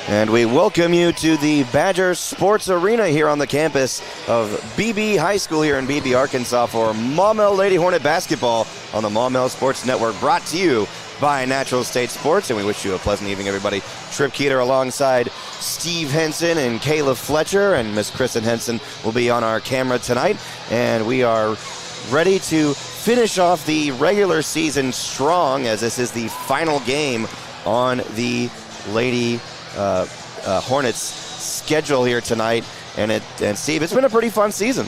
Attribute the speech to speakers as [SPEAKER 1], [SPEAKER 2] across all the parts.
[SPEAKER 1] And we welcome you to the Badger Sports Arena here on the campus of Beebe High School here in Beebe, Arkansas for Maumelle Lady Hornet basketball on the Maumelle Sports Network, brought to you by Natural State Sports. And we wish you a pleasant evening, everybody. Trip Keeter alongside Steve Henson and Kayla Fletcher, and Miss Kristen Henson will be on our camera tonight. And we are ready to finish off the regular season strong, as this is the final game on the Lady Hornets schedule here tonight. And Steve, it's been a pretty fun season.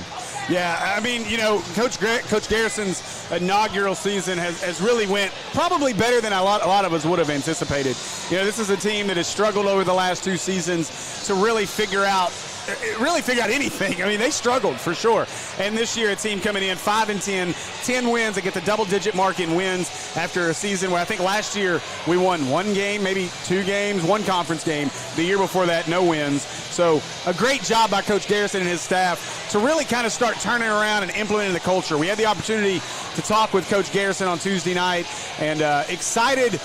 [SPEAKER 2] Yeah, I mean, you know, Coach Garrison's inaugural season has really went probably better than a lot of us would have anticipated. You know, this is a team that has struggled over the last two seasons to really figure out anything. I mean, they struggled for sure. And this year, a team coming in 5-10, 10 wins. They get the double-digit mark in wins after a season where I think last year we won one game, maybe two games, one conference game. The year before that, no wins. So a great job by Coach Garrison and his staff to really kind of start turning around and implementing the culture. We had the opportunity to talk with Coach Garrison on Tuesday night, and excited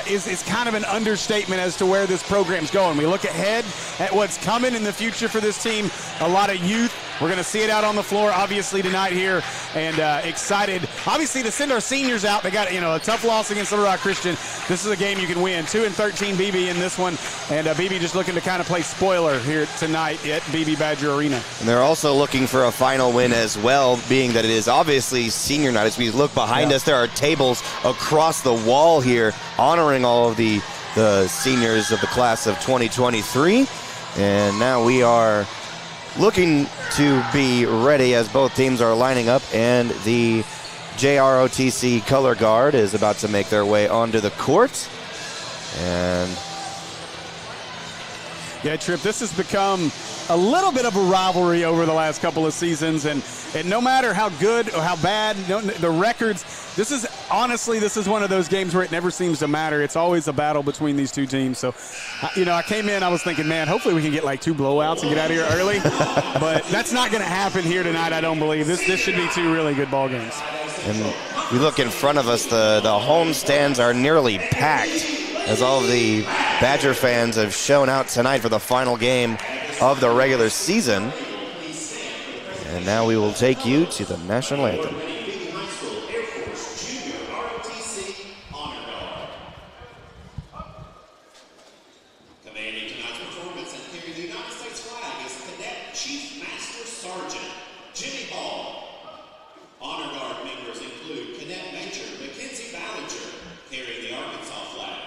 [SPEAKER 2] is kind of an understatement as to where this program's going. We look ahead at what's coming in the future for this team. A lot of youth. We're going to see it out on the floor, obviously, tonight here, and excited, obviously, to send our seniors out. They got, a tough loss against Little Rock Christian. This is a game you can win. 2-13 Beebe in this one, and Beebe just looking to kind of play spoiler here tonight at Beebe Badger Arena. And
[SPEAKER 1] they're also looking for a final win as well, being that it is obviously senior night. As we look behind us, there are tables across the wall here honoring all of the seniors of the class of 2023. And now we are looking to be ready as both teams are lining up, and the JROTC color guard is about to make their way onto the court. And
[SPEAKER 2] yeah, Trip, this has become a little bit of a rivalry over the last couple of seasons, and no matter how good or how bad the records, this is one of those games where it never seems to matter. It's always a battle between these two teams. So, I came in, I was thinking, man, hopefully we can get like two blowouts and get out of here early. But that's not going to happen here tonight, I don't believe. This should be two really good ball games.
[SPEAKER 1] And we look in front of us, the home stands are nearly packed, as all of the Badger fans have shown out tonight for the final game of the regular season. And now we will take you to the national anthem.
[SPEAKER 3] Commanding tonight's performance and carrying the United States flag is Cadet Chief Master Sergeant Jimmy Ball. Honor Guard members include Cadet Major Mackenzie Ballinger carrying the Arkansas flag,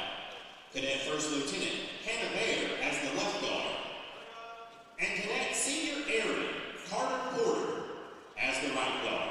[SPEAKER 3] Cadet First Lieutenant Hannah Bayer as the left guard, and Cadet Senior Airman Carter Porter as the right guard.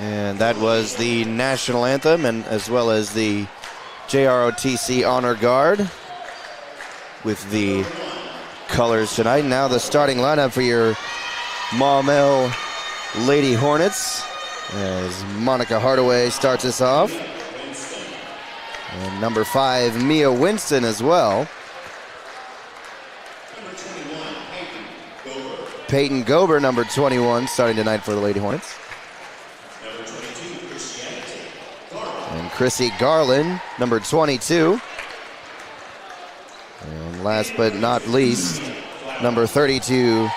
[SPEAKER 1] And that was the national anthem, and as well as the JROTC Honor Guard with the colors tonight. Now the starting lineup for your Maumelle Lady Hornets, as Monica Hardaway starts us off. And number 5, Mia Winston as well. Peyton Gober, number 21, starting tonight for the Lady Hornets. And Chrissy Garland, number 22. And last but not least, number 32,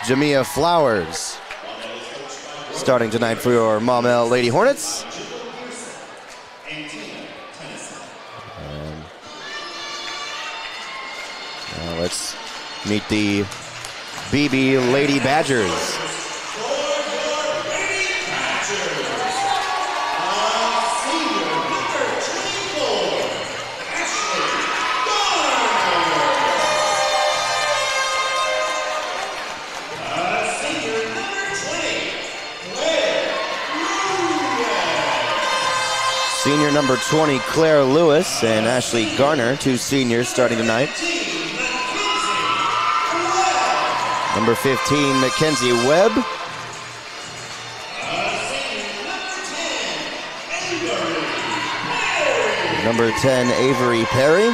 [SPEAKER 1] Jamia Flowers, starting tonight for your Maumelle Lady Hornets. And now let's meet the Beebe Lady Badgers. Senior number 20, Claire Lewis, and Ashley Garner, 2 seniors starting tonight. Number 15, Mackenzie Webb. Number 10, Avery Perry.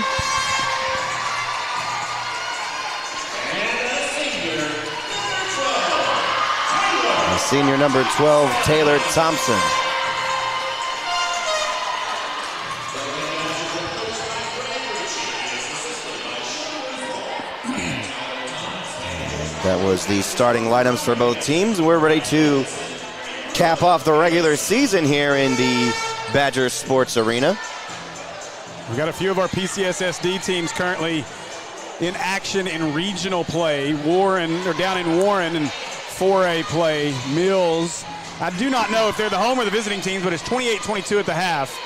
[SPEAKER 1] And senior number 12, Taylor Thompson. That was the starting lineups for both teams. We're ready to cap off the regular season here in the Badger Sports Arena.
[SPEAKER 2] We've got a few of our PCSSD teams currently in action in regional play. Down in Warren and 4A play. Mills, I do not know if they're the home or the visiting teams, but it's 28-22 at the half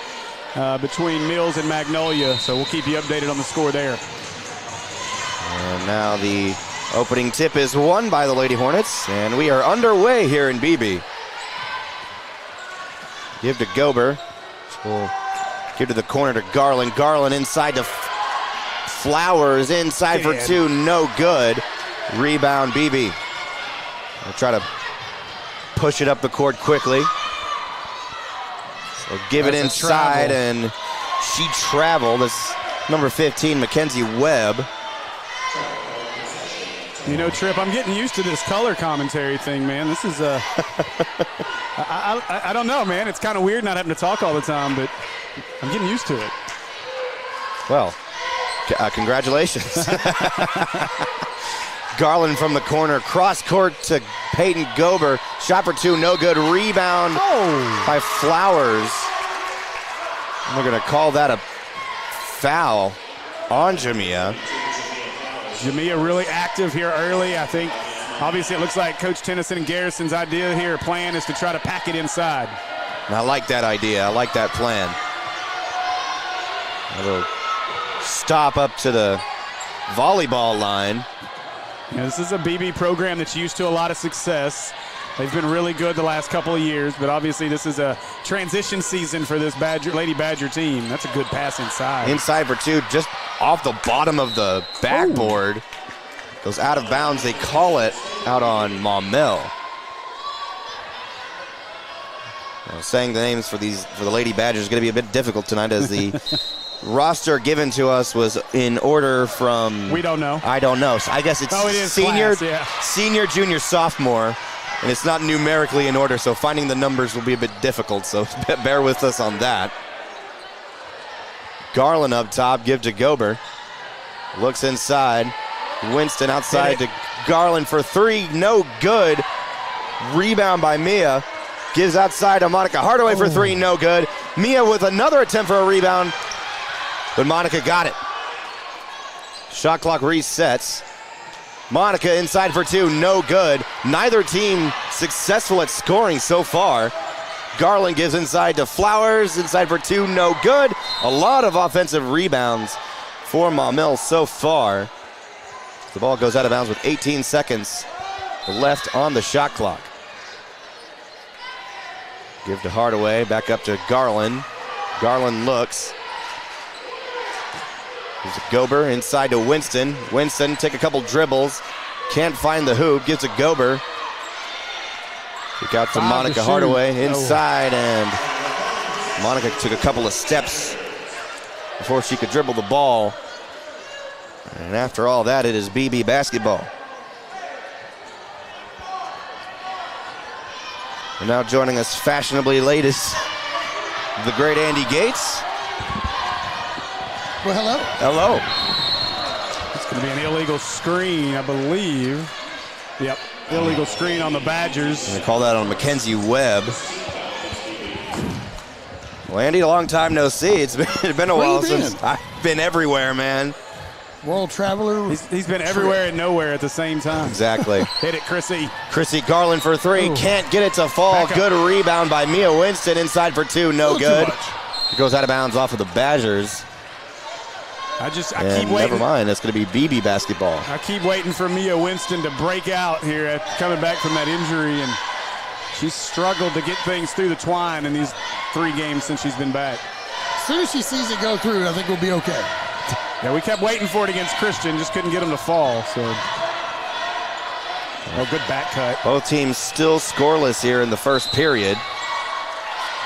[SPEAKER 2] between Mills and Magnolia. So we'll keep you updated on the score there.
[SPEAKER 1] And now the opening tip is won by the Lady Hornets, and we are underway here in Beebe. Give to Gober. We'll give to the corner to Garland. Garland inside to Flowers, inside for 2, no good. Rebound, Beebe. We'll try to push it up the court quickly. So give it inside, and she traveled. That's number 15, Mackenzie Webb.
[SPEAKER 2] You know, Tripp, I'm getting used to this color commentary thing, man. This is, I don't know, man. It's kind of weird not having to talk all the time, but I'm getting used to it.
[SPEAKER 1] Well, congratulations. Garland from the corner, cross court to Peyton Gober. Shot for 2, no good. Rebound by Flowers. And we're going to call that a foul on Jamia.
[SPEAKER 2] Jamia really active here early. I think, obviously, it looks like Coach Tennyson and Garrison's idea here, plan is to try to pack it inside.
[SPEAKER 1] And I like that idea. I like that plan. A little stop up to the volleyball line.
[SPEAKER 2] Yeah, this is a Beebe program that's used to a lot of success. They've been really good the last couple of years, but obviously this is a transition season for this Lady Badger team. That's a good pass inside. Inside
[SPEAKER 1] for 2, just off the bottom of the backboard. Goes out of bounds. They call it out on Maumelle. Well, saying the names for the Lady Badgers is going to be a bit difficult tonight, as the roster given to us was in order from...
[SPEAKER 2] We don't know.
[SPEAKER 1] I don't know. So I guess it's senior, junior, sophomore, and it's not numerically in order, so finding the numbers will be a bit difficult, so bear with us on that. Garland up top, give to Gober. Looks inside. Winston outside to Garland for 3, no good. Rebound by Mia. Gives outside to Monica Hardaway for 3, no good. Mia with another attempt for a rebound, but Monica got it. Shot clock resets. Monica inside for 2, no good. Neither team successful at scoring so far. Garland gives inside to Flowers, inside for 2, no good. A lot of offensive rebounds for Maumelle so far. The ball goes out of bounds with 18 seconds left on the shot clock. Give to Hardaway, back up to Garland. Garland looks. There's a Gober inside to Winston. Winston take a couple dribbles. Can't find the hoop. Gives it Gober. Kick out to Monica Hardaway inside, and Monica took a couple of steps before she could dribble the ball. And after all that, it is Beebe basketball. And now joining us fashionably late is the great Andy Gates.
[SPEAKER 4] Well, hello.
[SPEAKER 1] Hello.
[SPEAKER 2] It's going to be an illegal screen, I believe. Yep, illegal screen on the Badgers.
[SPEAKER 1] And they call that on Mackenzie Webb. Well, Andy, a long time no see. It's been a while since I've been everywhere, man.
[SPEAKER 4] World traveler.
[SPEAKER 2] He's been everywhere and nowhere at the same time.
[SPEAKER 1] Exactly.
[SPEAKER 2] Hit it, Chrissy.
[SPEAKER 1] Chrissy Garland for three. Ooh. Can't get it to fall. Good rebound by Mia Winston. Inside for two. No good. It goes out of bounds off of the Badgers.
[SPEAKER 2] I keep waiting.
[SPEAKER 1] Never mind. That's going to be Beebe basketball.
[SPEAKER 2] I keep waiting for Mia Winston to break out here coming back from that injury, and she's struggled to get things through the twine in these 3 games since she's been back.
[SPEAKER 4] As soon as she sees it go through, I think we'll be okay.
[SPEAKER 2] Yeah, we kept waiting for it against Christian, just couldn't get them to fall. So, good back cut.
[SPEAKER 1] Both teams still scoreless here in the first period.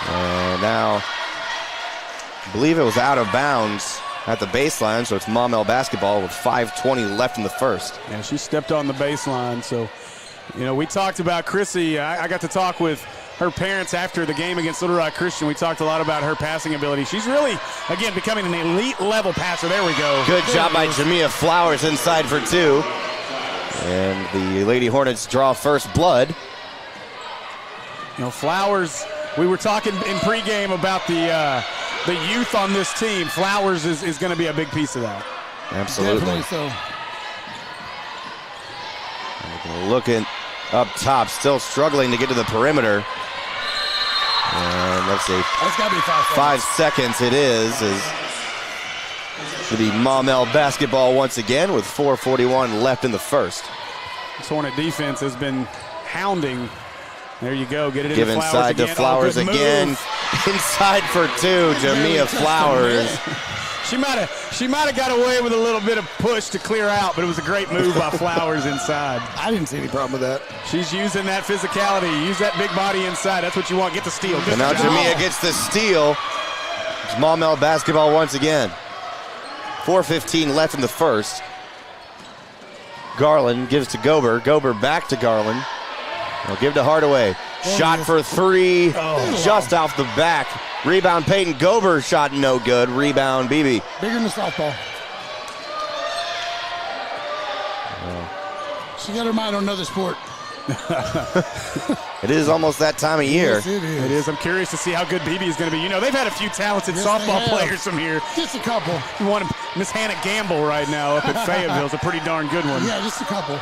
[SPEAKER 1] And now, I believe it was out of bounds at the baseline, so it's Maumelle basketball with 5:20 left in the first.
[SPEAKER 2] Yeah, she stepped on the baseline. So, we talked about Chrissy. I got to talk with her parents after the game against Little Rock Christian. We talked a lot about her passing ability. She's really, again, becoming an elite level passer. There we go.
[SPEAKER 1] Good job by Jamia Flowers inside for two. And the Lady Hornets draw first blood.
[SPEAKER 2] Flowers, we were talking in pregame about the youth on this team. Flowers is going to be a big piece of that.
[SPEAKER 1] Absolutely.
[SPEAKER 4] Definitely so.
[SPEAKER 1] Looking up top, still struggling to get to the perimeter. And let's see.
[SPEAKER 4] That's got to be
[SPEAKER 1] 5 seconds it is to be Maumelle basketball once again with 4:41 left in the first.
[SPEAKER 2] This Hornet defense has been hounding. There you go. Get it
[SPEAKER 1] Give
[SPEAKER 2] into
[SPEAKER 1] inside to Flowers again. Inside for two, Jamia Flowers.
[SPEAKER 2] She might have got away with a little bit of push to clear out, but it was a great move by Flowers inside.
[SPEAKER 4] I didn't see any problem with that.
[SPEAKER 2] She's using that physicality. Use that big body inside. That's what you want. Get the steal.
[SPEAKER 1] And now Jamia gets the steal. It's Maumelle basketball once again. 4:15 left in the first. Garland gives to Gober. Gober back to Garland. They'll give to Hardaway. Shot for three. Just off the back. Rebound Peyton Gober, shot no good. Rebound Beebe.
[SPEAKER 4] Bigger than the softball. She got her mind on another sport.
[SPEAKER 1] It is almost that time of year.
[SPEAKER 4] Yes, it is.
[SPEAKER 2] It is. I'm curious to see how good Beebe is going to be. They've had a few talented softball players from here.
[SPEAKER 4] Just a couple.
[SPEAKER 2] You want Miss Hannah Gamble right now up at Fayetteville is a pretty darn good one.
[SPEAKER 4] Yeah, just a couple.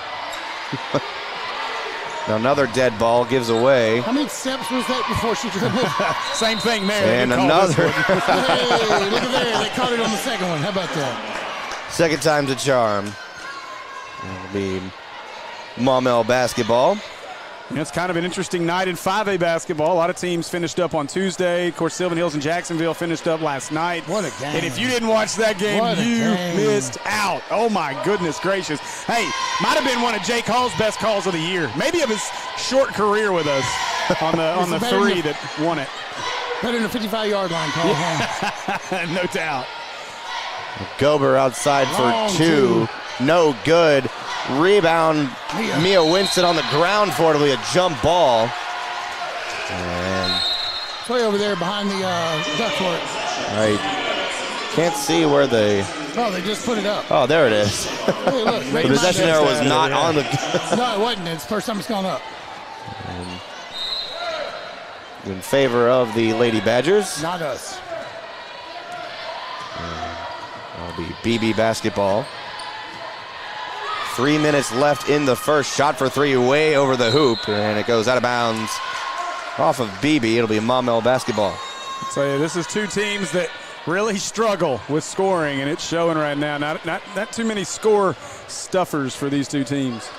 [SPEAKER 1] Now another dead ball gives away.
[SPEAKER 4] How many steps was that before she dribbled?
[SPEAKER 2] Same thing there.
[SPEAKER 1] And another.
[SPEAKER 4] Hey, look at there. They caught it on the second one. How about that?
[SPEAKER 1] Second time's a charm. It'll be Maumelle basketball.
[SPEAKER 2] It's kind of an interesting night in 5A basketball. A lot of teams finished up on Tuesday. Of course, Sylvan Hills and Jacksonville finished up last night.
[SPEAKER 4] What a game.
[SPEAKER 2] And if you didn't watch that game, you missed out. Oh, my goodness gracious. Hey, might have been one of Jake Hall's best calls of the year. Maybe of his short career with us on the three that won it.
[SPEAKER 4] Better than a 55-yard line call, huh?
[SPEAKER 2] No doubt.
[SPEAKER 1] Gober outside for two. No good. Rebound, Mia Winston on the ground for it. It'll be a jump ball. And
[SPEAKER 4] it's way over there behind the duckcourt.
[SPEAKER 1] I can't see where they...
[SPEAKER 4] Oh, they just put it up.
[SPEAKER 1] Oh, there it is.
[SPEAKER 4] Hey, look,
[SPEAKER 1] the possession arrow was not on the...
[SPEAKER 4] No, it wasn't. It's the first time it's gone up.
[SPEAKER 1] In favor of the Lady Badgers.
[SPEAKER 4] Not us.
[SPEAKER 1] That'll be Beebe basketball. 3 minutes left in the first. Shot for three way over the hoop, and it goes out of bounds off of Beebe. It'll be Maumelle basketball.
[SPEAKER 2] So this is two teams that really struggle with scoring, and it's showing right now. Not too many score stuffers for these two teams.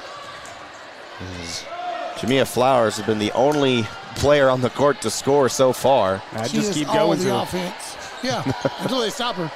[SPEAKER 1] Jamia Flowers has been the only player on the court to score so far.
[SPEAKER 2] I
[SPEAKER 4] She
[SPEAKER 2] just
[SPEAKER 4] is
[SPEAKER 2] keep
[SPEAKER 4] all
[SPEAKER 2] going
[SPEAKER 4] the
[SPEAKER 2] to
[SPEAKER 4] offense. Yeah, until they stop her.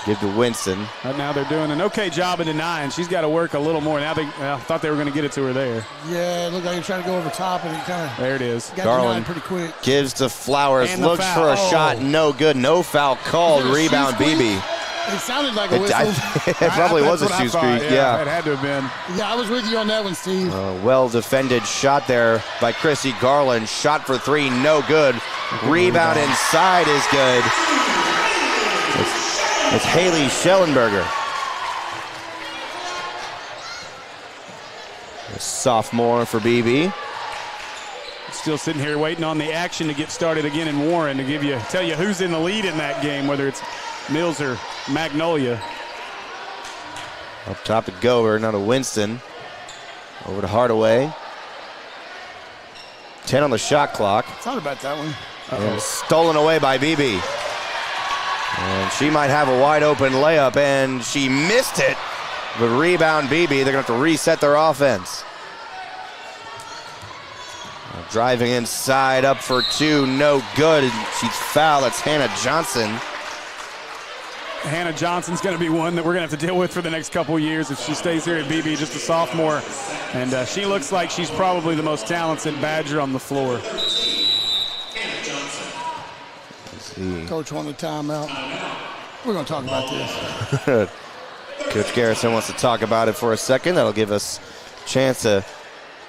[SPEAKER 1] Give to Winston.
[SPEAKER 2] Right now they're doing an okay job of denying. She's got to work a little more. Now I thought they were going to get it to her there.
[SPEAKER 4] Yeah, it looked like he was trying to go over top, and he kind of
[SPEAKER 2] There it is.
[SPEAKER 4] got
[SPEAKER 1] Garland
[SPEAKER 4] denied pretty quick.
[SPEAKER 1] gives to Flowers,
[SPEAKER 2] And the
[SPEAKER 1] looks
[SPEAKER 2] foul.
[SPEAKER 1] for a
[SPEAKER 2] Oh.
[SPEAKER 1] shot, no good. No foul called.
[SPEAKER 4] Is it a
[SPEAKER 1] Rebound,
[SPEAKER 4] shoe squeak?
[SPEAKER 1] Beebe.
[SPEAKER 4] It sounded like a whistle.
[SPEAKER 1] It probably was a
[SPEAKER 2] That's what I
[SPEAKER 1] shoe
[SPEAKER 2] thought.
[SPEAKER 1] squeak.
[SPEAKER 2] It
[SPEAKER 1] Yeah.
[SPEAKER 2] had to have been.
[SPEAKER 4] Yeah, I was with you on that one, Steve.
[SPEAKER 1] Well defended shot there by Chrissy Garland. Shot for three, no good. Rebound inside is good. It's Haley Schellenberger. A sophomore for BB.
[SPEAKER 2] Still sitting here waiting on the action to get started again in Warren to tell you who's in the lead in that game, whether it's Mills or Magnolia.
[SPEAKER 1] Up top to Gover, now to Winston. Over to Hardaway. 10 on the shot clock.
[SPEAKER 4] Thought about that one.
[SPEAKER 1] And stolen away by BB. And she might have a wide open layup, and she missed it. But rebound BB, they're going to have to reset their offense. Driving inside, up for two, no good. She's fouled. That's Hannah Johnson.
[SPEAKER 2] Hannah Johnson's going to be one that we're going to have to deal with for the next couple of years if she stays here at BB, just a sophomore. And she looks like she's probably the most talented Badger on the floor.
[SPEAKER 4] Coach wanted a timeout. We're going to talk about this.
[SPEAKER 1] Coach Garrison wants to talk about it for a second. That'll give us a chance to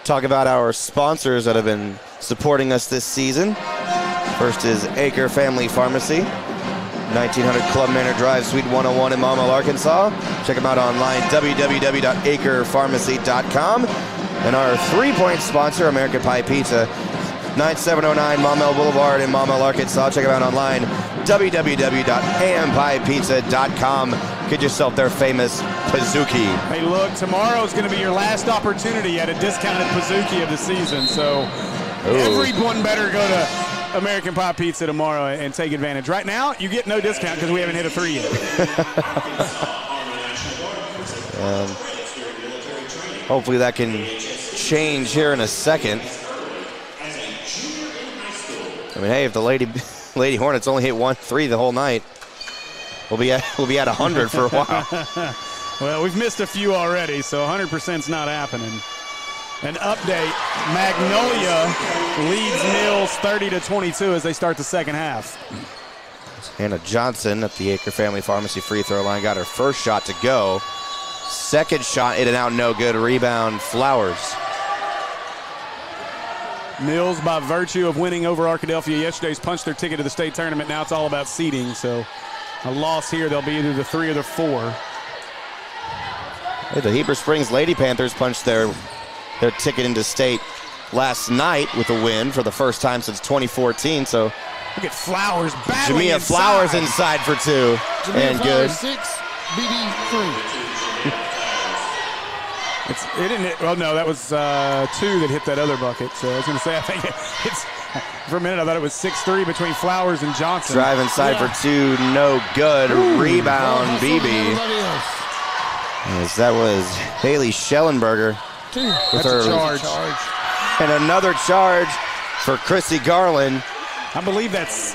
[SPEAKER 1] talk about our sponsors that have been supporting us this season. First is Acre Family Pharmacy, 1900 Club Manor Drive, Suite 101 in Maumelle, Arkansas. Check them out online, www.acrepharmacy.com. And our three-point sponsor, American Pie Pizza, 9709 Maumelle Boulevard in Maumelle, Arkansas. Check them out online, www.ampiepizza.com. Get yourself their famous Pizookie.
[SPEAKER 2] Hey, look, tomorrow's going to be your last opportunity at a discounted Pizookie of the season, so everyone better go to American Pie Pizza tomorrow and take advantage. Right now, you get no discount because we haven't hit a three yet.
[SPEAKER 1] Hopefully that can change here in a second. I mean, hey, if the Lady Hornets only hit 1-3 the whole night, we'll be at 100 for a while.
[SPEAKER 2] Well, we've missed a few already, so 100%'s not happening. An update, Magnolia leads Mills 30-22 as they start the second half.
[SPEAKER 1] Hannah Johnson at the Acre Family Pharmacy free throw line got her first shot to go. Second shot in and out, no good. Rebound, Flowers.
[SPEAKER 2] Mills, by virtue of winning over Arkadelphia yesterday's punched their ticket to the state tournament. Now it's all about seeding, so a loss here, they'll be either the 3 or the 4.
[SPEAKER 1] Hey, the Heber Springs Lady Panthers punched their ticket into state last night with a win for the first time since 2014. So
[SPEAKER 2] look at Flowers battling
[SPEAKER 1] Jamia
[SPEAKER 2] inside.
[SPEAKER 1] Flowers inside for two.
[SPEAKER 4] Jamia
[SPEAKER 1] And good.
[SPEAKER 4] Flowers 6, BB 3.
[SPEAKER 2] Well, no, that was 2 that hit that other bucket. So I was going to say, I think it's for a minute I thought it was 6-3 between Flowers and Johnson.
[SPEAKER 1] Drive inside for two, no good. Rebound, BB. As that was Haley Schellenberger.
[SPEAKER 2] That's a charge.
[SPEAKER 1] And another charge for Chrissy Garland.
[SPEAKER 2] I believe that's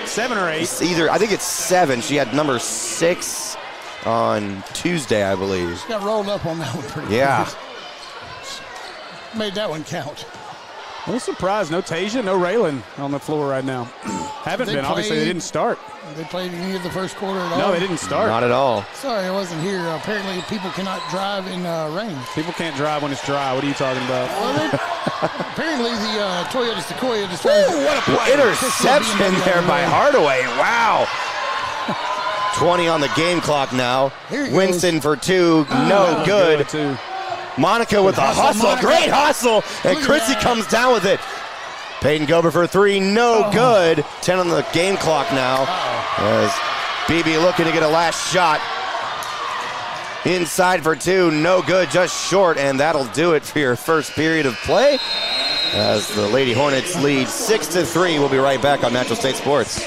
[SPEAKER 2] 7 or 8.
[SPEAKER 1] It's I think it's 7. She had number 6 on Tuesday, I believe.
[SPEAKER 4] Got rolled up on that one pretty
[SPEAKER 1] Yeah.
[SPEAKER 4] quick. Made that one count.
[SPEAKER 2] No surprise, no Tasia, no Raylan on the floor right now. Haven't been. Obviously, they didn't start.
[SPEAKER 4] They played any of the first quarter at all?
[SPEAKER 2] No, they didn't start.
[SPEAKER 1] Not at all.
[SPEAKER 4] Sorry, I wasn't here. Apparently, people cannot drive in rain.
[SPEAKER 2] People can't drive when it's dry. What are you talking about?
[SPEAKER 4] Well, apparently, the Toyota Sequoia just tried to...
[SPEAKER 1] What a play. Interception there by Hardaway. Wow. 20 on the game clock now. Winston for 2. No good. Monica with a hustle. Great hustle. And Chrissy comes down with it. Peyton Gober for 3. No good. 10 on the game clock now. As BB looking to get a last shot. Inside for 2. No good. Just short. And that'll do it for your first period of play. As the Lady Hornets lead 6-3. We'll be right back on Natural State Sports.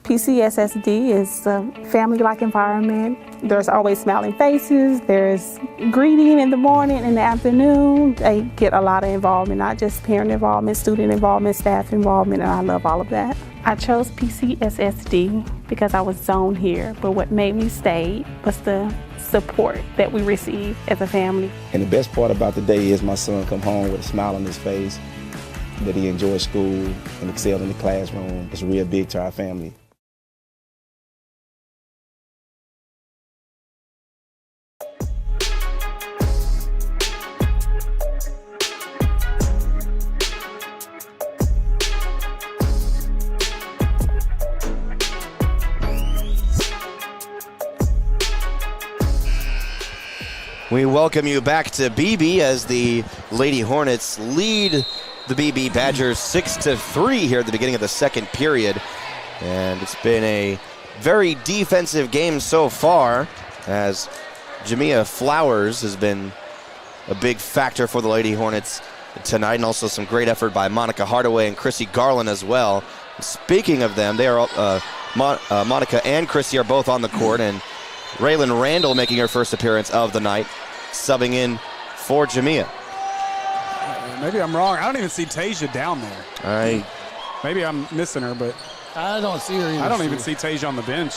[SPEAKER 5] PCSSD is a family-like environment. There's always smiling faces. There's greeting in the morning and the afternoon. They get a lot of involvement, not just parent involvement, student involvement, staff involvement, and I love all of that. I chose PCSSD because I was zoned here, but what made me stay was the support that we receive as a family.
[SPEAKER 6] And the best part about the day is my son come home with a smile on his face, that he enjoys school and excelled in the classroom. It's real big to our family.
[SPEAKER 1] We welcome you back to Beebe as the Lady Hornets lead the Beebe Badgers 6-3 here at the beginning of the second period. And it's been a very defensive game so far, as Jamia Flowers has been a big factor for the Lady Hornets tonight, and also some great effort by Monica Hardaway and Chrissy Garland as well. Speaking of them, they are Monica and Chrissy are both on the court, and Raylan Randall making her first appearance of the night, subbing in for Jamia.
[SPEAKER 2] Maybe I'm wrong. I don't even see Tasia down there. Maybe I'm missing her, but
[SPEAKER 4] I don't see her either.
[SPEAKER 2] I don't even see Tasia on the bench.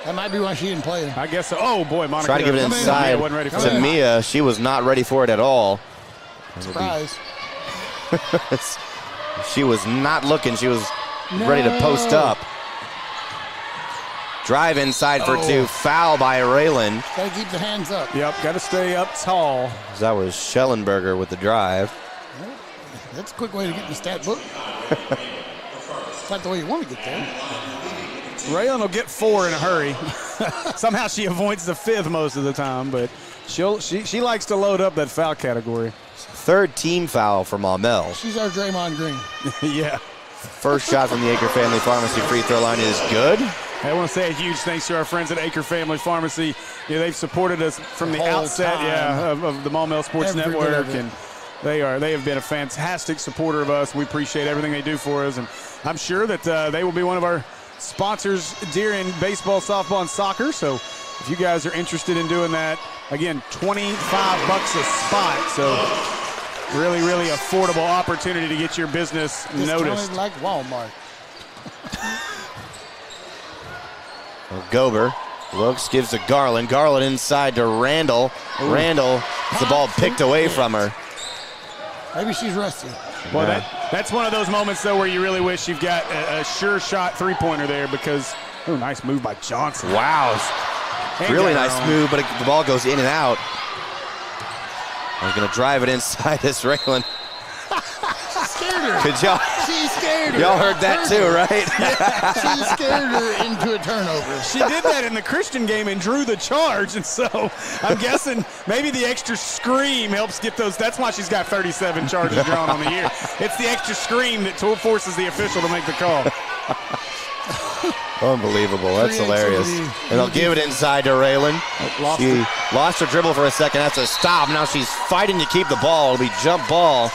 [SPEAKER 4] That might be why she didn't play.
[SPEAKER 2] I guess so. Oh, boy, Monica.
[SPEAKER 1] Try to give it inside
[SPEAKER 2] wasn't ready for
[SPEAKER 1] to
[SPEAKER 2] that.
[SPEAKER 1] Mia. She was not ready for it at all.
[SPEAKER 4] Surprise.
[SPEAKER 1] She was not looking. She was ready to post up. Drive inside for two. Foul by Raylan.
[SPEAKER 4] Got to keep the hands up.
[SPEAKER 2] Yep, got to stay up tall.
[SPEAKER 1] That was Schellenberger with the drive.
[SPEAKER 4] That's a quick way to get in the stat book. It's not the way you want to get there.
[SPEAKER 2] Raylan will get 4 in a hurry. Somehow she avoids the 5th most of the time, but she likes to load up that foul category.
[SPEAKER 1] Third team foul for Maumelle.
[SPEAKER 4] She's our Draymond Green.
[SPEAKER 2] Yeah.
[SPEAKER 1] First shot from the Acre Family Pharmacy free throw line is good.
[SPEAKER 2] I want to say a huge thanks to our friends at Acre Family Pharmacy. They've supported us from the outset of the Maumelle Sports Network, and they have been a fantastic supporter of us. We appreciate everything they do for us, and I'm sure that they will be one of our sponsors during baseball, softball, and soccer. So if you guys are interested in doing that, again, $25 a spot. So really, really affordable opportunity to get your business noticed.
[SPEAKER 4] Like Walmart.
[SPEAKER 1] Gober looks, gives to Garland. Garland inside to Randall. Randall has the ball picked away from her.
[SPEAKER 4] Maybe she's rusty.
[SPEAKER 2] Well, that's one of those moments, though, where you really wish you've got a sure shot three-pointer there because, nice move by Johnson.
[SPEAKER 1] Wow. Really nice move, but the ball goes in and out. I was going to drive it inside this Raylan.
[SPEAKER 4] She scared her. She scared her.
[SPEAKER 1] Y'all heard that too, right?
[SPEAKER 4] Yeah, she scared her into a turnover.
[SPEAKER 2] She did that in the Christian game and drew the charge, and so I'm guessing maybe the extra scream helps get those. That's why she's got 37 charges drawn on the year. It's the extra scream that forces the official to make the call.
[SPEAKER 1] Unbelievable. That's hilarious. And they'll give it inside to Raylan. She lost her dribble for a second. That's a stop. Now she's fighting to keep the ball. It'll be jump ball.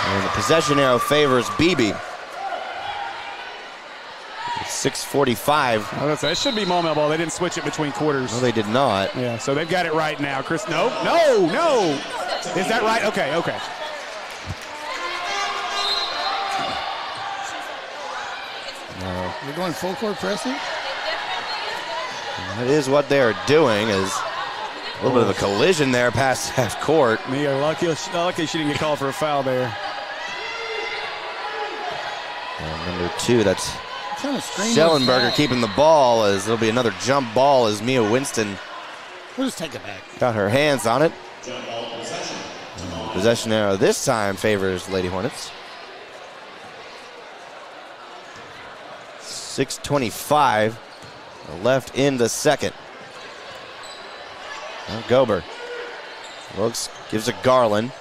[SPEAKER 1] And the possession arrow favors Beebe. 6:45.
[SPEAKER 2] Oh, that should be Maumelle ball. They didn't switch it between quarters.
[SPEAKER 1] No, they did not.
[SPEAKER 2] Yeah, so they've got it right now. Chris, no. Is that right? Okay.
[SPEAKER 4] You're going full court pressing?
[SPEAKER 1] That is what they're doing. Is a little bit of a collision there past half court.
[SPEAKER 2] Mia, lucky she didn't get called for a foul there.
[SPEAKER 1] And number 2, that's
[SPEAKER 4] Kind of
[SPEAKER 1] Schellenberger keeping the ball, as there'll be another jump ball as Mia Winston
[SPEAKER 4] We'll just take it back.
[SPEAKER 1] got her hands on it. Possession arrow this time favors Lady Hornets. 6:25 left in the second. Now Gober looks, gives a Garland.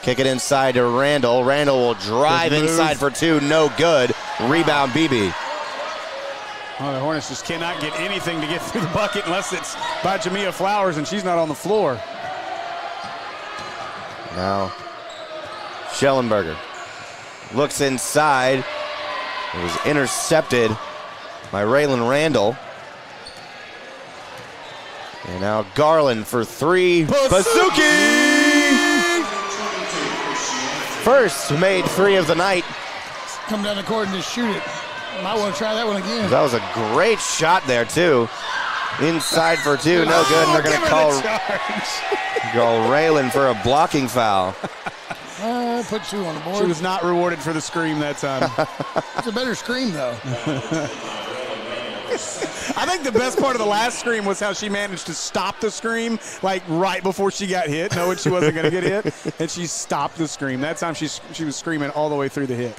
[SPEAKER 1] Kick it inside to Randall. Randall will drive inside for 2. No good. Rebound Beebe.
[SPEAKER 2] Oh, the Hornets just cannot get anything to get through the bucket unless it's by Jamia Flowers, and she's not on the floor.
[SPEAKER 1] Now Schellenberger looks inside. It was intercepted by Raylan Randall. And now Garland for three. Basuki! First made three of the night.
[SPEAKER 4] Come down the court and just shoot it. Might want to try that one again.
[SPEAKER 1] That was a great shot there, too. Inside for two, no good. And they're going to call Raylan for a blocking foul.
[SPEAKER 4] Put two on the board.
[SPEAKER 2] She was not rewarded for the scream that time.
[SPEAKER 4] It's a better scream, though.
[SPEAKER 2] I think the best part of the last scream was how she managed to stop the scream, like right before she got hit, knowing she wasn't going to get hit, and she stopped the scream. That time she was screaming all the way through the hit.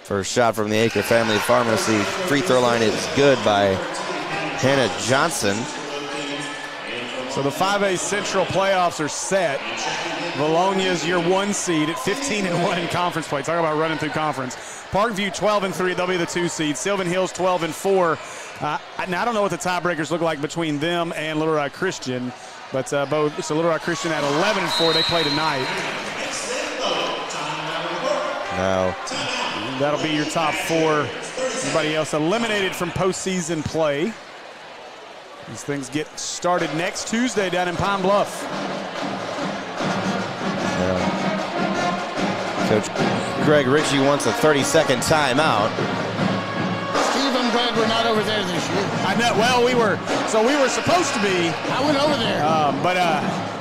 [SPEAKER 1] First shot from the Acre Family Pharmacy free throw line is good by Hannah Johnson.
[SPEAKER 2] So the 5A Central playoffs are set. Valogna's your 1 seed at 15-1 in conference play. Talk about running through conference. Parkview 12-3, they'll be the 2 seed. Sylvan Hills 12-4. Now I don't know what the tiebreakers look like between them and Little Rock Christian, but both. So Little Rock Christian at 11-4, they play tonight.
[SPEAKER 1] No.
[SPEAKER 2] That'll be your top 4. Everybody else eliminated from postseason play. These things get started next Tuesday down in Pine Bluff.
[SPEAKER 1] Coach Greg Ritchie wants a 30-second timeout.
[SPEAKER 4] Steve, I'm glad we're not over there this year.
[SPEAKER 2] I know. Well, we were supposed to be.
[SPEAKER 4] I went over there.
[SPEAKER 2] But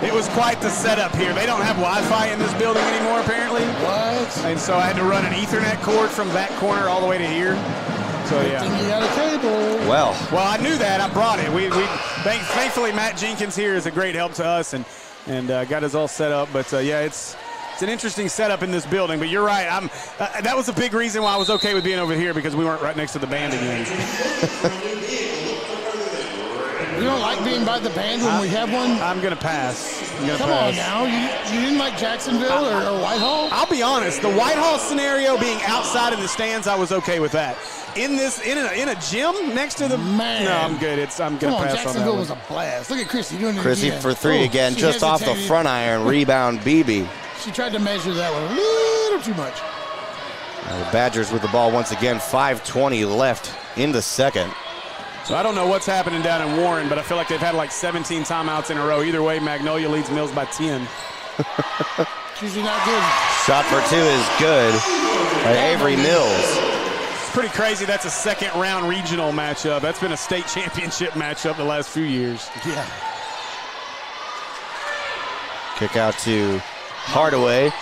[SPEAKER 2] it was quite the setup here. They don't have Wi-Fi in this building anymore, apparently.
[SPEAKER 4] What?
[SPEAKER 2] And so I had to run an Ethernet cord from that corner all the way to here. So yeah.
[SPEAKER 4] You got a cable.
[SPEAKER 1] Well,
[SPEAKER 2] I knew that. I brought it. Thankfully Matt Jenkins here is a great help to us and got us all set up. But yeah, it's an interesting setup in this building. But you're right. That was a big reason why I was okay with being over here, because we weren't right next to the band again.
[SPEAKER 4] You don't like being by the band when we have one?
[SPEAKER 2] I'm gonna pass.
[SPEAKER 4] Come on now. You didn't like Jacksonville or Whitehall?
[SPEAKER 2] I'll be honest. The Whitehall scenario being outside in the stands, I was okay with that. In a gym next to the
[SPEAKER 4] man.
[SPEAKER 2] No, I'm good. I'm gonna pass on that.
[SPEAKER 4] Jacksonville was a blast. Look at Chrissy doing it
[SPEAKER 1] Chrissy
[SPEAKER 4] again.
[SPEAKER 1] for three again, just off the front iron. Rebound, Beebe.
[SPEAKER 4] She tried to measure that one a little too much.
[SPEAKER 1] Now the Badgers with the ball once again. 5:20 left in the second.
[SPEAKER 2] So I don't know what's happening down in Warren, but I feel like they've had like 17 timeouts in a row. Either way, Magnolia leads Mills by 10.
[SPEAKER 4] It's usually not good.
[SPEAKER 1] Shot for two is good by Avery Mills.
[SPEAKER 2] It's pretty crazy. That's a second-round regional matchup. That's been a state championship matchup the last few years.
[SPEAKER 4] Yeah.
[SPEAKER 1] Kick out to Hardaway.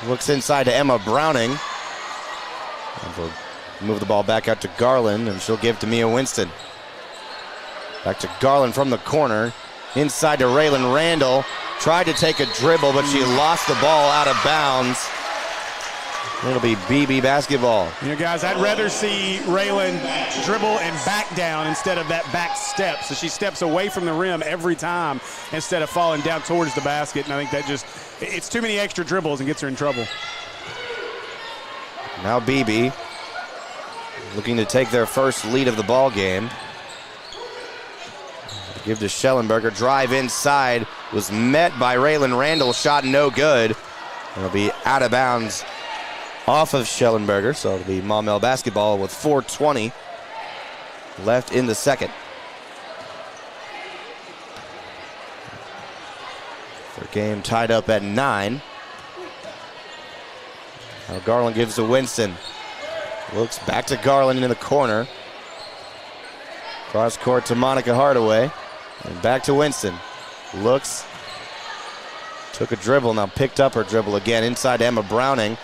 [SPEAKER 1] Looks inside to Emma Browning. And they'll move the ball back out to Garland, and she'll give to Mia Winston. Back to Garland from the corner. Inside to Raylan Randall. Tried to take a dribble, but she lost the ball out of bounds. It'll be Beebe basketball.
[SPEAKER 2] You know, guys, I'd rather see Raylan dribble and back down instead of that back step. So she steps away from the rim every time instead of falling down towards the basket. And I think that it's too many extra dribbles and gets her in trouble.
[SPEAKER 1] Now Beebe looking to take their first lead of the ball game. Give to Schellenberger. Drive inside. Was met by Raylan Randall. Shot no good. It'll be out of bounds off of Schellenberger. So it'll be Maumelle basketball with 4:20 left in the second. Their game tied up at 9. Now Garland gives to Winston. Looks back to Garland in the corner. Cross court to Monica Hardaway. And back to Winston. Looks. Took a dribble, now picked up her dribble again. Inside to Emma Browning.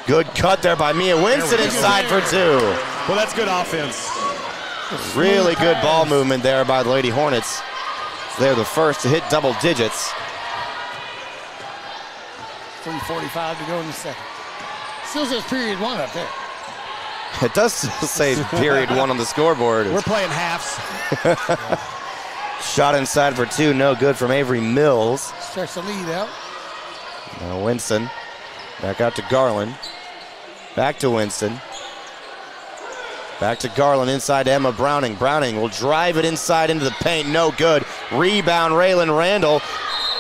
[SPEAKER 1] Good cut there by Mia Winston inside for two.
[SPEAKER 2] Well, that's good offense.
[SPEAKER 1] Really good ball movement there by the Lady Hornets. They're the first to hit double digits.
[SPEAKER 4] 3:45 to go in the second. Still says period 1 up there.
[SPEAKER 1] It does still say period 1 on the scoreboard.
[SPEAKER 2] We're playing halves.
[SPEAKER 1] Shot inside for two, no good from Avery Mills.
[SPEAKER 4] Stretch the lead out.
[SPEAKER 1] Now Winston. Back out to Garland. Back to Winston. Back to Garland, inside to Emma Browning. Browning will drive it inside into the paint, no good. Rebound, Raylan Randall.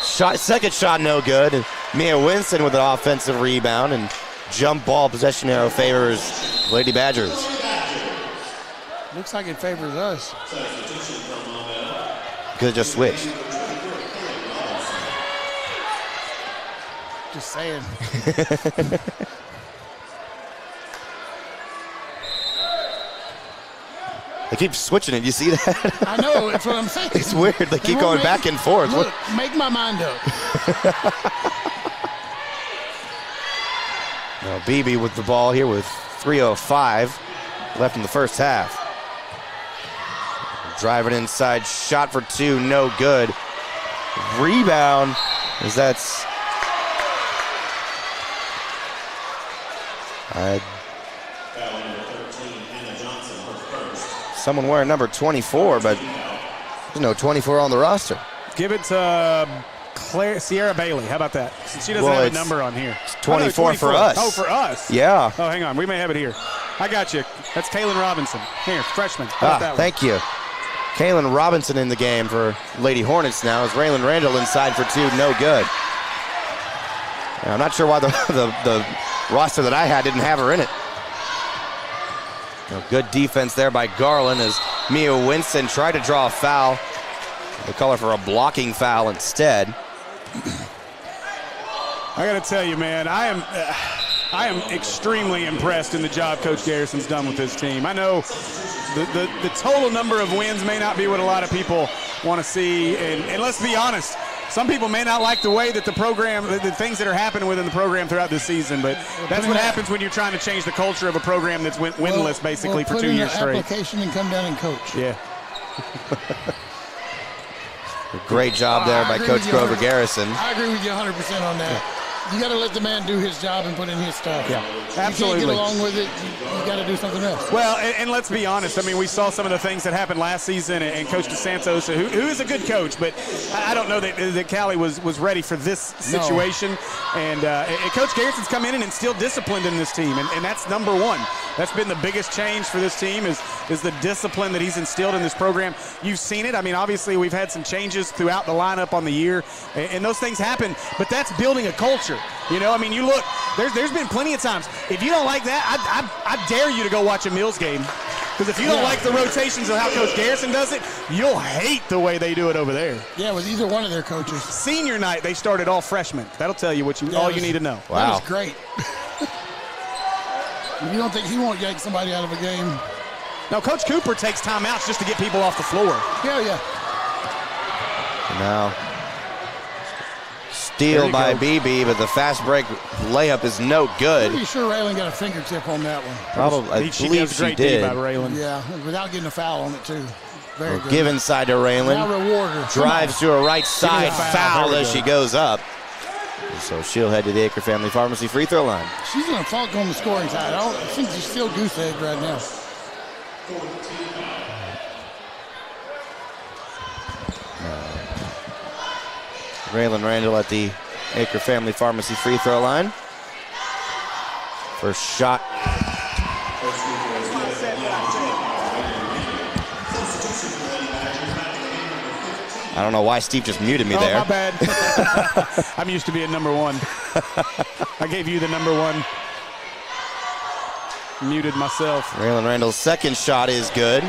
[SPEAKER 1] Second shot, no good. Mia Winston with an offensive rebound, and jump ball possession arrow favors Lady Badgers.
[SPEAKER 4] Looks like it favors us.
[SPEAKER 1] Could have just switched.
[SPEAKER 4] Just saying.
[SPEAKER 1] They keep switching it. You see that?
[SPEAKER 4] I know. That's what I'm saying.
[SPEAKER 1] It's weird. They keep going back and forth.
[SPEAKER 4] Look, make my mind up.
[SPEAKER 1] Now Beebe with the ball here with 3:05 left in the first half. Driving inside, shot for two, no good. Rebound, as that's someone wearing number 24, but there's no 24 on the roster.
[SPEAKER 2] Give it to Sierra Bailey. How about that? Since she doesn't have a number on here.
[SPEAKER 1] It's 24 for us.
[SPEAKER 2] Oh, for us?
[SPEAKER 1] Yeah.
[SPEAKER 2] Oh, hang on. We may have it here. I got you. That's Kaylin Robinson. Here, freshman. How about that one?
[SPEAKER 1] Thank you. Kaylin Robinson in the game for Lady Hornets now as Raylan Randall inside for two, no good. Yeah, I'm not sure why the roster that I had didn't have her in it. Good defense there by Garland as Mia Winston tried to draw a foul. They call her for a blocking foul instead.
[SPEAKER 2] I got to tell you, man, I am extremely impressed in the job Coach Garrison's done with this team. I know the total number of wins may not be what a lot of people want to see, and let's be honest, some people may not like the way that the program, the things that are happening within the program throughout this season, but that's what happens when you're trying to change the culture of a program that's winless basically for 2 years straight.
[SPEAKER 4] Application and come down and coach.
[SPEAKER 2] Yeah.
[SPEAKER 1] Great job there by Coach Grover Garrison.
[SPEAKER 4] I agree with you 100% on that. You got to let the man do his job and put in his stuff.
[SPEAKER 2] Yeah, absolutely.
[SPEAKER 4] You can't get along with it. You got to do something else.
[SPEAKER 2] Well, and let's be honest. I mean, we saw some of the things that happened last season, and Coach DeSantos, who is a good coach, but I don't know that Callie was ready for this situation. No. And Coach Garrison's come in and instilled discipline in this team, and that's number one. That's been the biggest change for this team is the discipline that he's instilled in this program. You've seen it. I mean, obviously we've had some changes throughout the lineup on the year, and those things happen, but that's building a culture. You know, I mean, you look, there's been plenty of times. If you don't like that, I dare you to go watch a Mills game. Because if you don't like the rotations of how Coach Garrison does it, you'll hate the way they do it over there.
[SPEAKER 4] Yeah, with either one of their coaches.
[SPEAKER 2] Senior night, they started all freshmen. That'll tell you all you need to know.
[SPEAKER 1] Wow.
[SPEAKER 4] That was great. You don't think he won't yank somebody out of a game?
[SPEAKER 2] No, Coach Cooper takes timeouts just to get people off the floor.
[SPEAKER 4] Yeah.
[SPEAKER 1] Now, steal by Beebe, but the fast break layup is no good.
[SPEAKER 4] I'm pretty sure Raylan got a fingertip on that one.
[SPEAKER 1] Probably, I believe she did.
[SPEAKER 2] By Raylan.
[SPEAKER 4] Yeah, without getting a foul on it too. Very good.
[SPEAKER 1] Give inside to Raylan.
[SPEAKER 4] Now reward her.
[SPEAKER 1] Drives to her right side, foul as she goes up. So she'll head to the Acre Family Pharmacy free throw line.
[SPEAKER 4] She's going to falk on the scoring side. I think she's still goose egg right now.
[SPEAKER 1] Raylan Randall at the Acre Family Pharmacy free throw line. First shot. I don't know why Steve just muted me there.
[SPEAKER 2] Oh, my bad. I'm used to being number one. I gave you the number one. Muted myself.
[SPEAKER 1] Raylan Randall's second shot is good.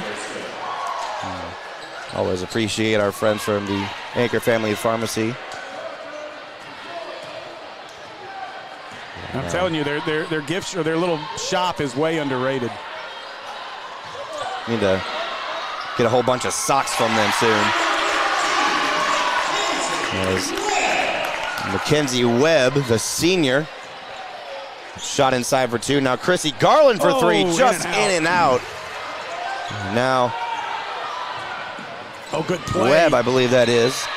[SPEAKER 1] Always appreciate our friends from the Acre Family Pharmacy.
[SPEAKER 2] I'm telling you, their gifts or their little shop is way underrated.
[SPEAKER 1] Need to get a whole bunch of socks from them soon. As Mackenzie Webb, the senior, shot inside for two. Now Chrissy Garland for three, just in and out. Now,
[SPEAKER 2] good play.
[SPEAKER 1] Webb, I believe that is.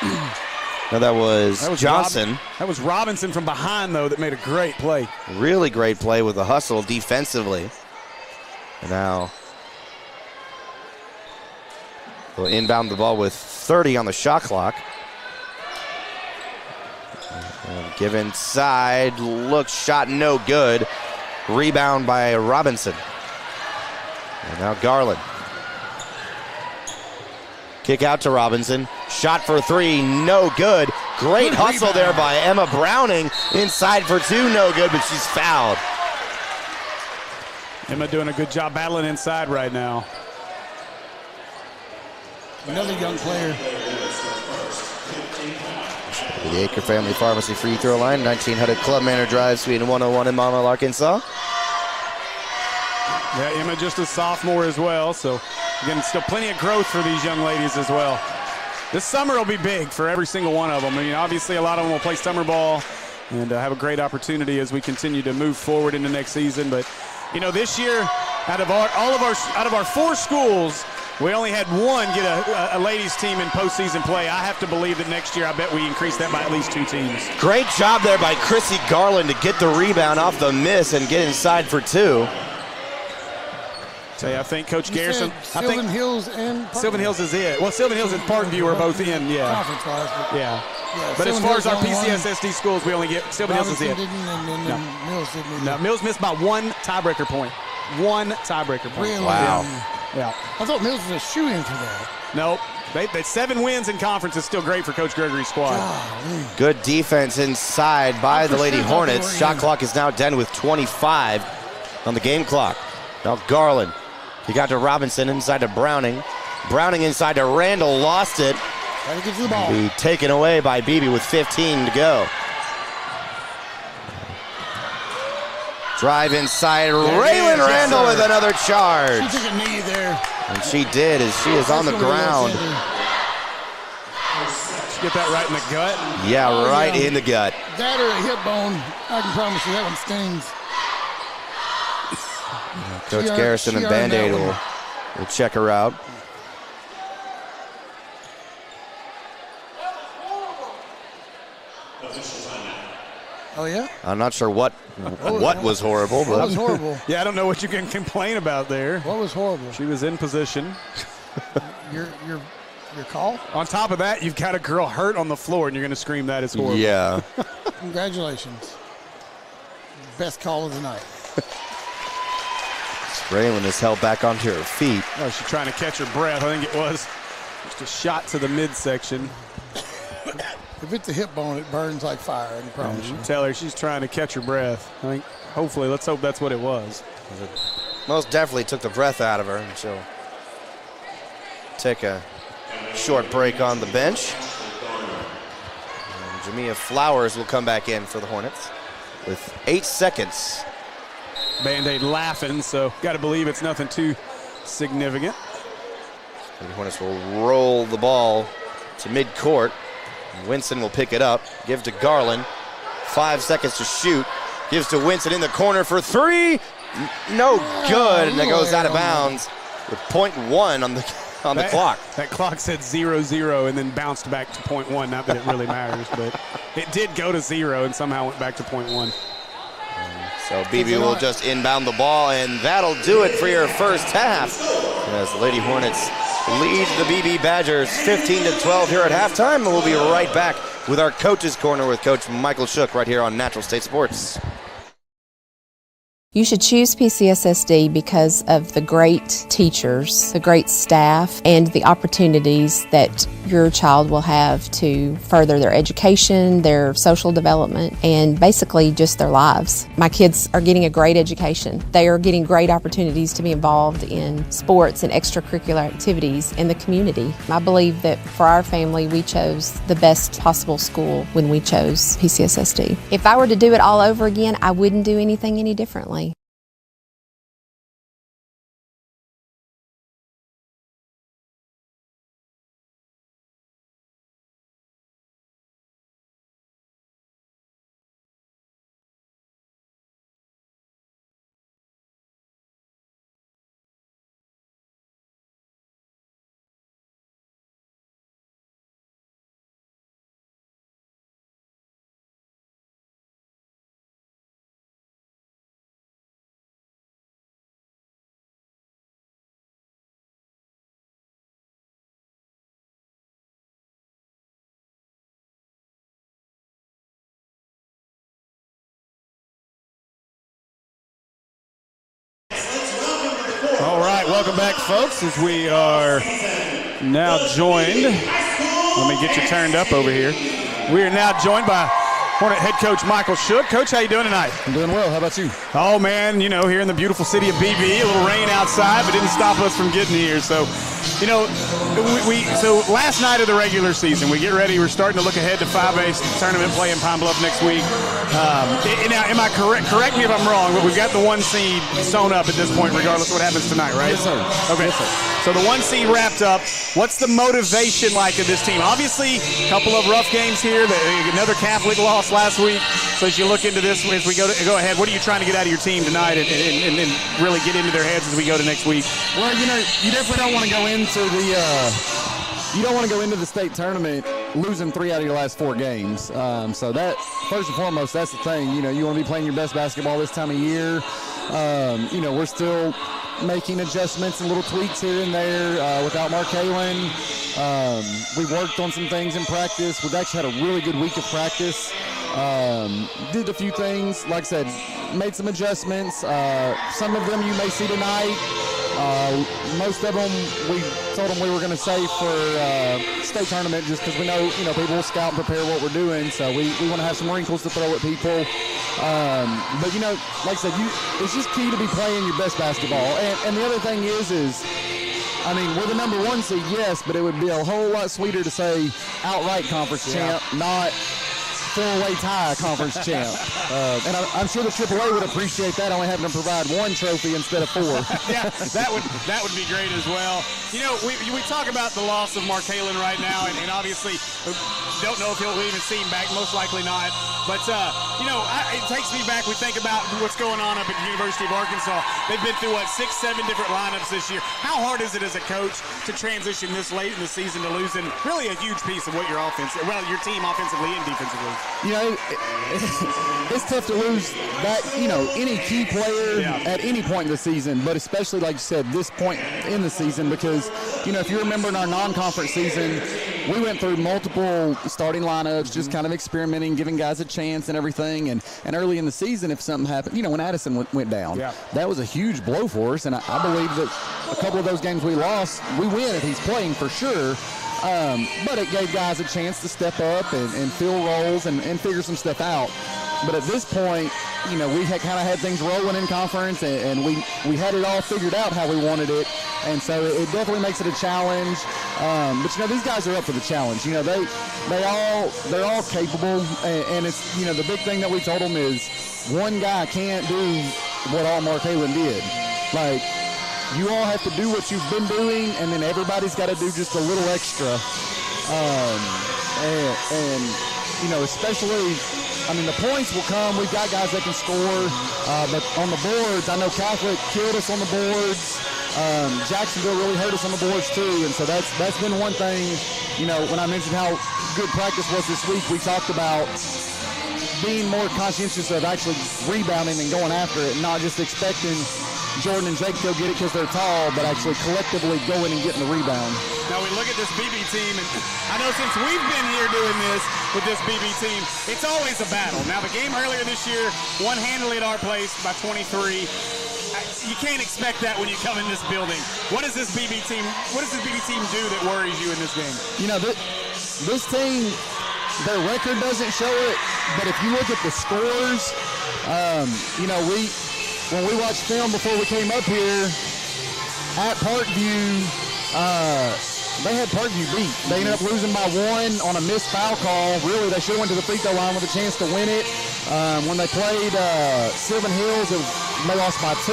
[SPEAKER 1] No, that was Johnson.
[SPEAKER 2] That was Robinson from behind, though, that made a great play.
[SPEAKER 1] Really great play with the hustle defensively. And now we'll inbound the ball with 30 on the shot clock. And give inside, look, shot no good. Rebound by Robinson. And now Garland. Kick out to Robinson. Shot for three, no good. Great hustle there by Emma Browning. Inside for two, no good, but she's fouled.
[SPEAKER 2] Emma doing a good job battling inside right now.
[SPEAKER 4] Another young player.
[SPEAKER 1] The Acre Family Pharmacy free throw line, 1900 Club Manor Drive, Suite 101 in Maumelle, Arkansas.
[SPEAKER 2] Yeah, Emma just a sophomore as well, so again, still plenty of growth for these young ladies as well. This summer will be big for every single one of them. I mean, obviously a lot of them will play summer ball and have a great opportunity as we continue to move forward into next season. But, you know, this year, out of our 4 schools, we only had one get a ladies team in postseason play. I have to believe that next year, I bet we increase that by at least 2 teams.
[SPEAKER 1] Great job there by Chrissy Garland to get the rebound off the miss and get inside for 2.
[SPEAKER 2] So yeah, I think Coach Garrison.
[SPEAKER 4] Sylvan Hills and
[SPEAKER 2] Sylvan Hills is it. Well, Sylvan Hills and Parkview are both in, yeah.
[SPEAKER 4] Conference-wise,
[SPEAKER 2] Yeah. But
[SPEAKER 4] Sylvan
[SPEAKER 2] as far as our
[SPEAKER 4] Hills won
[SPEAKER 2] PCSSD schools, we only get Sylvan Hills is it.
[SPEAKER 4] Robinson didn't, and then Mills didn't either.
[SPEAKER 2] No, Mills missed by 1 tiebreaker point. 1 tiebreaker point.
[SPEAKER 4] Really?
[SPEAKER 1] Wow.
[SPEAKER 2] Yeah.
[SPEAKER 4] I thought Mills was a shoo-in for that.
[SPEAKER 2] Nope. They 7 wins in conference is still great for Coach Gregory's squad.
[SPEAKER 4] Golly.
[SPEAKER 1] Good defense inside by the Lady Hornets. Shot clock is now 10 with 25 on the game clock. Now Garland. He got to Robinson inside to Browning. Browning inside to Randall, lost it.
[SPEAKER 4] Gotta get to the ball.
[SPEAKER 1] Be taken away by Beebe with 15 to go. Drive inside, Raylan Randall with another charge.
[SPEAKER 4] She took a knee there.
[SPEAKER 1] And she did, as she is on the ground.
[SPEAKER 2] Did you get that right in the gut?
[SPEAKER 1] Yeah, right in the gut.
[SPEAKER 4] That or a hip bone, I can promise you that one stings.
[SPEAKER 1] Coach Garrison and Band-Aid will check her out.
[SPEAKER 4] Oh, yeah?
[SPEAKER 1] I'm not sure what was horrible,
[SPEAKER 4] What
[SPEAKER 1] but
[SPEAKER 4] was horrible?
[SPEAKER 2] Yeah, I don't know what you can complain about there.
[SPEAKER 4] What was horrible?
[SPEAKER 2] She was in position.
[SPEAKER 4] Your call?
[SPEAKER 2] On top of that, you've got a girl hurt on the floor, and you're going to scream that is horrible.
[SPEAKER 1] yeah.
[SPEAKER 4] Congratulations. Best call of the night.
[SPEAKER 1] Raylan is held back onto her feet.
[SPEAKER 2] Oh, she's trying to catch her breath. I think it was just a shot to the midsection.
[SPEAKER 4] If it's a hip bone, it burns like fire, I can promise you.
[SPEAKER 2] Tell her she's trying to catch her breath. I think, hopefully, let's hope that's what it was.
[SPEAKER 1] Most definitely took the breath out of her, and she'll take a short break on the bench. And Jamia Flowers will come back in for the Hornets with 8 seconds.
[SPEAKER 2] Band-Aid laughing, so got to believe it's nothing too significant.
[SPEAKER 1] And the Hornets will roll the ball to midcourt. Winston will pick it up, give to Garland. 5 seconds to shoot. Gives to Winston in the corner for 3. No good, and it goes out of bounds with .1 on the clock.
[SPEAKER 2] That clock said 0-0 and then bounced back to .1. Not that it really matters, but it did go to 0 and somehow went back to .1.
[SPEAKER 1] So Beebe will just inbound the ball, and that'll do it for your first half. As the Lady Hornets lead the Beebe Badgers 15-12 here at halftime. And we'll be right back with our Coach's Corner with Coach Michael Shook right here on Natural State Sports.
[SPEAKER 7] You should choose PCSSD because of the great teachers, the great staff, and the opportunities that your child will have to further their education, their social development, and basically just their lives. My kids are getting a great education. They are getting great opportunities to be involved in sports and extracurricular activities in the community. I believe that for our family, we chose the best possible school when we chose PCSSD. If I were to do it all over again, I wouldn't do anything any differently.
[SPEAKER 2] All right, welcome back, folks, as we are now joined. Let me get you turned up over here. We are now joined by Hornet head coach Michael Shook. Coach, how you doing tonight?
[SPEAKER 8] I'm doing well. How about you?
[SPEAKER 2] Oh, man, here in the beautiful city of Beebe, a little rain outside, but didn't stop us from getting here. So, so last night of the regular season, we get ready. We're starting to look ahead to 5A tournament play in Pine Bluff next week. Now, am I correct? Correct me if I'm wrong, but we've got the 1 seed sewn up at this point, regardless of what happens tonight, right?
[SPEAKER 8] Yes, sir.
[SPEAKER 2] Okay.
[SPEAKER 8] Yes, sir.
[SPEAKER 2] So the 1 seed wrapped up. What's the motivation like of this team? Obviously, a couple of rough games here. Another Catholic loss last week. So as you look into this, as we go ahead, what are you trying to get out of your team tonight and really get into their heads as we go to next week?
[SPEAKER 8] Well, you definitely don't want to go into the state tournament losing 3 out of your last 4 games. So that, first and foremost, that's the thing. You want to be playing your best basketball this time of year. We're still making adjustments and little tweaks here and there without Mark Halen. We worked on some things in practice. We've actually had a really good week of practice. Did a few things, like I said, made some adjustments. Some of them you may see tonight. Most of them we told them we were going to save for state tournament just because we know people will scout and prepare what we're doing. So we want to have some wrinkles to throw at people. But like I said, it's just key to be playing your best basketball. And the other thing is we're the number 1 seed, yes, but it would be a whole lot sweeter to say outright conference champ, not 4-way tie conference champ. And I'm sure the AAA would appreciate that, only having to provide 1 trophy instead of 4.
[SPEAKER 2] Yeah, that would be great as well. We talk about the loss of Mark Halen right now, and obviously don't know if he'll even see him back, most likely not. But, it takes me back. We think about what's going on up at the University of Arkansas. They've been through, 6, 7 different lineups this year. How hard is it as a coach to transition this late in the season to losing really a huge piece of what your team offensively and defensively?
[SPEAKER 8] It's tough to lose that, any key player at any point in the season, but especially, like you said, this point in the season because, if you remember in our non-conference season, we went through multiple starting lineups, just kind of experimenting, giving guys a chance and everything. And early in the season, if something happened, when Addison went down, that was a huge blow for us. And I believe that a couple of those games we lost, we win if he's playing for sure. But it gave guys a chance to step up and fill roles and figure some stuff out. But at this point, we had kind of had things rolling in conference, and we had it all figured out how we wanted it. And so it definitely makes it a challenge. But these guys are up for the challenge. They're all capable, and it's the big thing that we told them is one guy can't do what all Mark Halen did. Like, you all have to do what you've been doing, and then everybody's got to do just a little extra. Especially, the points will come. We've got guys that can score, but on the boards, I know Catholic killed us on the boards. Jacksonville really hurt us on the boards too, and so that's been one thing. When I mentioned how good practice was this week, we talked about being more conscientious of actually rebounding and going after it, and not just expecting Jordan and Jake to get it because they're tall, but actually collectively going and getting the rebound.
[SPEAKER 2] Now we look at this Beebe team, and I know since we've been here doing this with this Beebe team, it's always a battle. Now the game earlier this year, won handily at our place by 23. You can't expect that when you come in this building. What does this Beebe team do that worries you in this game?
[SPEAKER 8] This team, their record doesn't show it, but if you look at the scores, when we watched film before we came up here at Parkview, they had Parkview beat. They ended up losing by 1 on a missed foul call. Really, they should have went to the free throw line with a chance to win it. When they played Sylvan Hills, they lost by 2.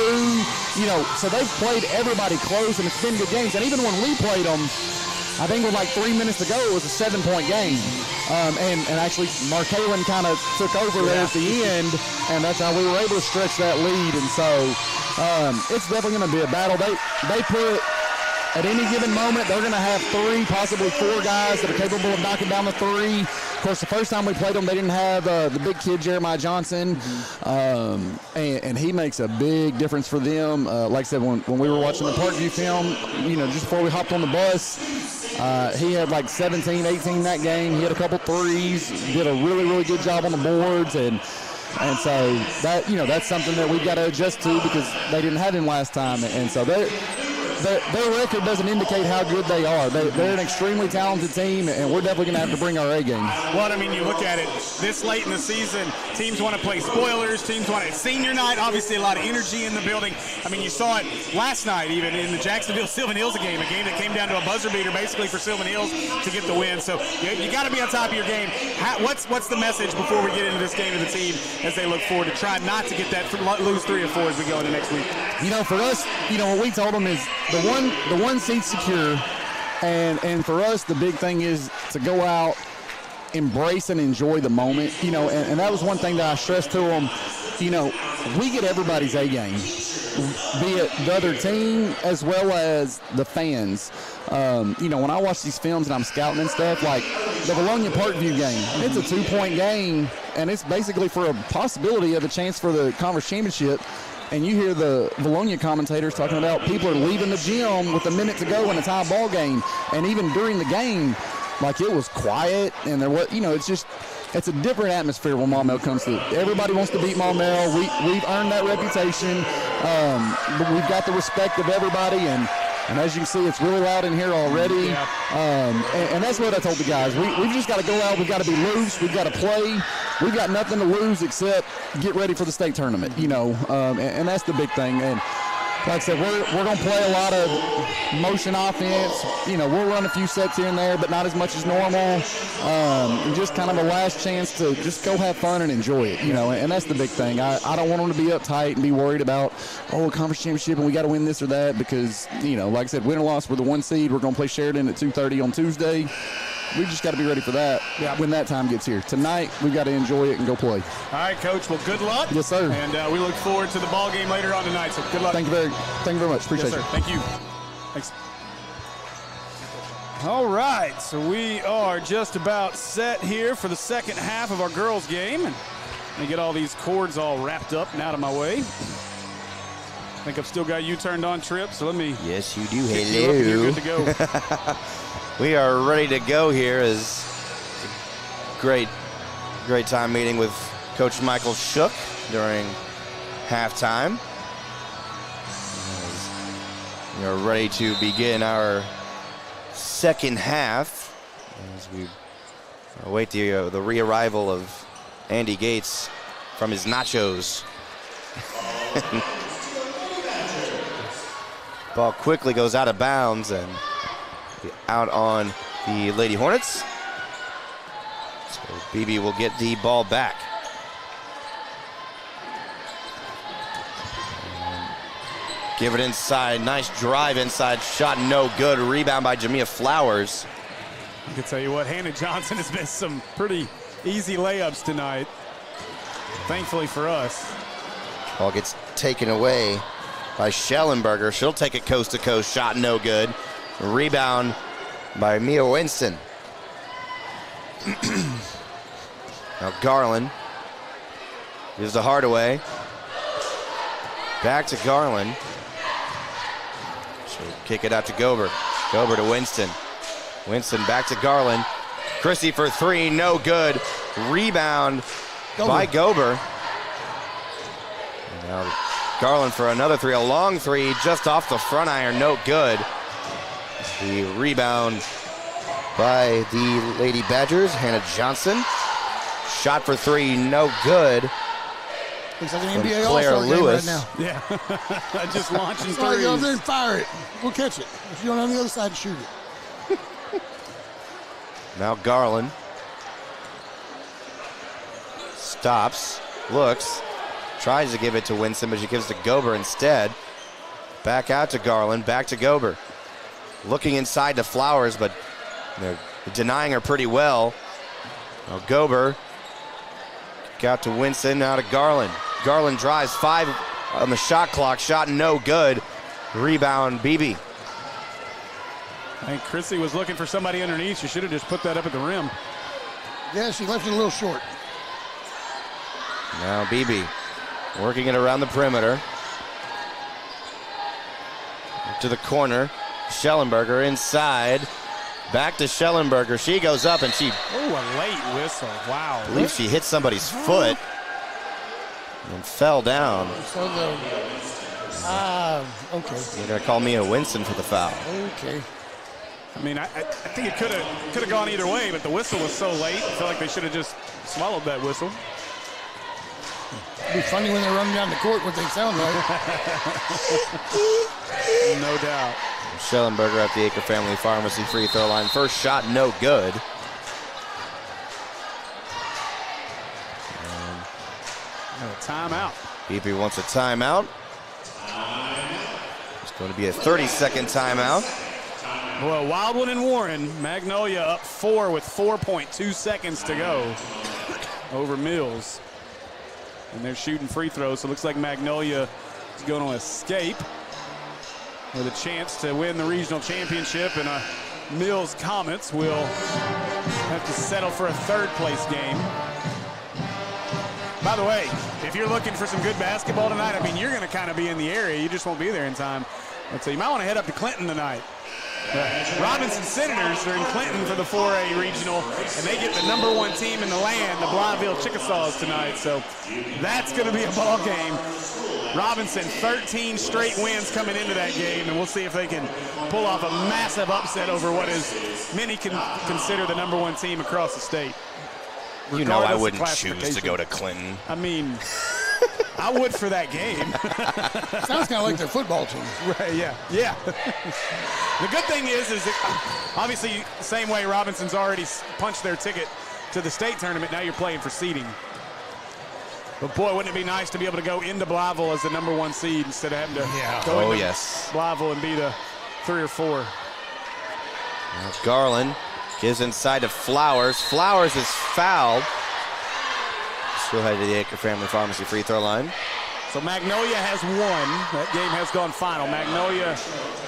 [SPEAKER 8] So they've played everybody close, and it's been good games. And even when we played them, I think with 3 minutes to go, it was a 7-point game. And actually, Mark Halen kind of took over there at the end, and that's how we were able to stretch that lead. And so it's definitely going to be a battle. They put, at any given moment, they're going to have 3, possibly 4 guys that are capable of knocking down the 3. Of course, the first time we played them, they didn't have the big kid, Jeremiah Johnson, and he makes a big difference for them. Like I said, when we were watching the Parkview film, just before we hopped on the bus, he had 17, 18 that game. He had a couple threes, did a really, really good job on the boards, and so that that's something that we've got to adjust to because they didn't have him last time, and so their record doesn't indicate how good they are. They're an extremely talented team, and we're definitely going to have to bring our A game.
[SPEAKER 2] Well, I mean, you look at it this late in the season, teams want to play spoilers, teams want it. Senior night, obviously a lot of energy in the building. I mean, you saw it last night even in the Jacksonville-Sylvan Hills game, a game that came down to a buzzer beater basically for Sylvan Hills to get the win. So you got to be on top of your game. What's the message before we get into this game to the team as they look forward to try not to get that lose 3 or 4 as we go into next week?
[SPEAKER 8] You know, for us, what we told them is the one seat's secure, and for us the big thing is to go out, embrace and enjoy the moment. And that was one thing that I stressed to them. We get everybody's A game, be it the other team as well as the fans. When I watch these films and I'm scouting and stuff, like the Bologna Parkview game, it's a 2-point game, and it's basically for a possibility of a chance for the conference championship. And you hear the Bologna commentators talking about people are leaving the gym with a minute to go in a tie ball game. And even during the game, like, it was quiet, and there was, it's a different atmosphere when Maumelle comes to it. Everybody wants to beat Maumelle. We've earned that reputation. We've got the respect of everybody, and as you can see, it's really loud in here already. And that's what I told the guys. We've just got to go out. We've got to be loose. We've got to play. We've got nothing to lose except get ready for the state tournament, and that's the big thing. And like I said, we're going to play a lot of motion offense. We'll run a few sets here and there, but not as much as normal. And just kind of a last chance to just go have fun and enjoy it, and that's the big thing. I don't want them to be uptight and be worried about, a conference championship and we got to win this or that, because, like I said, win or loss, we're the 1 seed. We're going to play Sheridan at 2:30 on Tuesday. We just got to be ready for that when that time gets here. Tonight, we've got to enjoy it and go play.
[SPEAKER 2] All right, Coach. Well, good luck.
[SPEAKER 8] Yes, sir.
[SPEAKER 2] And we look forward to the ball game later on tonight. So good luck.
[SPEAKER 8] Thank you very much. Appreciate
[SPEAKER 2] it.
[SPEAKER 8] It.
[SPEAKER 2] Thank you. Thanks. All right, so we are just about set here for the second half of our girls' game. And let me get all these cords all wrapped up and out of my way. I think I've still got you turned on, Trip, so let me.
[SPEAKER 1] Yes, you do.
[SPEAKER 2] Hello. You're good to go.
[SPEAKER 1] We are ready to go here. Is great time meeting with Coach Michael Shook during halftime. We are ready to begin our second half as we await the re-arrival of Andy Gates from his nachos. Ball quickly goes out of bounds and out on the Lady Hornets. So Beebe will get the ball back. Give it inside. Nice drive inside. Shot no good. Rebound by Jamia Flowers.
[SPEAKER 2] I can tell you what, Hannah Johnson has missed some pretty easy layups tonight. Thankfully for us.
[SPEAKER 1] Ball gets taken away by Schellenberger. She'll take it coast to coast. Shot no good. Rebound by Mia Winston. Now Garland gives the Hardaway. Back to Garland. She'll kick it out to Gober. Gober to Winston. Winston back to Garland. Chrissy for 3, no good. Rebound by Gober. And now Garland for another 3, a long 3, just off the front iron, no good. The rebound by the Lady Badgers, Hannah Johnson. Shot for 3, no good.
[SPEAKER 4] Looks like an NBA
[SPEAKER 1] Claire
[SPEAKER 4] All-Star game
[SPEAKER 1] Lewis.
[SPEAKER 4] right now.
[SPEAKER 2] Yeah, just launching
[SPEAKER 4] All right, go up there
[SPEAKER 2] threes.
[SPEAKER 4] and fire it. We'll catch it. If you're on the other side, shoot it.
[SPEAKER 1] Now Garland stops, looks, tries to give it to Winston, but she gives it to Gober instead. Back out to Garland, back to Gober. Looking inside to Flowers, but they're denying her pretty well. Now Gober got to Winston, now to Garland. Garland drives, 5 on the shot clock, shot no good. Rebound, Beebe.
[SPEAKER 2] I think Chrissy was looking for somebody underneath. She should have just put that up at the rim.
[SPEAKER 4] Yeah, she left it a little short.
[SPEAKER 1] Now Beebe working it around the perimeter. To the corner. Schellenberger inside. Back to Schellenberger. She goes up and she.
[SPEAKER 2] Oh, a late whistle. Wow.
[SPEAKER 1] I believe she hit somebody's foot and fell down.
[SPEAKER 4] So the Okay.
[SPEAKER 1] You're going to call Mia Winston for the foul.
[SPEAKER 4] Okay.
[SPEAKER 2] I mean, I think it could have gone either way, but the whistle was so late. I feel like they should have just swallowed that whistle.
[SPEAKER 4] It'd be funny when they're running down the court what they sound like.
[SPEAKER 2] No doubt.
[SPEAKER 1] Schellenberger at the Acre Family Pharmacy free throw line. First shot, no good.
[SPEAKER 2] Timeout.
[SPEAKER 1] Beebe wants a timeout. It's going to be a 30-second timeout.
[SPEAKER 2] Well, Wildwood and Warren, Magnolia up 4 with 4.2 seconds to go over Mills. And they're shooting free throws, so it looks like Magnolia is going to escape with a chance to win the regional championship, and Mills Comets will have to settle for a third-place game. By the way, if you're looking for some good basketball tonight, I mean, you're going to kind of be in the area. You just won't be there in time. So you might want to head up to Clinton tonight. Robinson Senators are in Clinton for the 4A regional, and they get the #1 team in the land, the Blytheville Chickasaws, tonight. So that's going to be a ball game. Robinson, 13 straight wins coming into that game, and we'll see if they can pull off a massive upset over what is many can consider the #1 team across the state.
[SPEAKER 1] You know I wouldn't choose to go to Clinton.
[SPEAKER 2] I mean, I would for that game.
[SPEAKER 4] Sounds kind of like their football team.
[SPEAKER 2] Right, yeah. The good thing is that obviously the same way Robinson's already punched their ticket to the state tournament, now you're playing for seeding. But boy, wouldn't it be nice to be able to go into Blytheville as the #1 seed instead of having to go into Blytheville and be the 3 or 4.
[SPEAKER 1] Now Garland gives inside to Flowers. Flowers is fouled. Still headed to the Acre Family Pharmacy free throw line.
[SPEAKER 2] So Magnolia has won. That game has gone final. Magnolia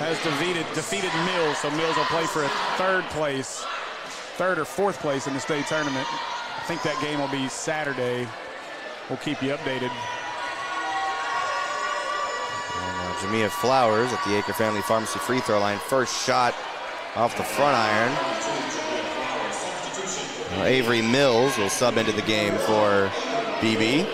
[SPEAKER 2] has defeated Mills, so Mills will play for a third or fourth place in the state tournament. I think that game will be Saturday. We'll keep you updated.
[SPEAKER 1] And Jamia Flowers at the Acre Family Pharmacy free throw line. First shot off the front iron. Avery Mills will sub into the game for Beebe.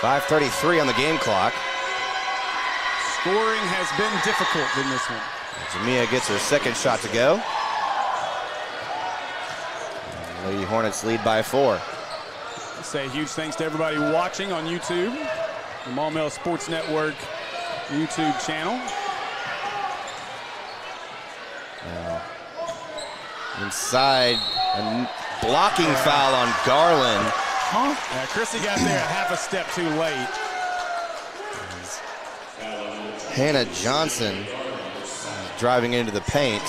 [SPEAKER 1] .5:33 on the game clock.
[SPEAKER 2] Scoring has been difficult in this one.
[SPEAKER 1] Jamia gets her second shot to go. And Lady Hornets lead by 4.
[SPEAKER 2] Say a huge thanks to everybody watching on YouTube, the Maumelle Sports Network YouTube channel.
[SPEAKER 1] Inside, a blocking foul on Garland.
[SPEAKER 2] Chrissy got there a half a step too late.
[SPEAKER 1] Hannah Johnson driving into the paint.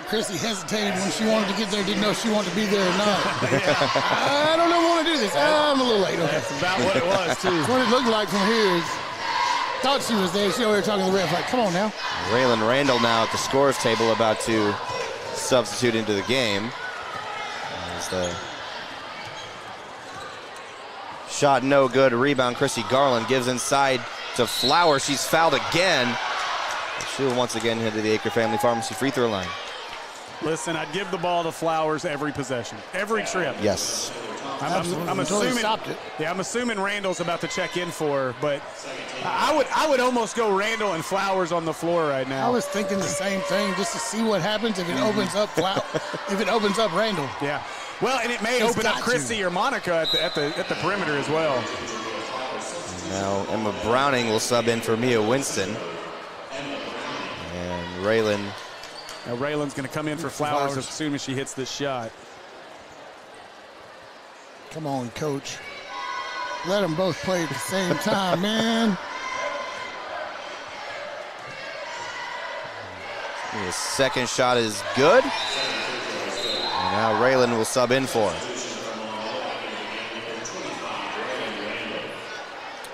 [SPEAKER 4] Chrissy hesitated when she wanted to get there, didn't know if she wanted to be there or not. I don't know if I want to do this. I'm a little late. Okay.
[SPEAKER 2] That's about what it was, too.
[SPEAKER 4] That's what it looked like from here. Thought she was there. She over there talking to the ref, like, come on now.
[SPEAKER 1] Raylan Randall now at the scores table, about to substitute into the game. As the shot no good. Rebound, Chrissy Garland gives inside to Flower. She's fouled again. She'll once again head to the Acre Family Pharmacy free throw line.
[SPEAKER 2] Listen, I'd give the ball to Flowers every possession, every trip.
[SPEAKER 1] Yes.
[SPEAKER 2] I'm assuming
[SPEAKER 4] stopped it.
[SPEAKER 2] Yeah, I'm assuming Randall's about to check in for her, but I would almost go Randall and Flowers on the floor right now.
[SPEAKER 4] I was thinking the same thing, just to see what happens if it opens up if it opens up Randall.
[SPEAKER 2] Yeah. Well, and it may open up Chrissy or Monica at the perimeter as well.
[SPEAKER 1] Now Emma Browning will sub in for Mia Winston. And Raylan.
[SPEAKER 2] Now Raylan's going to come in for Flowers as soon as she hits this shot.
[SPEAKER 4] Come on, coach. Let them both play at the same time, man.
[SPEAKER 1] His second shot is good. And now Raylan will sub in for him.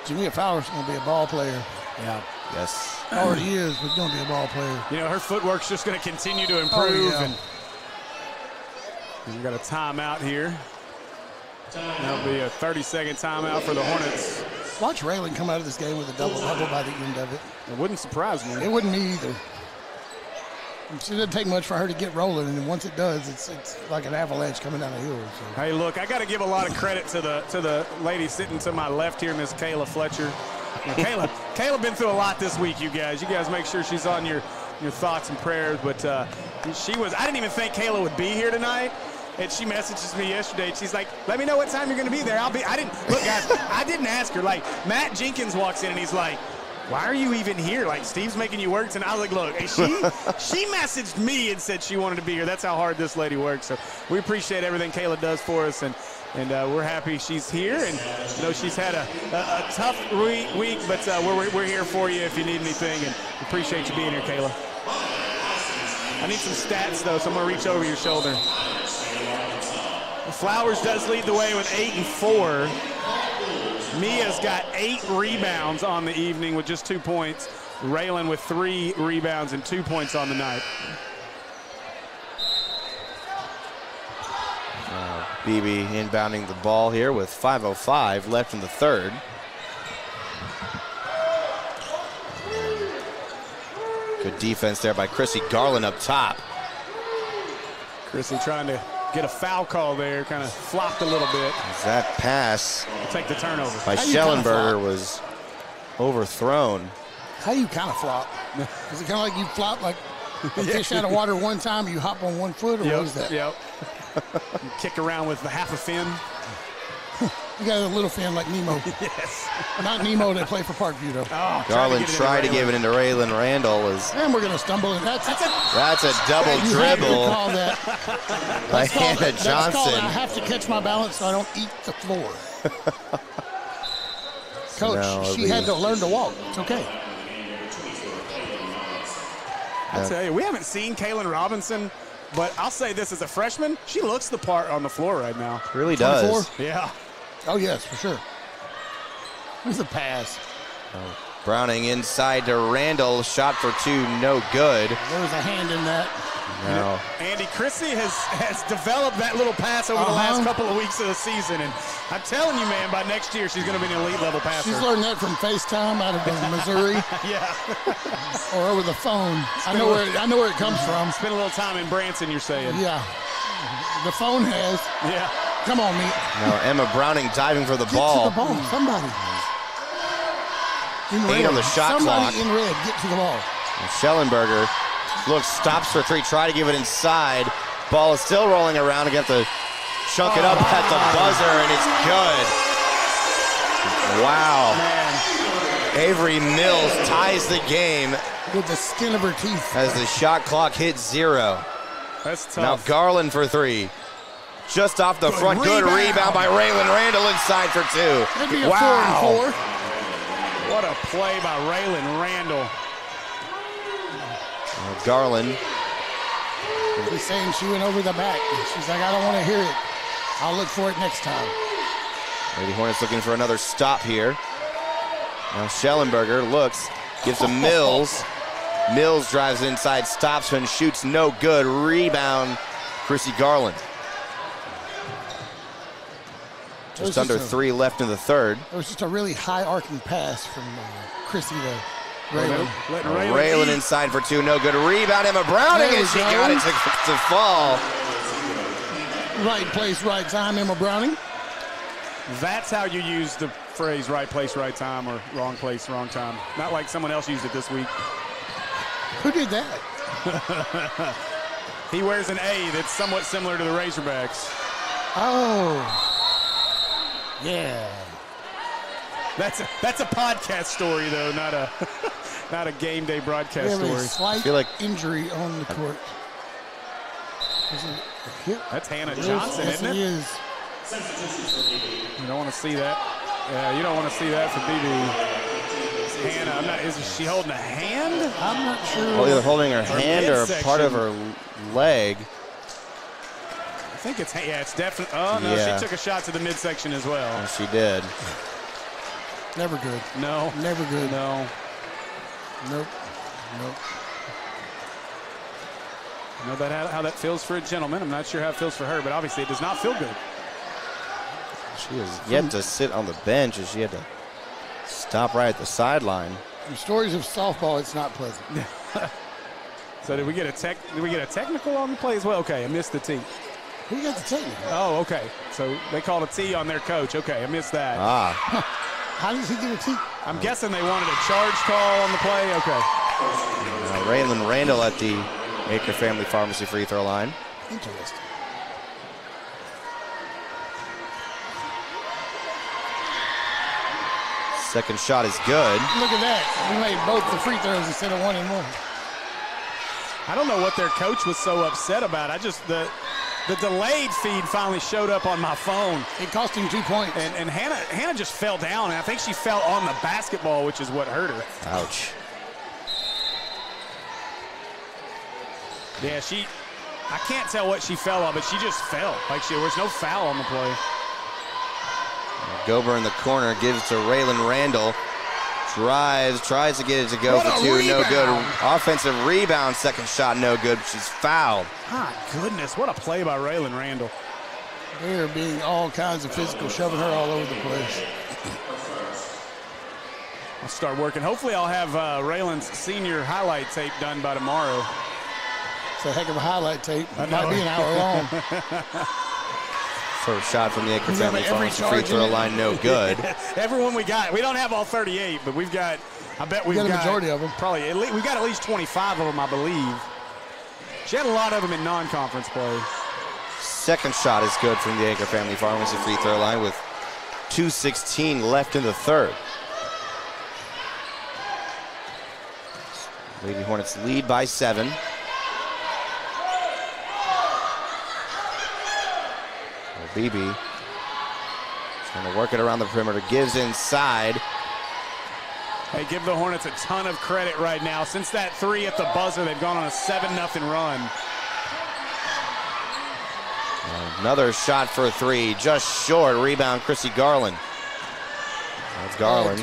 [SPEAKER 4] Jamia Flowers is going to be a ball player.
[SPEAKER 2] Yeah.
[SPEAKER 1] Yes.
[SPEAKER 4] Already is, but going to be a ball player.
[SPEAKER 2] You know, her footwork's just going to continue to improve. And we've got a timeout here. That'll be a 30-second timeout for the Hornets.
[SPEAKER 4] Watch Raylan come out of this game with a double-double by the end of it.
[SPEAKER 2] It wouldn't surprise me.
[SPEAKER 4] It wouldn't me either. It doesn't take much for her to get rolling, and once it does, it's like an avalanche coming down the hill. So.
[SPEAKER 2] Hey, look, I got to give a lot of credit to the lady sitting to my left here, Miss Kayla Fletcher. Kayla been through a lot this week, you guys. You guys make sure she's on your thoughts and prayers. But I didn't even think Kayla would be here tonight. And she messages me yesterday. She's like, let me know what time you're going to be there. Look, guys, I didn't ask her. Like, Matt Jenkins walks in and he's like, why are you even here? Like, Steve's making you work. And I was like, look, she messaged me and said she wanted to be here. That's how hard this lady works. So we appreciate everything Kayla does for us. And we're happy she's here. And she's had a tough week, but we're here for you if you need anything. And appreciate you being here, Kayla. I need some stats, though, so I'm going to reach over your shoulder. Flowers does lead the way with 8 and 4. Mia's got 8 rebounds on the evening with just 2 points. Raylan with 3 rebounds and 2 points on the night.
[SPEAKER 1] Beebe inbounding the ball here with 5:05 left in the third. Good defense there by Chrissy Garland up top.
[SPEAKER 2] Chrissy trying to get a foul call there, kind of flopped a little bit.
[SPEAKER 1] That pass
[SPEAKER 2] We'll take the turnover
[SPEAKER 1] by Schellenberger was overthrown.
[SPEAKER 4] How you kind of flop? Is it kind of like you flop like a fish out of water one time, you hop on one foot, or what is that?
[SPEAKER 2] Yep. You kick around with the half a fin.
[SPEAKER 4] You got a little fin like Nemo.
[SPEAKER 2] Yes.
[SPEAKER 4] Not Nemo that played for Parkview, though.
[SPEAKER 2] Oh,
[SPEAKER 1] Garland tried to give it into Raylan Randall.
[SPEAKER 4] And we're going to stumble. That's
[SPEAKER 1] a double dribble
[SPEAKER 4] call that.
[SPEAKER 1] by Hannah Johnson.
[SPEAKER 4] I have to catch my balance so I don't eat the floor. Coach, she had to learn to walk. It's okay.
[SPEAKER 2] I tell you, we haven't seen Kaylin Robinson, but I'll say this as a freshman, she looks the part on the floor right now.
[SPEAKER 1] Really does.
[SPEAKER 2] Yeah.
[SPEAKER 4] Oh, yes, for sure. Here's a pass.
[SPEAKER 1] Browning inside to Randall. Shot for 2, no good.
[SPEAKER 4] There was a hand in that.
[SPEAKER 1] No.
[SPEAKER 2] Andy, Chrissy has developed that little pass over the last couple of weeks of the season, and I'm telling you, man, by next year she's going to be an elite level passer.
[SPEAKER 4] She's learned that from FaceTime out of Missouri.
[SPEAKER 2] Yeah.
[SPEAKER 4] Or over the phone. I know where it comes from.
[SPEAKER 2] Spent a little time in Branson, you're saying.
[SPEAKER 4] Yeah. The phone has.
[SPEAKER 2] Yeah.
[SPEAKER 4] Come on, me.
[SPEAKER 1] Now Emma Browning diving for the ball.
[SPEAKER 4] Get to the ball. Somebody. In
[SPEAKER 1] 8 on the shot clock.
[SPEAKER 4] Somebody in red. Get to the ball.
[SPEAKER 1] And Schellenberger looks, stops for 3, try to give it inside. Ball is still rolling around. You have to chunk it up at the buzzer, and it's good. Wow.
[SPEAKER 2] Man.
[SPEAKER 1] Avery Mills ties the game
[SPEAKER 4] With the skin of her teeth.
[SPEAKER 1] as the shot clock hits 0.
[SPEAKER 2] That's tough.
[SPEAKER 1] Now Garland for 3. Just off the front. Good rebound by Raylan Randall inside for 2.
[SPEAKER 4] That'd be a 4 and 4.
[SPEAKER 2] What a play by Raylan Randall.
[SPEAKER 1] Garland.
[SPEAKER 4] She's saying she went over the back. She's like, I don't want to hear it. I'll look for it next time.
[SPEAKER 1] Lady Hornets looking for another stop here. Now Schellenberger looks, gives to Mills. Mills drives inside, stops and shoots, no good. Rebound, Chrissy Garland. Just under 3 left in the third.
[SPEAKER 4] It was just a really high arcing pass from Chrissy to Raylan.
[SPEAKER 1] Raylan inside for 2, no good. Rebound, Emma Browning, and she got it to fall.
[SPEAKER 4] Right place, right time, Emma Browning.
[SPEAKER 2] That's how you use the phrase right place, right time, or wrong place, wrong time. Not like someone else used it this week.
[SPEAKER 4] Who did that?
[SPEAKER 2] He wears an A that's somewhat similar to the Razorbacks.
[SPEAKER 4] Oh. Yeah.
[SPEAKER 2] That's a podcast story, though, not a game day broadcast
[SPEAKER 4] We have
[SPEAKER 2] story.
[SPEAKER 4] a slight
[SPEAKER 1] feel like
[SPEAKER 4] injury on the court. Is it a hit?
[SPEAKER 2] That's Hannah Johnson,
[SPEAKER 4] Yes,
[SPEAKER 2] isn't it?
[SPEAKER 4] it is.
[SPEAKER 2] You don't want to see that. Yeah, you don't want to see that for Beebe. Hannah, is she holding a hand?
[SPEAKER 4] I'm not sure.
[SPEAKER 1] Oh, either holding her hand or part of her leg.
[SPEAKER 2] I think it's definitely. Oh, no,
[SPEAKER 1] Yeah.
[SPEAKER 2] she took a shot to the midsection as well.
[SPEAKER 1] And she did.
[SPEAKER 4] Never good.
[SPEAKER 2] No.
[SPEAKER 4] Never good.
[SPEAKER 2] No.
[SPEAKER 4] Nope. Nope.
[SPEAKER 2] I know how that feels for a gentleman. I'm not sure how it feels for her, but obviously it does not feel good.
[SPEAKER 1] She has yet to sit on the bench, and she had to stop right at the sideline.
[SPEAKER 4] In stories of softball, it's not pleasant.
[SPEAKER 2] So did we get a technical on the play as well? Okay, I missed the T.
[SPEAKER 4] Who got the technical?
[SPEAKER 2] Oh, okay. So they called a T on their coach. Okay, I missed that.
[SPEAKER 4] How does he get a T?
[SPEAKER 2] I'm guessing they wanted a charge call on the play. Okay.
[SPEAKER 1] Raylan Randall at the Acre Family Pharmacy free throw line.
[SPEAKER 4] Interesting.
[SPEAKER 1] Second shot is good.
[SPEAKER 4] Look at that. We made both the free throws instead of 1 and 1.
[SPEAKER 2] I don't know what their coach was so upset about. The delayed feed finally showed up on my phone.
[SPEAKER 4] It cost him 2 points.
[SPEAKER 2] And Hannah just fell down, and I think she fell on the basketball, which is what hurt her.
[SPEAKER 1] Ouch.
[SPEAKER 2] Yeah, I can't tell what she fell on, but she just fell. Like there was no foul on the play.
[SPEAKER 1] Gober in the corner, gives to Raylan Randall. Drives, tries to get it to go
[SPEAKER 4] What
[SPEAKER 1] for
[SPEAKER 4] a
[SPEAKER 1] 2, no
[SPEAKER 4] rebound.
[SPEAKER 1] good. Offensive rebound, second shot, no good. She's fouled.
[SPEAKER 2] My goodness, what a play by Raylan Randall.
[SPEAKER 4] They are being all kinds of physical, shoving her all over the place.
[SPEAKER 2] I'll start working. Hopefully I'll have Raylan's senior highlight tape done by tomorrow.
[SPEAKER 4] It's a heck of a highlight tape. It might be an hour long.
[SPEAKER 1] First shot from the Acre
[SPEAKER 4] Yeah,
[SPEAKER 1] Family
[SPEAKER 4] but every
[SPEAKER 1] Pharmacy free
[SPEAKER 4] charge
[SPEAKER 1] throw
[SPEAKER 4] in it.
[SPEAKER 1] line, no good.
[SPEAKER 2] Everyone we got. We don't have all 38, but we've got, I bet we've
[SPEAKER 4] got
[SPEAKER 2] got
[SPEAKER 4] a majority of them.
[SPEAKER 2] Probably, we've got at least 25 of them, I believe. She had a lot of them in non-conference play.
[SPEAKER 1] Second shot is good from the Acre Family Pharmacy free throw line with 2:16 left in the third. Lady Hornets lead by 7. Beebe trying to work it around the perimeter, gives inside.
[SPEAKER 2] Hey, give the Hornets a ton of credit right now. Since that 3 at the buzzer, they've gone on a 7-0 run.
[SPEAKER 1] Another shot for 3, just short. Rebound, Chrissy Garland. That's Garland.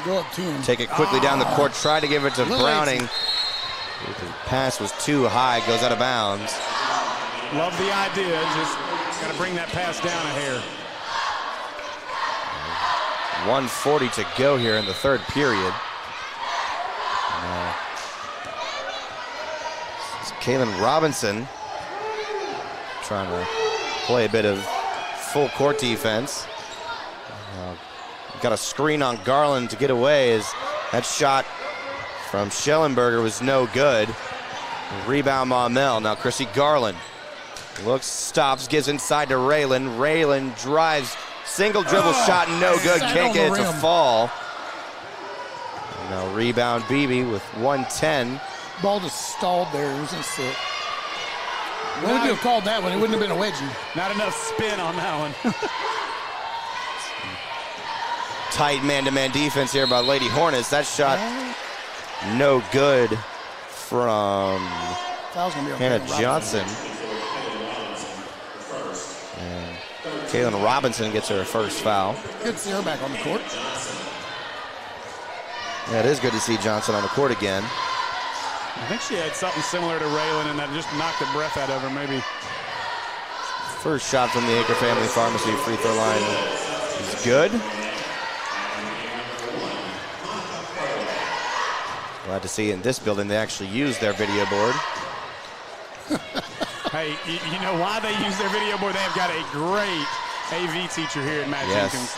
[SPEAKER 4] Go up to him.
[SPEAKER 1] Take it quickly down the court, try to give it to
[SPEAKER 4] Little
[SPEAKER 1] Browning.
[SPEAKER 4] lazy.
[SPEAKER 1] The pass was too high, goes out of bounds.
[SPEAKER 2] Love the idea, just got to bring that pass down a hair.
[SPEAKER 1] 1:40 to go here in the third period. It's Kaylin Robinson trying to play a bit of full court defense. Got a screen on Garland to get away as that shot from Schellenberger was no good. Rebound Maumelle. Now Chrissy Garland looks, stops, gives inside to Raylan. Raylan drives, single dribble shot, no good. Can't get it to fall. Now rebound Beebe with 1:10.
[SPEAKER 4] Ball just stalled there. It was just sit. What would you have called that one? It wouldn't have been a wedgie.
[SPEAKER 2] Not enough spin on that one.
[SPEAKER 1] Tight man-to-man defense here by Lady Hornets. That shot no good from Hannah Johnson. And Kaylin Robinson gets her first foul.
[SPEAKER 4] Good to see her back on the court.
[SPEAKER 1] Yeah, it is good to see Johnson on the court again.
[SPEAKER 2] I think she had something similar to Raylan, and that just knocked the breath out of her, maybe.
[SPEAKER 1] First shot from the Acre Family Pharmacy free throw line is good. Glad to see in this building they actually use their video board.
[SPEAKER 2] Hey, you know why they use their video board? They've got a great AV teacher here at Matt Jenkins.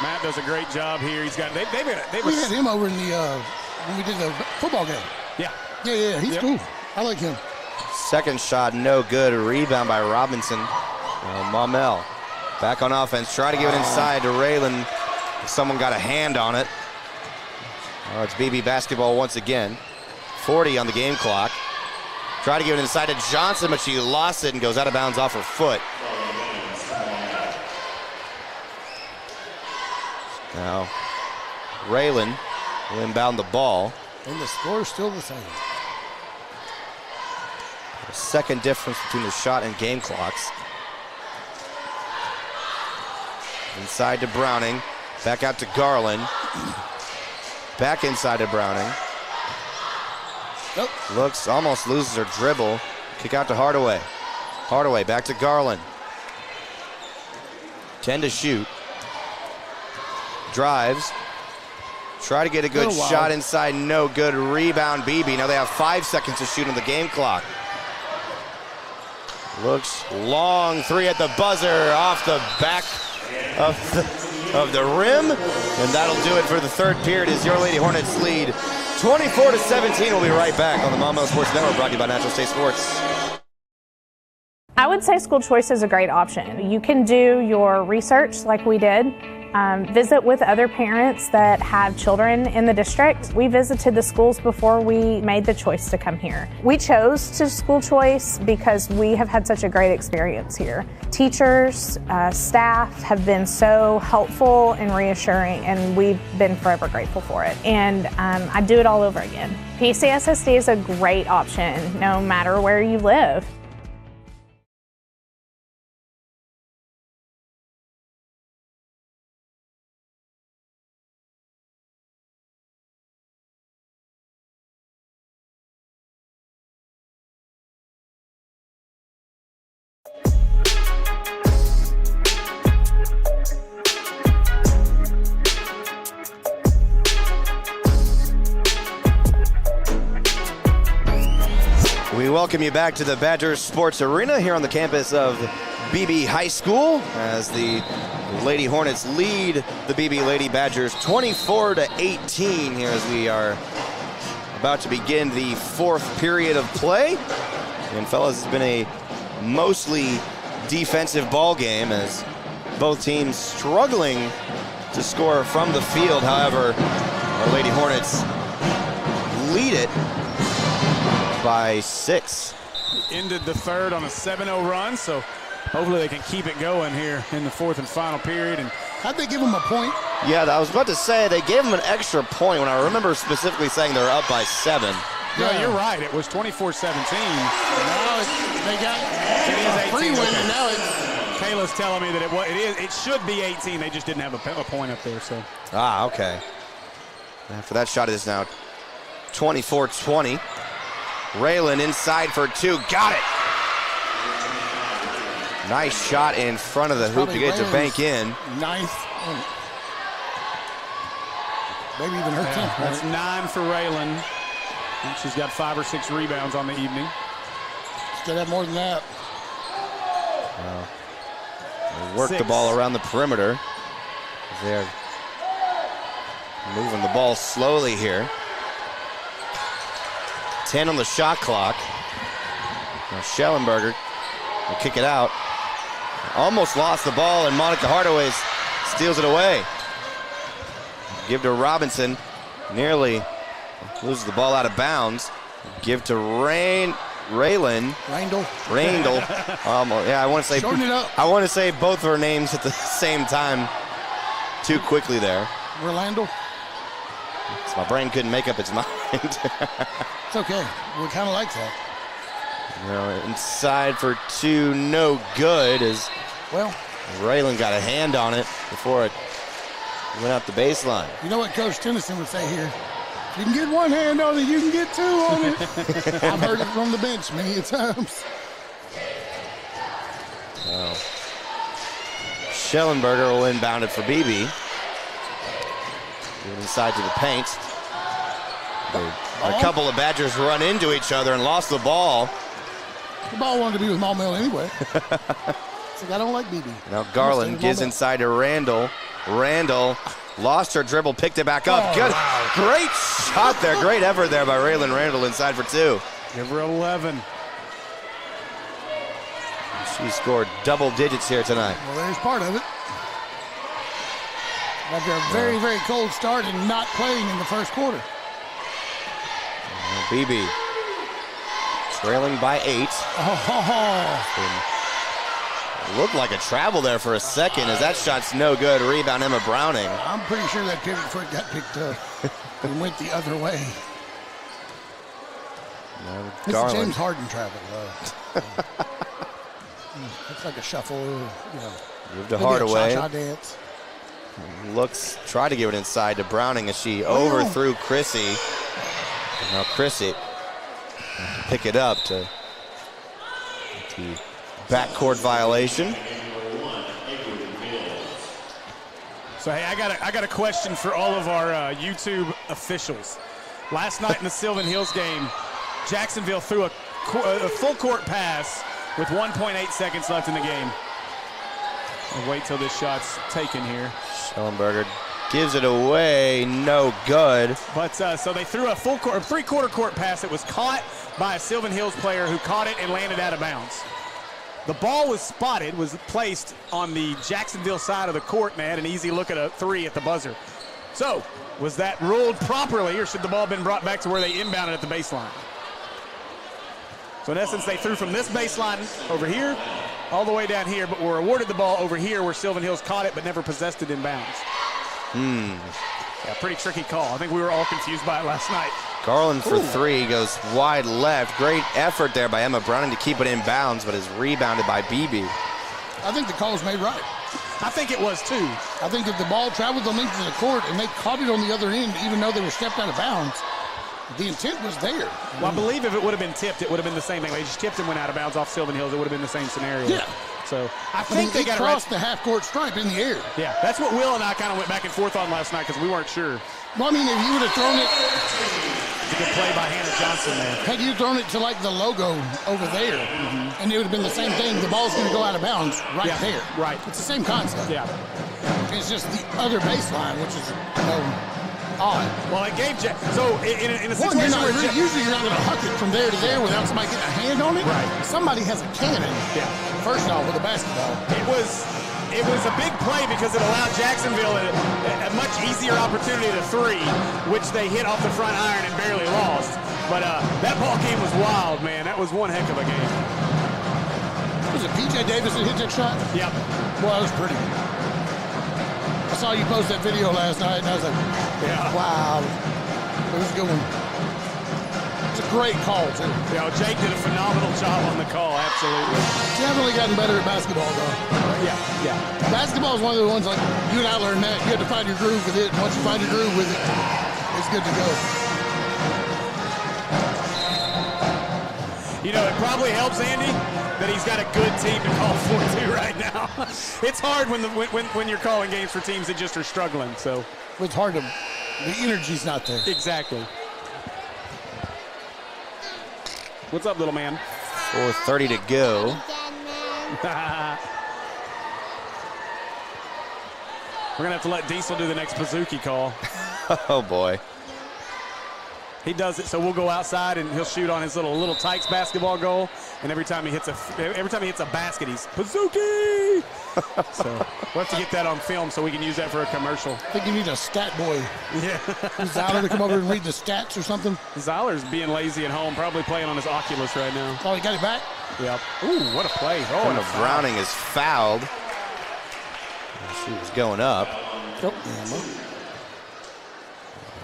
[SPEAKER 2] Matt does a great job here. He's got, we
[SPEAKER 4] had him over in the, when we did the football game.
[SPEAKER 2] Yeah.
[SPEAKER 4] Yeah, he's cool. I like him.
[SPEAKER 1] Second shot, no good. Rebound by Robinson. Maumelle back on offense. Try to give it inside to Raylan. Someone got a hand on it. Oh, it's Beebe basketball once again. 40 on the game clock. Try to give it inside to Johnson, but she lost it and goes out of bounds off her foot. Now, Raylan will inbound the ball.
[SPEAKER 4] And the score is still the same.
[SPEAKER 1] A second difference between the shot and game clocks. Inside to Browning. Back out to Garland. Back inside to Browning. Looks, almost loses her dribble. Kick out to Hardaway. Hardaway back to Garland. 10 to shoot. Drives. Try to get a good shot inside, no good. Rebound, Beebe. Now they have 5 seconds to shoot on the game clock. Looks long, 3 at the buzzer, off the back of the rim. And that'll do it for the third period as your Lady Hornets lead 24-17. We'll be right back on the Maumelle Sports Network, brought to you by Natural State Sports.
[SPEAKER 9] I would say school choice is a great option. You can do your research like we did. Visit with other parents that have children in the district. We visited the schools before we made the choice to come here. We chose to school choice because we have had such a great experience here. Teachers, staff have been so helpful and reassuring, and we've been forever grateful for it. And I'd do it all over again. PCSSD is a great option no matter where you live.
[SPEAKER 1] We welcome you back to the Badgers Sports Arena here on the campus of Beebe High School as the Lady Hornets lead the Beebe Lady Badgers 24-18 here as we are about to begin the fourth period of play. And fellas, it's been a mostly defensive ball game as both teams struggling to score from the field. However, our Lady Hornets lead it by 6.
[SPEAKER 2] Ended the third on a 7-0 run, so hopefully they can keep it going here in the fourth and final period. And
[SPEAKER 4] how'd they give them a point?
[SPEAKER 1] Yeah, I was about to say they gave them an extra point when I remember specifically saying they were up by 7.
[SPEAKER 2] Yeah, you're right. It was 24-17.
[SPEAKER 4] Now they got a free win, and now it's...
[SPEAKER 2] Kayla's telling me that it should be 18. They just didn't have a point up there. So.
[SPEAKER 1] Ah, okay. After that shot, it is now 24-20. Raylan inside for 2. Got it. Nice shot in front of the hoop to get it to bank in.
[SPEAKER 4] Ninth. Maybe even her 10th.
[SPEAKER 2] That's 9 for Raylan. She's got 5 or 6 rebounds on the evening.
[SPEAKER 4] Still have more than that.
[SPEAKER 1] They work the ball around the perimeter. They're moving the ball slowly here. 10 on the shot clock. Now Schellenberger will kick it out. Almost lost the ball, and Monica Hardaway steals it away. Give to Robinson. Nearly loses the ball out of bounds. Give to Randall. Yeah, I want to say. I want to say both of her names at the same time. Too quickly there.
[SPEAKER 4] Orlando.
[SPEAKER 1] So my brain couldn't make up its mind.
[SPEAKER 4] It's okay. We kind of like that.
[SPEAKER 1] Inside for 2, no good. As
[SPEAKER 4] well,
[SPEAKER 1] Raylan got a hand on it before it went out the baseline.
[SPEAKER 4] You know what Coach Tennyson would say here? If you can get one hand on it, you can get 2 on it. I've heard it from the bench many times.
[SPEAKER 1] Schellenberger will inbound it for Beebe. Inside to the paint. A couple of Badgers run into each other and lost the ball.
[SPEAKER 4] The ball wanted to be with Maumelle anyway. It's like, I don't like Beebe.
[SPEAKER 1] Now Garland gives inside to Randall. Randall lost her dribble, picked it back up. Good, great shot there. Great effort there by Raylan Randall inside for 2.
[SPEAKER 2] Give her 11.
[SPEAKER 1] She scored double digits here tonight.
[SPEAKER 4] Well, there's part of it. After a very, very cold start and not playing in the first quarter.
[SPEAKER 1] Beebe trailing by 8. Looked like a travel there for a second as that shot's no good. Rebound, Emma Browning.
[SPEAKER 4] I'm pretty sure that pivot foot got picked up and went the other way. It's a James Harden travel, though. It's like a shuffle,
[SPEAKER 1] Move to Hardaway.
[SPEAKER 4] Cha-cha dance.
[SPEAKER 1] Try to give it inside to Browning as she overthrew Chrissy. Now Chrissy pick it up to backcourt violation.
[SPEAKER 2] So, hey, I got a question for all of our YouTube officials. Last night in the Sylvan Hills game, Jacksonville threw a full court pass with 1.8 seconds left in the game. I'll wait till this shot's taken here.
[SPEAKER 1] Schellenberger gives it away, no good.
[SPEAKER 2] But so they threw a full court, three-quarter court pass that was caught by a Sylvan Hills player who caught it and landed out of bounds. The ball was spotted, was placed on the Jacksonville side of the court, and they had an easy look at a three at the buzzer. So, was that ruled properly, or should the ball have been brought back to where they inbounded at the baseline? So in essence, they threw from this baseline over here all the way down here, but were awarded the ball over here where Sylvan Hills caught it but never possessed it in bounds. Yeah, pretty tricky call. I think we were all confused by it last night.
[SPEAKER 1] Garland for three, goes wide left. Great effort there by Emma Browning to keep it in bounds, but is rebounded by Beebe.
[SPEAKER 4] I think the call was made right.
[SPEAKER 2] I think it was too.
[SPEAKER 4] I think if the ball traveled the length of the court and they caught it on the other end, even though they were stepped out of bounds, the intent was there.
[SPEAKER 2] Well, I believe if it would have been tipped, it would have been the same thing. They just tipped and went out of bounds off Sylvan Hills. It would have been the same scenario.
[SPEAKER 4] Yeah.
[SPEAKER 2] So I think they got it
[SPEAKER 4] crossed the half-court stripe in the air.
[SPEAKER 2] Yeah, that's what Will and I kind of went back and forth on last night because we weren't sure.
[SPEAKER 4] Well, I mean, if you would have thrown it,
[SPEAKER 2] it's a good play by Hannah Johnson there.
[SPEAKER 4] Had you thrown it to like the logo over there, and it would have been the same thing. The ball's going to go out of bounds right there.
[SPEAKER 2] Right.
[SPEAKER 4] It's the same concept.
[SPEAKER 2] Yeah.
[SPEAKER 4] It's just the other baseline, which is odd.
[SPEAKER 2] Well, it gave so in a situation where
[SPEAKER 4] usually you're not going to huck it from there to there without somebody getting a hand on it.
[SPEAKER 2] Right.
[SPEAKER 4] Somebody has a cannon.
[SPEAKER 2] Yeah.
[SPEAKER 4] First off, with a basketball.
[SPEAKER 2] It was a big play because it allowed Jacksonville a much easier opportunity to three, which they hit off the front iron and barely lost. But that ball game was wild, man. That was one heck of a game.
[SPEAKER 4] Was it P.J. Davis that hit that shot?
[SPEAKER 2] Yep.
[SPEAKER 4] Well, that was pretty. I saw you post that video last night, and I was like, wow. It was a good one. It's a great call, too.
[SPEAKER 2] Yeah, Jake did a phenomenal job on the call, absolutely.
[SPEAKER 4] Definitely gotten better at basketball, though.
[SPEAKER 2] Yeah.
[SPEAKER 4] Basketball is one of the ones, like, you and I learned that. You have to find your groove with it. And once you find your groove with it, it's good to go.
[SPEAKER 2] You know, it probably helps Andy that he's got a good team to call for, too, right now. It's hard when you're calling games for teams that just are struggling, so.
[SPEAKER 4] It's hard to, the energy's not there.
[SPEAKER 2] Exactly. What's up, little man?
[SPEAKER 1] 4:30 to go.
[SPEAKER 2] We're going to have to let Diesel do the next Pazuki call.
[SPEAKER 1] Oh, boy.
[SPEAKER 2] He does it, so we'll go outside and he'll shoot on his little Tykes basketball goal. And every time he hits a basket, he's Pazuki. So we'll have to get that on film so we can use that for a commercial.
[SPEAKER 4] I think you need a stat boy.
[SPEAKER 2] Yeah.
[SPEAKER 4] Zyler to come over and read the stats or something.
[SPEAKER 2] Zyler's being lazy at home, probably playing on his Oculus right now.
[SPEAKER 4] Oh, he got it back?
[SPEAKER 2] Yep. Ooh, what a play. Oh,
[SPEAKER 1] Emma Browning is fouled. She was going up.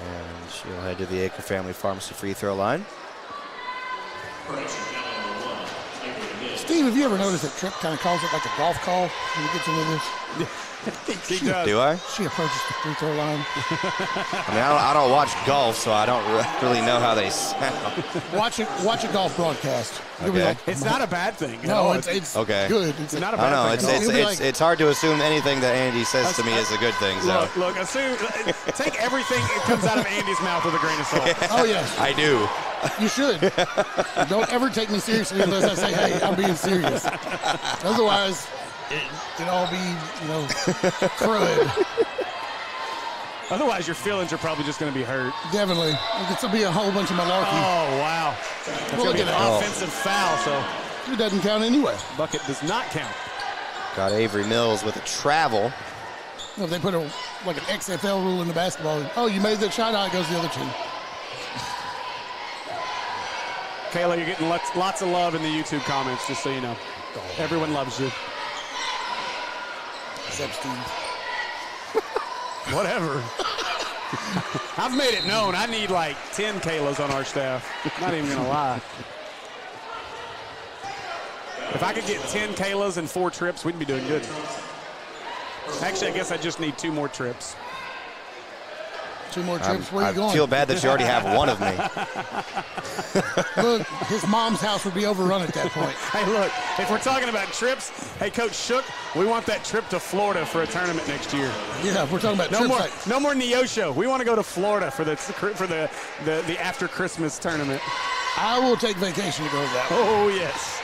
[SPEAKER 1] And she'll head to the Acre Family Pharmacy free throw line.
[SPEAKER 4] Steve, have you ever noticed that Tripp kind of calls it like a golf call when he gets into this?
[SPEAKER 2] He does.
[SPEAKER 1] Do I?
[SPEAKER 4] She approaches the free throw line.
[SPEAKER 1] I mean, I don't watch golf, so I don't really know how they sound.
[SPEAKER 4] Watch a golf broadcast.
[SPEAKER 1] Okay.
[SPEAKER 4] Like,
[SPEAKER 2] it's not a bad thing.
[SPEAKER 4] No, it's
[SPEAKER 1] okay.
[SPEAKER 4] Good.
[SPEAKER 2] It's not a bad thing.
[SPEAKER 1] It's hard to assume anything that Andy says to me is a good thing. So.
[SPEAKER 2] Look, take everything that comes out of Andy's mouth with a grain of salt.
[SPEAKER 4] Oh, yes.
[SPEAKER 1] I do.
[SPEAKER 4] You should. Don't ever take me seriously unless I say, hey, I'm being serious. Otherwise, it can all be, crud.
[SPEAKER 2] Otherwise, your feelings are probably just going to be hurt.
[SPEAKER 4] Definitely. It'll be a whole bunch of malarkey.
[SPEAKER 2] Oh, wow. It's going to be an offensive foul, so.
[SPEAKER 4] It doesn't count anyway.
[SPEAKER 2] Bucket does not count.
[SPEAKER 1] Got Avery Mills with a travel.
[SPEAKER 4] If they put an XFL rule in the basketball, oh, you made that shot, it goes the other team.
[SPEAKER 2] Kayla, you're getting lots of love in the YouTube comments, just so you know. Everyone loves you.
[SPEAKER 4] Except Steve.
[SPEAKER 2] Whatever. I've made it known. I need like 10 Kaylas on our staff. Not even going to lie. If I could get 10 Kaylas and 4 trips, we'd be doing good. Actually, I guess I just need 2 more trips.
[SPEAKER 4] 2 more trips. Where
[SPEAKER 1] I
[SPEAKER 4] you going?
[SPEAKER 1] feel bad that you already have one of me.
[SPEAKER 4] Look, his mom's house would be overrun at that point.
[SPEAKER 2] Hey, look, if we're talking about trips, hey, Coach Shook, we want that trip to Florida for a tournament next year.
[SPEAKER 4] Yeah, if we're talking about trips.
[SPEAKER 2] No more Neosho. We want to go to Florida for the after Christmas tournament.
[SPEAKER 4] I will take vacation to go to that one.
[SPEAKER 2] Oh, yes.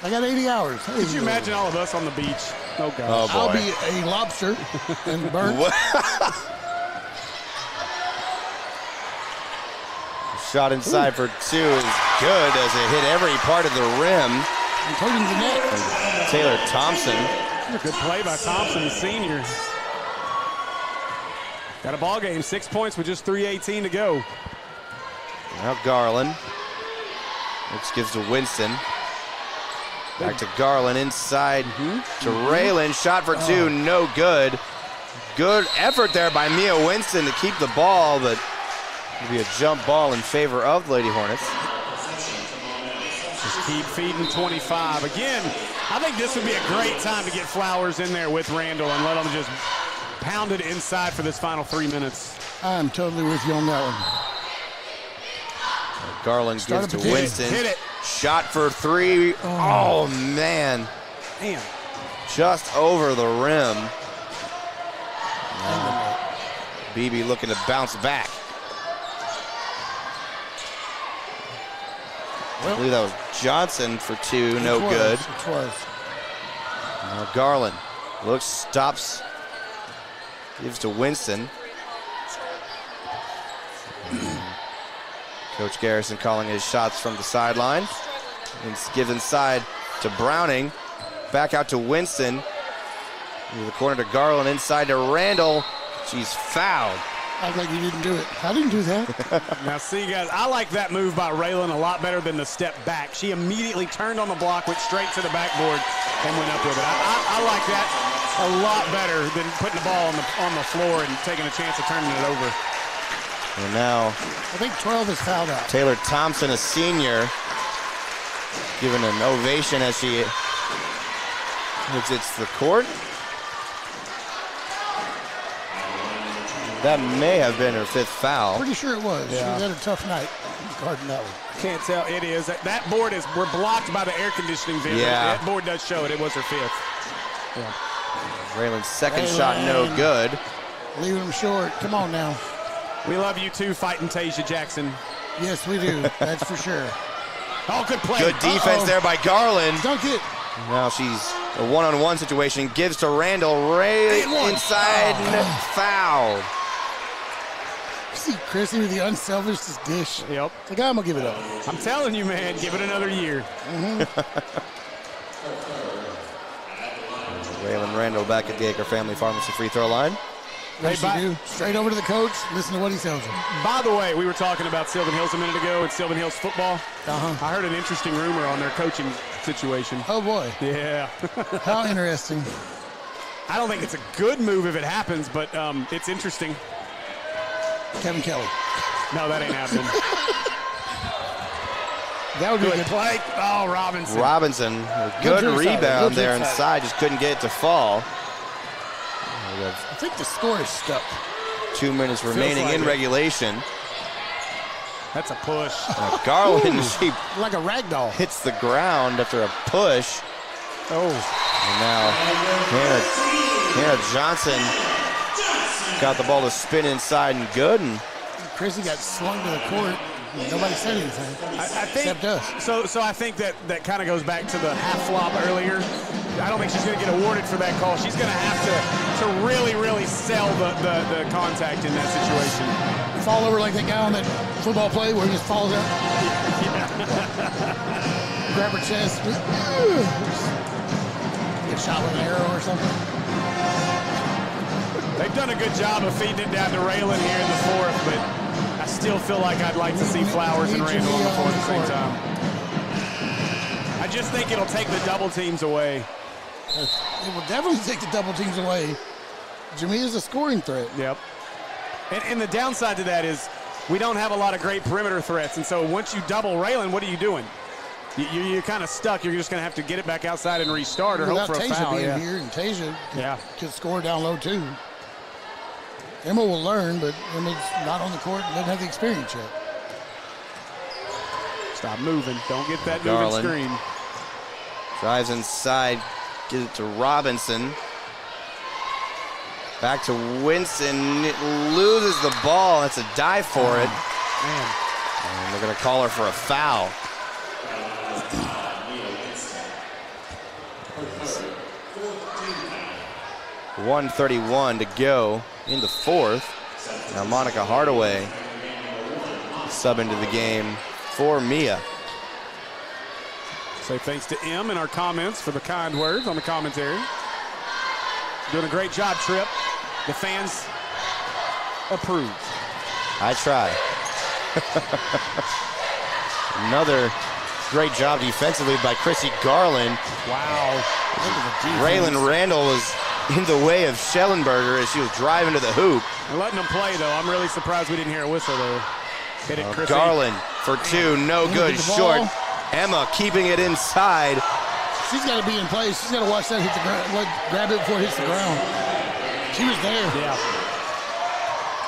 [SPEAKER 4] I got 80 hours.
[SPEAKER 2] Could you imagine all of us on the beach? Oh, God.
[SPEAKER 1] Oh, boy.
[SPEAKER 4] I'll be a lobster and burnt.
[SPEAKER 1] Shot inside for 2 is good as it hit every part of the rim.
[SPEAKER 4] Including the net.
[SPEAKER 1] And Taylor Thompson.
[SPEAKER 2] A good play by Thompson, the senior. Got a ball game, 6 points with just 3:18 to go.
[SPEAKER 1] Now Garland. Which gives to Winston. Back to Garland inside to Raylan. Shot for 2, no good. Good effort there by Mia Winston to keep the ball, but it'll be a jump ball in favor of the Lady Hornets.
[SPEAKER 2] Just keep feeding 25. Again, I think this would be a great time to get Flowers in there with Randall and let them just pound it inside for this final 3 minutes.
[SPEAKER 4] I'm totally with you on that one.
[SPEAKER 1] Garland gives to Winston.
[SPEAKER 2] Hit it.
[SPEAKER 1] Shot for 3. Oh, man.
[SPEAKER 2] Damn.
[SPEAKER 1] Just over the rim. Beebe looking to bounce back. I believe that was Johnson for 2, no good.
[SPEAKER 4] It was.
[SPEAKER 1] Now Garland looks, stops, gives to Winston. Coach Garrison calling his shots from the sideline. Gives inside to Browning. Back out to Winston. Into the corner to Garland, inside to Randall. She's fouled.
[SPEAKER 4] Act like you didn't do it. I didn't do that.
[SPEAKER 2] Now, see, guys, I like that move by Raylan a lot better than the step back. She immediately turned on the block, went straight to the backboard, and went up with it. I like that a lot better than putting the ball on the floor and taking a chance of turning it over.
[SPEAKER 1] And now
[SPEAKER 4] I think 12 is fouled out.
[SPEAKER 1] Taylor Thompson, a senior, given an ovation as she exits the court. That may have been her 5th foul.
[SPEAKER 4] Pretty sure it was.
[SPEAKER 2] Yeah.
[SPEAKER 4] She had a tough night guarding that one.
[SPEAKER 2] Can't tell. It is. That board is, we're blocked by the air conditioning vent.
[SPEAKER 1] Yeah.
[SPEAKER 2] That board does show it. It was her 5th.
[SPEAKER 4] Yeah.
[SPEAKER 1] Raylan's second shot, no good.
[SPEAKER 4] Leaving them short. Come on now.
[SPEAKER 2] We love you too, fighting Tasia Jackson.
[SPEAKER 4] Yes, we do. That's for sure.
[SPEAKER 2] Oh, good play.
[SPEAKER 1] Good defense there by Garland.
[SPEAKER 4] Dunk it.
[SPEAKER 1] Now she's a one-on-one situation. Gives to Randall. Ray inside, foul.
[SPEAKER 4] See Chrissy with the unselfish dish.
[SPEAKER 2] Yep.
[SPEAKER 4] Like, I'm going to give it up.
[SPEAKER 2] I'm telling you, man, give it another year.
[SPEAKER 1] Raylan Randall back at the Acre Family Pharmacy free throw line.
[SPEAKER 4] Yes, you do. Straight over to the coach. Listen to what he tells him.
[SPEAKER 2] By the way, we were talking about Sylvan Hills a minute ago and Sylvan Hills football.
[SPEAKER 4] Uh-huh.
[SPEAKER 2] I heard an interesting rumor on their coaching situation.
[SPEAKER 4] Oh, boy.
[SPEAKER 2] Yeah.
[SPEAKER 4] How interesting.
[SPEAKER 2] I don't think it's a good move if it happens, but it's interesting.
[SPEAKER 4] Kevin Kelly.
[SPEAKER 2] No, that ain't happening.
[SPEAKER 4] That would be
[SPEAKER 2] Good play. Oh, Robinson.
[SPEAKER 1] Robinson, a good rebound there inside, just couldn't get it to fall.
[SPEAKER 4] I think the score is stuck.
[SPEAKER 1] 2 minutes remaining in regulation.
[SPEAKER 2] That's a push.
[SPEAKER 1] Garland, she
[SPEAKER 4] Like a rag doll.
[SPEAKER 1] hits the ground after a push.
[SPEAKER 2] Oh.
[SPEAKER 1] And now Hannah Johnson got the ball to spin inside and good. And
[SPEAKER 4] Chrissy got slung to the court. Nobody said anything.
[SPEAKER 2] I think,
[SPEAKER 4] except us.
[SPEAKER 2] So I think that kind of goes back to the half flop earlier. I don't think she's going to get awarded for that call. She's going to have to really, really sell the contact in that situation.
[SPEAKER 4] Fall over like that guy on that football play where he just falls out. Grab her chest. Get shot with an arrow or something.
[SPEAKER 2] They've done a good job of feeding it down to Raylan here in the fourth, but I still feel like I'd like to see Flowers and Randall on the floor at the same time. I just think it'll take the double teams away.
[SPEAKER 4] It will definitely take the double teams away. Jamia's a scoring threat.
[SPEAKER 2] Yep. And the downside to that is we don't have a lot of great perimeter threats, and so once you double Raylan, what are you doing? You're kind of stuck. You're just going to have to get it back outside and restart or hope for a
[SPEAKER 4] Tasia
[SPEAKER 2] foul.
[SPEAKER 4] being here, and Tasia could score down low too. Emma will learn, but Emma's not on the court and doesn't have the experience yet.
[SPEAKER 2] Stop moving. Don't get that
[SPEAKER 1] Garland
[SPEAKER 2] moving screen.
[SPEAKER 1] drives inside, gives it to Robinson. Back to Winston. It loses the ball. That's a dive for it.
[SPEAKER 2] Man.
[SPEAKER 1] And they're going to call her for a foul. 1:31 to go in the fourth. Now Monica Hardaway sub into the game for Mia.
[SPEAKER 2] Say thanks to M in our comments for the kind words on the commentary. Doing a great job, Tripp. The fans approve.
[SPEAKER 1] I try. Another great job defensively by Chrissy Garland.
[SPEAKER 2] Wow.
[SPEAKER 1] Raylan Randall was in the way of Schellenberger as she was driving to the hoop.
[SPEAKER 2] We're letting them play, though. I'm really surprised we didn't hear a whistle there. Hit it, Chrissy.
[SPEAKER 1] Garland for two, no good, short. Emma keeping it inside.
[SPEAKER 4] She's got to be in place. She's got to watch that hit the ground, grab it before it hits the ground. She was there.
[SPEAKER 2] Yeah.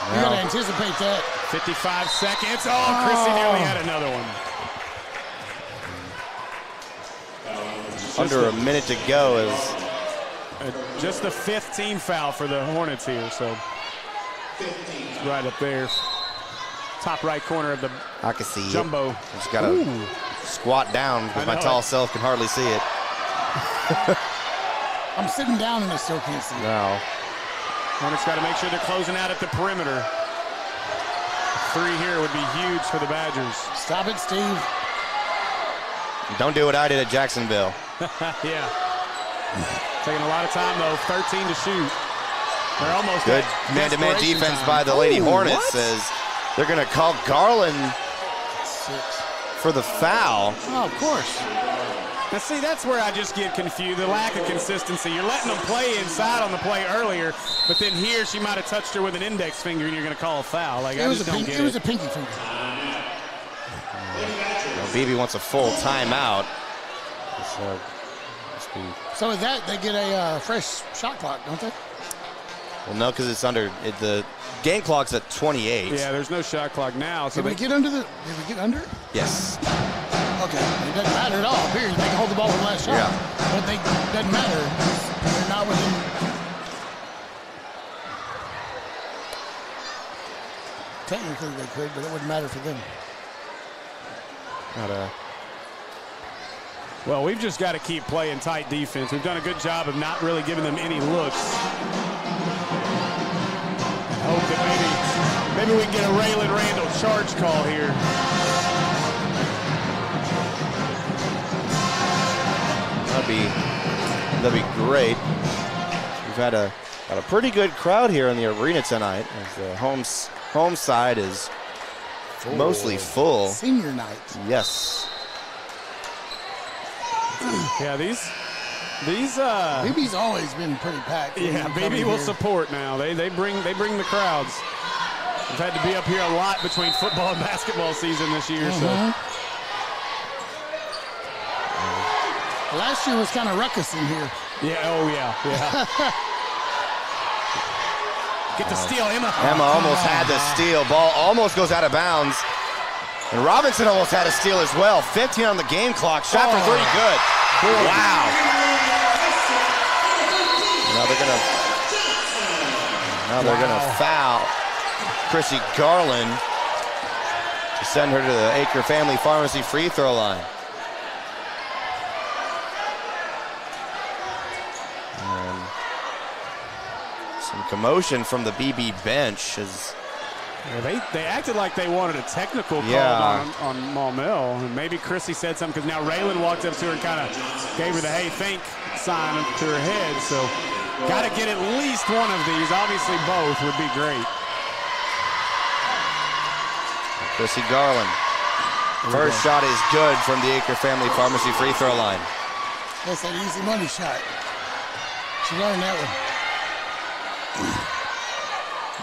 [SPEAKER 4] You got to anticipate that.
[SPEAKER 2] 55 seconds. Oh, Chrissy nearly had another one.
[SPEAKER 1] Under a minute to go as
[SPEAKER 2] just the 5th team foul for the Hornets here, so right up there. Top right corner of the
[SPEAKER 1] I can see
[SPEAKER 2] jumbo.
[SPEAKER 1] I just got to squat down because my tall self can hardly see it.
[SPEAKER 4] I'm sitting down and I still can't see it.
[SPEAKER 1] No.
[SPEAKER 2] Hornets got to make sure they're closing out at the perimeter. 3 here would be huge for the Badgers.
[SPEAKER 4] Stop it, Steve.
[SPEAKER 1] Don't do what I did at Jacksonville.
[SPEAKER 2] Yeah. Taking a lot of time, though. 13 to shoot. They're almost
[SPEAKER 1] good man-to-man defense by the Lady Hornets as they're going to call Garland for the foul.
[SPEAKER 4] Oh, of course.
[SPEAKER 2] Now, see, that's where I just get confused, the lack of consistency. You're letting them play inside on the play earlier, but then here she might have touched her with an index finger and you're going to call a foul. Like, I just don't get it.
[SPEAKER 4] It was a pinky finger.
[SPEAKER 1] Beebe wants a full timeout.
[SPEAKER 4] So with that, they get a fresh shot clock, don't they?
[SPEAKER 1] Well, no, because it's under the game clock's at 28.
[SPEAKER 2] Yeah, there's no shot clock now. So
[SPEAKER 4] Did we get under it?
[SPEAKER 1] Yes.
[SPEAKER 4] Okay, it doesn't matter at all. Period. They can hold the ball for the last shot.
[SPEAKER 1] Yeah.
[SPEAKER 4] But it doesn't matter. They're not within. Technically they could, but it wouldn't matter for them.
[SPEAKER 2] Well, we've just got to keep playing tight defense. We've done a good job of not really giving them any looks. I hope that maybe we can get a Raylan Randall charge call here.
[SPEAKER 1] That'd be great. We've had a pretty good crowd here in the arena tonight as the home side is mostly full.
[SPEAKER 4] Senior night.
[SPEAKER 1] Yes.
[SPEAKER 2] Yeah, these
[SPEAKER 4] Beebe's always been pretty packed.
[SPEAKER 2] Yeah, Beebe will support now. They bring the crowds. We've had to be up here a lot between football and basketball season this year. So
[SPEAKER 4] last year was kind of ruckus in here.
[SPEAKER 2] Yeah, yeah. Get the steal, Emma.
[SPEAKER 1] Emma almost had the steal. Ball almost goes out of bounds. And Robinson almost had a steal as well. 15 on the game clock. Shot for 3, good. Wow. Now they're gonna foul Chrissy Garland to send her to the Acre Family Pharmacy free throw line. And some commotion from the BB bench as
[SPEAKER 2] they acted like they wanted a technical call on Maumelle. And maybe Chrissy said something because now Raylan walked up to her and kind of gave her the hey think sign to her head. So got to get at least one of these. Obviously both would be great.
[SPEAKER 1] Chrissy Garland. First shot is good from the Acre Family Pharmacy free throw line.
[SPEAKER 4] That's an easy money shot. She learned that one.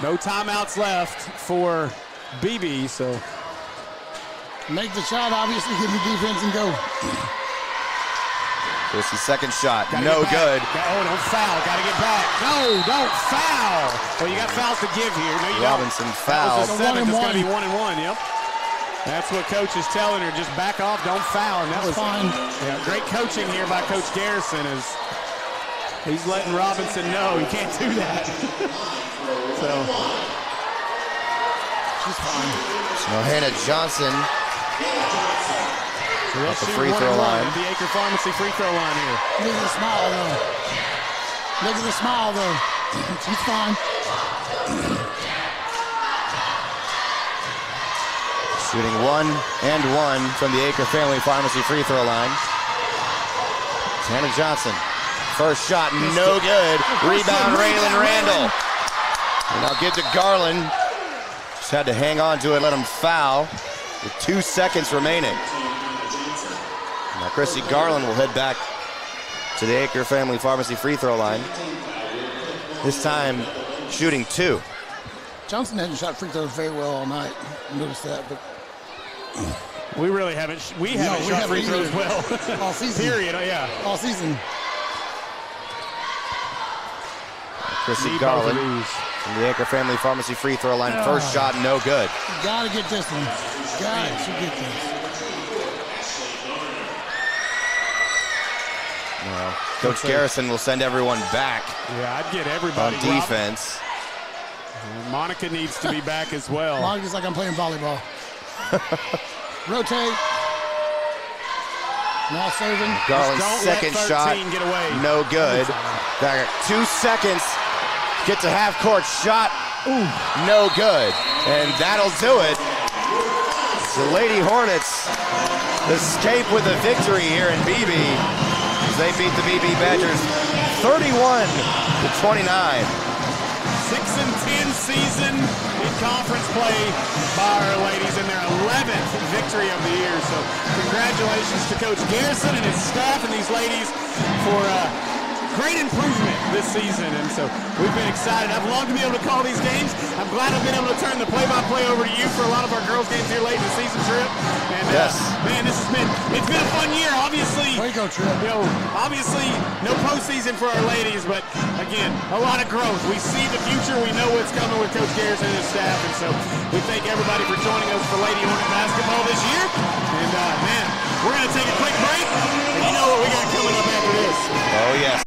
[SPEAKER 2] No timeouts left for Beebe, so.
[SPEAKER 4] Make the shot, obviously, get the defense and go.
[SPEAKER 1] Chrissy's second shot,
[SPEAKER 2] Gotta
[SPEAKER 1] no
[SPEAKER 2] get back.
[SPEAKER 1] good.
[SPEAKER 2] Oh, don't foul. Got to get back. No, don't foul. Well, you got fouls to give here. No, you
[SPEAKER 1] Robinson
[SPEAKER 2] don't.
[SPEAKER 1] fouled.
[SPEAKER 2] That was a 7th. It's going to be 1-1. Yep. That's what coach is telling her. Just back off. Don't foul. And that was
[SPEAKER 4] fine.
[SPEAKER 2] Yeah, great coaching here by Coach Garrison. As he's letting Robinson know you can't do that. So
[SPEAKER 4] She's fine.
[SPEAKER 1] So Hannah Johnson at the free throw line.
[SPEAKER 2] At the Acre Pharmacy free throw line here.
[SPEAKER 4] Look at the smile, though. Look at the smile, though. She's fine.
[SPEAKER 1] Shooting 1-1 from the Acre Family Pharmacy free throw line. Hannah Johnson. First shot, no good. Rebound, Raylan Randall. And I'll give to Garland. Just had to hang on to it, let him foul with 2 seconds remaining. Now Chrissy Garland will head back to the Acre Family Pharmacy free throw line. This time shooting 2.
[SPEAKER 4] Johnson hasn't shot free throws very well all night. I noticed that, but
[SPEAKER 2] we really haven't. We haven't shot free throws well
[SPEAKER 4] all season.
[SPEAKER 2] Period. Oh, yeah.
[SPEAKER 4] All season.
[SPEAKER 1] Chrissy Garland from the Acre Family Pharmacy free throw line. First shot, no good.
[SPEAKER 4] You gotta get this one. Got to get this.
[SPEAKER 1] Well, Coach Garrison will send everyone back.
[SPEAKER 2] Yeah, I'd get everybody
[SPEAKER 1] on defense.
[SPEAKER 2] Monica needs to be back as well.
[SPEAKER 4] Monica's like I'm playing volleyball. Rotate. Now serving.
[SPEAKER 1] Garland's second shot,
[SPEAKER 2] get away.
[SPEAKER 1] No good. Got 2 seconds. Get to half court shot. Ooh, no good. And that'll do it. The Lady Hornets escape with a victory here in Beebe. They beat the Beebe Badgers 31-29.
[SPEAKER 2] 6-10 season in conference play by our ladies and their 11th victory of the year. So congratulations to Coach Garrison and his staff and these ladies for great improvement this season. And so we've been excited. I've longed to be able to call these games. I'm glad I've been able to turn the play-by-play over to you for a lot of our girls games here late in the season, Trip. And
[SPEAKER 1] yes.
[SPEAKER 2] Man, it's been a fun year. Obviously,
[SPEAKER 4] way to go, Trip.
[SPEAKER 2] You know, obviously no postseason for our ladies, but again, a lot of growth. We see the future. We know what's coming with Coach Garrison and his staff. And so we thank everybody for joining us for Lady Hornet basketball this year. And man, we're going to take a quick break. And you know what we got coming up after this.
[SPEAKER 1] Oh, yes.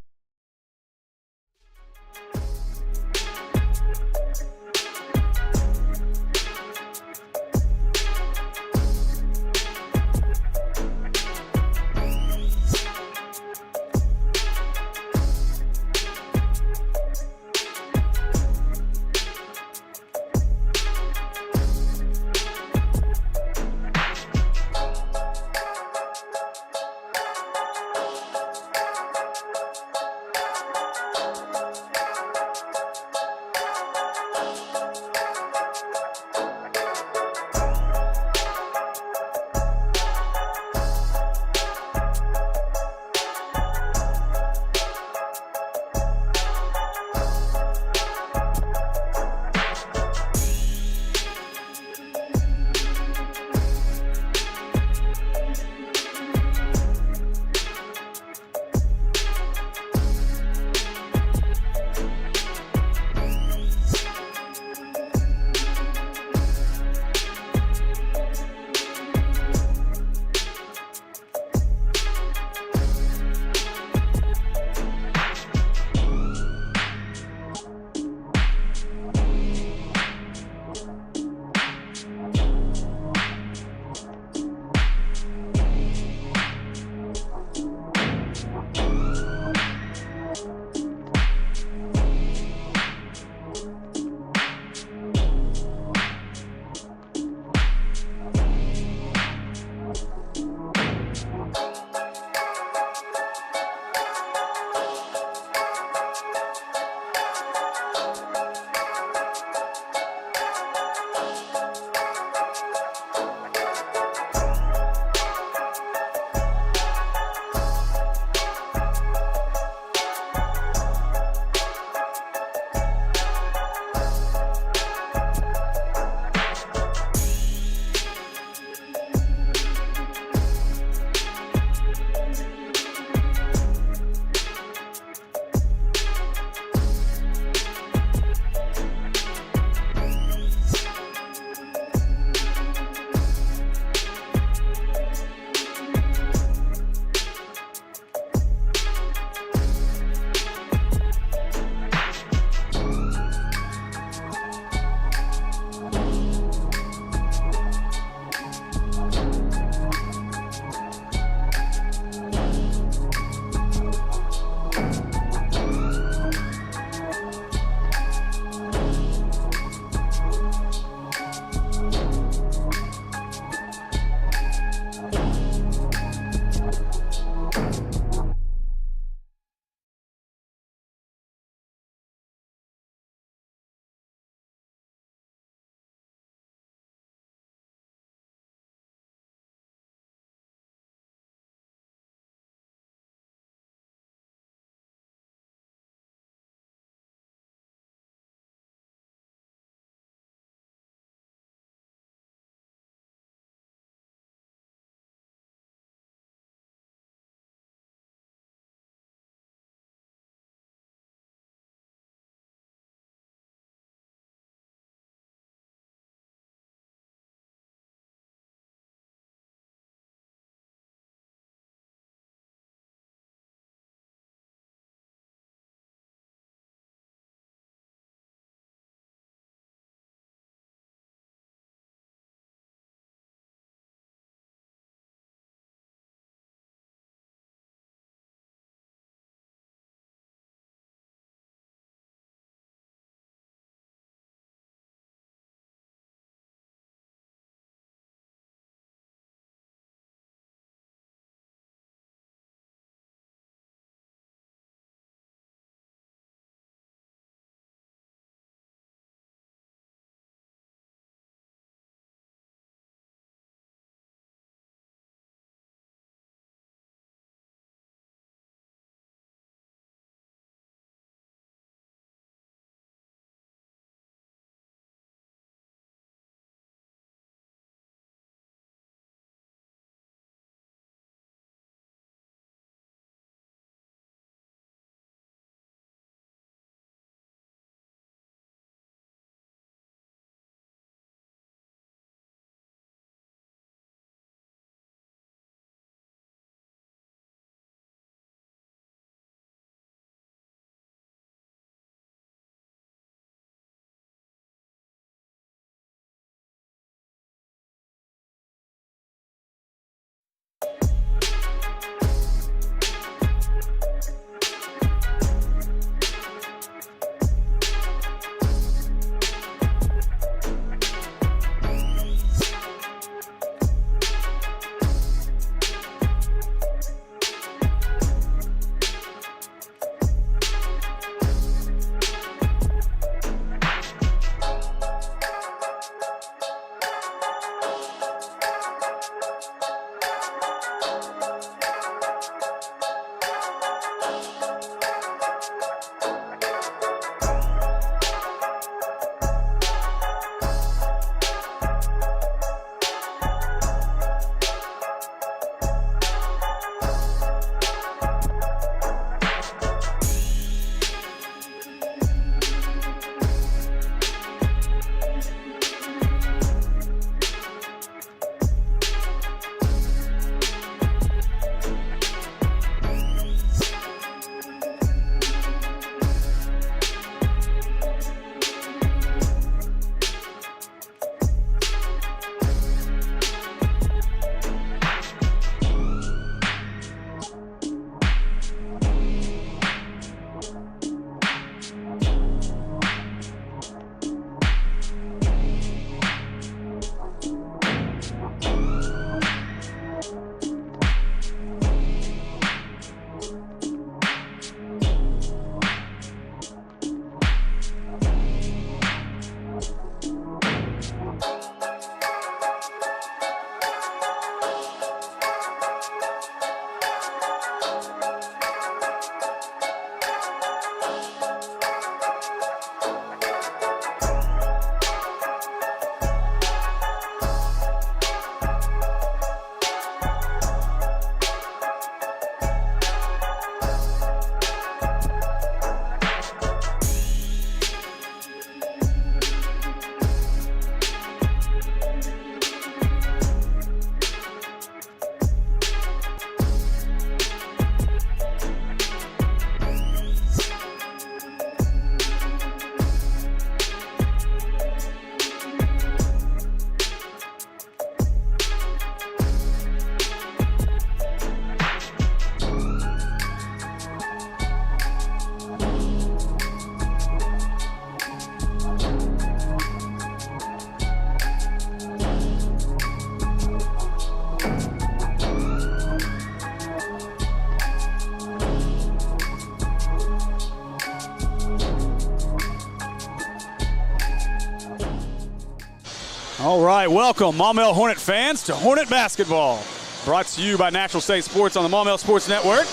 [SPEAKER 2] All right, welcome, Maumelle Hornet fans, to Hornet Basketball. Brought to you by Natural State Sports on the Maumelle Sports Network.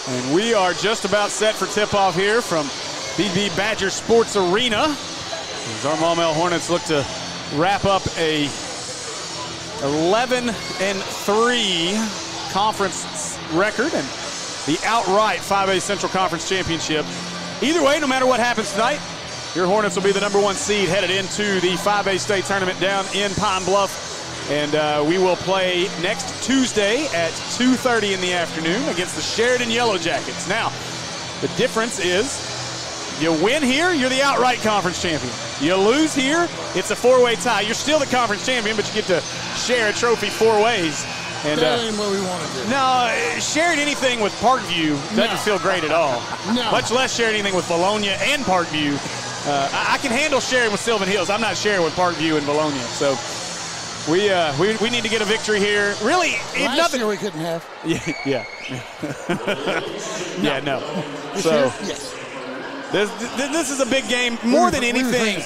[SPEAKER 2] And we are just about set for tip-off here from Beebe Badger Sports Arena, as our Maumelle Hornets look to wrap up a 11-3 conference record and the outright 5A Central Conference Championship. Either way, no matter what happens tonight, your Hornets will be the #1 seed headed into the 5A state tournament down in Pine Bluff. And we will play next Tuesday at 2:30 in the afternoon against the Sheridan Yellow Jackets. Now, the difference is you win here, you're the outright conference champion. You lose here, it's a 4-way tie. You're still the conference champion, but you get to share a trophy 4 ways. And
[SPEAKER 4] that ain't what we want to do.
[SPEAKER 2] No, sharing anything with Parkview doesn't feel great at all.
[SPEAKER 4] No.
[SPEAKER 2] Much less sharing anything with Bologna and Parkview. I can handle sharing with Sylvan Hills. I'm not sharing with Parkview and Bologna. So we need to get a victory here. Really, if
[SPEAKER 4] Last
[SPEAKER 2] nothing.
[SPEAKER 4] year we couldn't have.
[SPEAKER 2] Yeah. Yeah, no.
[SPEAKER 4] This
[SPEAKER 2] So
[SPEAKER 4] year? Yes.
[SPEAKER 2] this is a big game. More than anything,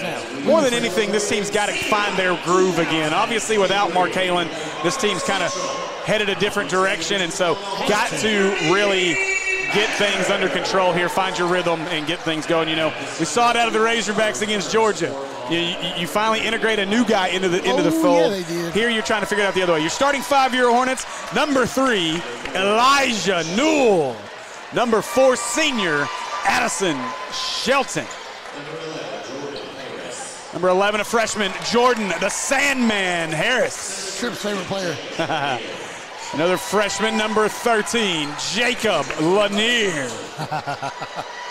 [SPEAKER 2] this team's got to find their groove again. Obviously, without Mark Halen, this team's kind of headed a different direction, and so got to really get things under control here, find your rhythm, and get things going. You know, we saw it out of the Razorbacks against Georgia. You finally integrate a new guy into the fold.
[SPEAKER 4] Yeah, they did.
[SPEAKER 2] Here you're trying to figure it out the other way. You're starting 5-year Hornets. Number 3, Elijah Newell. Number 4, senior Addison Shelton. Number 11, a freshman, Jordan the Sandman Harris.
[SPEAKER 4] Tripp's favorite player.
[SPEAKER 2] Another freshman, number 13, Jacob Lanier.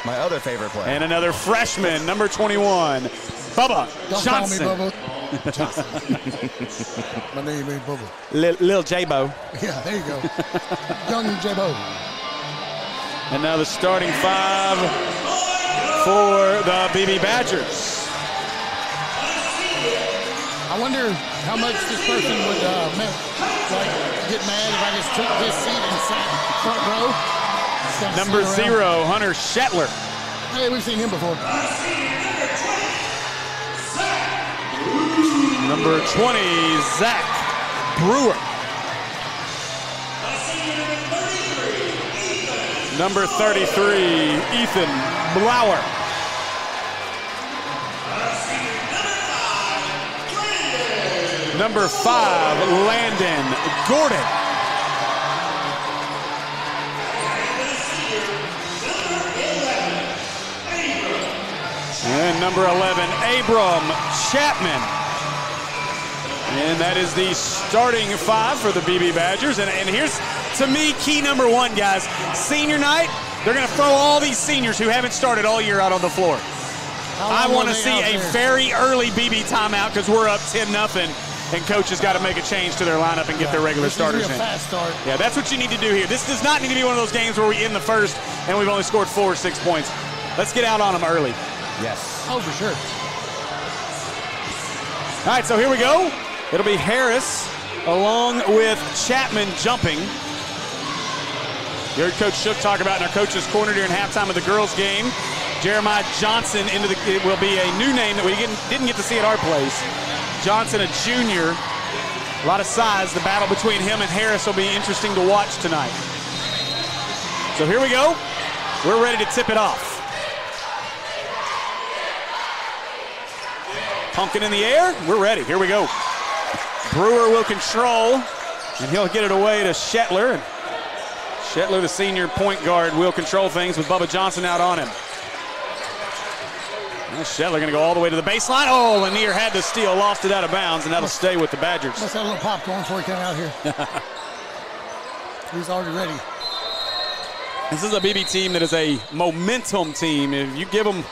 [SPEAKER 1] My other favorite player.
[SPEAKER 2] And another freshman, number 21, Bubba
[SPEAKER 4] Don't
[SPEAKER 2] Johnson.
[SPEAKER 4] call me Bubba. Johnson. My name ain't Bubba.
[SPEAKER 2] Lil J-Bo.
[SPEAKER 4] Yeah, there you go. Young J-Bo.
[SPEAKER 2] And now the starting 5 for the Beebe Badgers.
[SPEAKER 4] I wonder how much this person would get mad if I just took this seat and sat front row.
[SPEAKER 2] Number 0, Hunter Shetler.
[SPEAKER 4] Hey, we've seen him before.
[SPEAKER 2] Number 20, Zach Brewer. Number 33, Ethan Blower. Number 5, Landon Gordon. And number 11, Abram Chapman. And that is the starting 5 for the Beebe Badgers. And here's, to me, key number 1, guys. Senior night, they're going to throw all these seniors who haven't started all year out on the floor. I want to see a very early Beebe timeout because we're up 10-0. And coach has got to make a change to their lineup and get their regular starters in.
[SPEAKER 4] Fast start.
[SPEAKER 2] Yeah, that's what you need to do here. This does not need to be one of those games where we end the first and we've only scored 4 or 6 points. Let's get out on them early.
[SPEAKER 1] Yes.
[SPEAKER 4] Oh, for sure.
[SPEAKER 2] All right, so here we go. It'll be Harris along with Chapman jumping. You heard Coach Shook talk about in our coach's corner during halftime of the girls' game. Jeremiah Johnson it will be a new name that we didn't get to see at our place. Johnson, a junior, a lot of size. The battle between him and Harris will be interesting to watch tonight. So here we go. We're ready to tip it off. Pumpkin in the air. We're ready. Here we go. Brewer will control, and he'll get it away to Shetler. And Shetler, the senior point guard, will control things with Bubba Johnson out on him. Now Shetler going to go all the way to the baseline. Oh, Lanier had to steal, lost it out of bounds, and that'll stay with the Badgers.
[SPEAKER 4] Must have a little popcorn before he came out here. He's already ready.
[SPEAKER 2] This is a Beebe team that is a momentum team. If you give them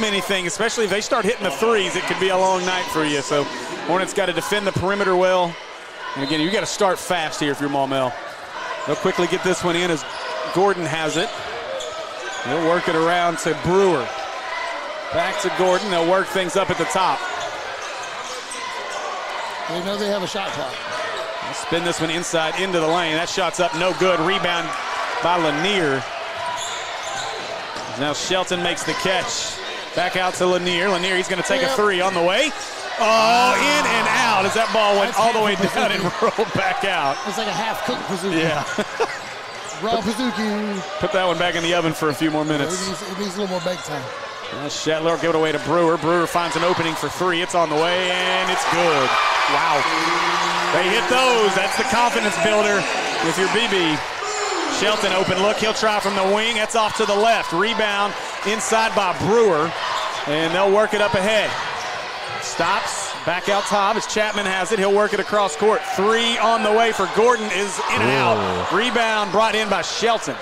[SPEAKER 2] anything, especially if they start hitting the threes, it could be a long night for you. So Hornets got to defend the perimeter well. And again, you got to start fast here if you're Maumelle. They'll quickly get this one in as Gordon has it. They'll work it around to Brewer. Back to Gordon. They'll work things up at the top.
[SPEAKER 4] They know they have a shot clock.
[SPEAKER 2] They'll spin this one inside into the lane. That shot's up, no good. Rebound by Lanier. Now Shelton makes the catch. Back out to Lanier. Lanier, he's going to take a 3 on the way. Oh, in and out as that ball went all the way down and rolled back out.
[SPEAKER 4] It's like a half-cooked Pazuki.
[SPEAKER 2] Yeah.
[SPEAKER 4] Raw Pazuki.
[SPEAKER 2] Put that one back in the oven for a few more minutes.
[SPEAKER 4] It needs a little more bake time.
[SPEAKER 2] Shetler will give it away to Brewer. Brewer finds an opening for three. It's on the way, and it's good. Wow. They hit those. That's the confidence builder with your Beebe. Shelton open look. He'll try from the wing. That's off to the left. Rebound inside by Brewer, and they'll work it up ahead. Stops. Back out top as Chapman has it. He'll work it across court. Three on the way for Gordon is in and out. Rebound brought in by Shelton.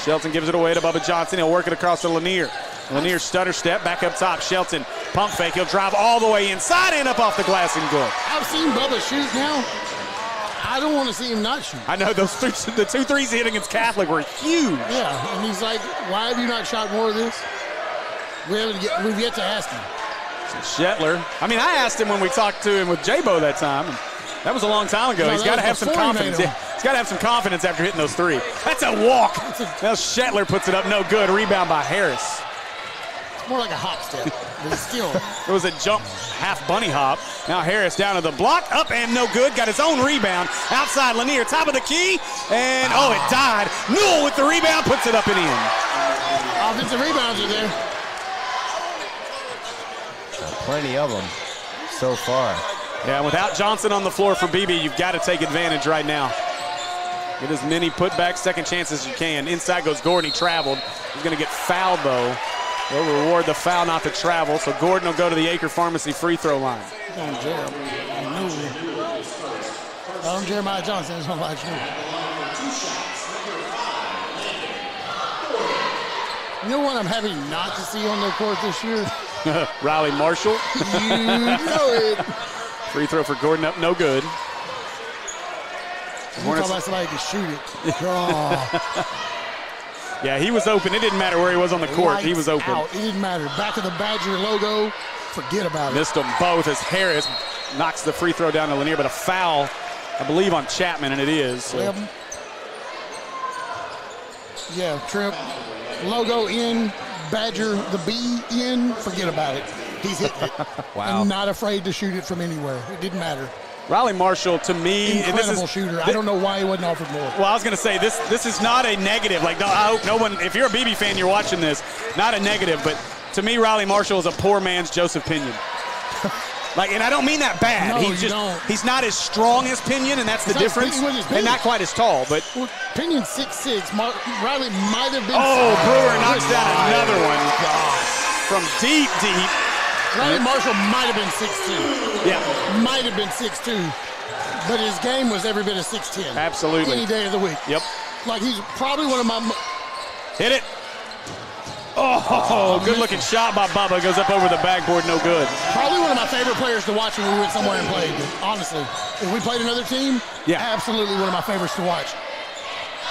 [SPEAKER 2] Shelton gives it away to Bubba Johnson. He'll work it across to Lanier. Lanier stutter step, back up top. Shelton, pump fake. He'll drive all the way inside and up off the glass and good.
[SPEAKER 4] I've seen Bubba shoot now. I don't want to see him not shoot.
[SPEAKER 2] I know the 2 threes he hit against Catholic were huge.
[SPEAKER 4] Yeah, and he's like, why have you not shot more of this? We've yet to ask him.
[SPEAKER 2] So Shetler, I asked him when we talked to him with J-Bo that time. And that was a long time ago.
[SPEAKER 4] No,
[SPEAKER 2] He's got to have some confidence. Yeah, he's got to have some confidence after hitting those three. That's a walk. Now Shetler puts it up, no good. Rebound by Harris.
[SPEAKER 4] It's more like a hop step, but still.
[SPEAKER 2] It was a jump, half bunny hop. Now Harris down to the block, up and no good. Got his own rebound. Outside Lanier, top of the key, and it died. Newell with the rebound, puts it up and in.
[SPEAKER 4] Offensive rebounds are there.
[SPEAKER 1] Plenty of them so far.
[SPEAKER 2] Yeah, without Johnson on the floor for Beebe, you've got to take advantage right now. Get as many putback second chances as you can. Inside goes Gordon. He traveled. He's going to get fouled, though. They'll reward the foul, not the travel. So Gordon will go to the Acre Pharmacy free throw line.
[SPEAKER 4] Jeremiah Johnson is on my shoot. You know what I'm happy not to see on the court this year?
[SPEAKER 2] Riley Marshall.
[SPEAKER 4] You know it.
[SPEAKER 2] Free throw for Gordon up, no good.
[SPEAKER 4] You talking about somebody who can shoot it. Oh.
[SPEAKER 2] Yeah, he was open. It didn't matter where he was on the court.
[SPEAKER 4] Lights
[SPEAKER 2] he was open.
[SPEAKER 4] Out. It didn't matter. Back of the Badger logo, forget about it.
[SPEAKER 2] Missed them both as Harris knocks the free throw down to Lanier, but a foul, I believe, on Chapman, and it is. So.
[SPEAKER 4] Yeah, Trip. Logo in, Badger, the B in, forget about it. He's hitting it.
[SPEAKER 1] Wow.
[SPEAKER 4] And not afraid to shoot it from anywhere. It didn't matter.
[SPEAKER 2] Riley Marshall, to me,
[SPEAKER 4] incredible shooter. I don't know why he wasn't offered more.
[SPEAKER 2] Well, I was going to say, this is not a negative. Like, I hope no one, if you're a Beebe fan, you're watching this, not a negative, but to me, Riley Marshall is a poor man's Joseph Pinion. Like, and I don't mean that bad.
[SPEAKER 4] No,
[SPEAKER 2] he's not as strong as Pinion, and that's the difference. And not quite as tall, but
[SPEAKER 4] Pinion's 6'6". Riley might have been.
[SPEAKER 2] Oh, Brewer knocks down another one. From deep.
[SPEAKER 4] Riley Marshall might have been 6'2".
[SPEAKER 2] Yeah.
[SPEAKER 4] Might have been 6'2", but his game was every bit of 6'10".
[SPEAKER 2] Absolutely.
[SPEAKER 4] Any day of the week.
[SPEAKER 2] Yep.
[SPEAKER 4] Like, he's probably one of my.
[SPEAKER 2] Hit it. Oh, good-looking shot by Bubba. Goes up over the backboard, no good.
[SPEAKER 4] Probably one of my favorite players to watch when we went somewhere and played, honestly. If we played another team, absolutely one of my favorites to watch.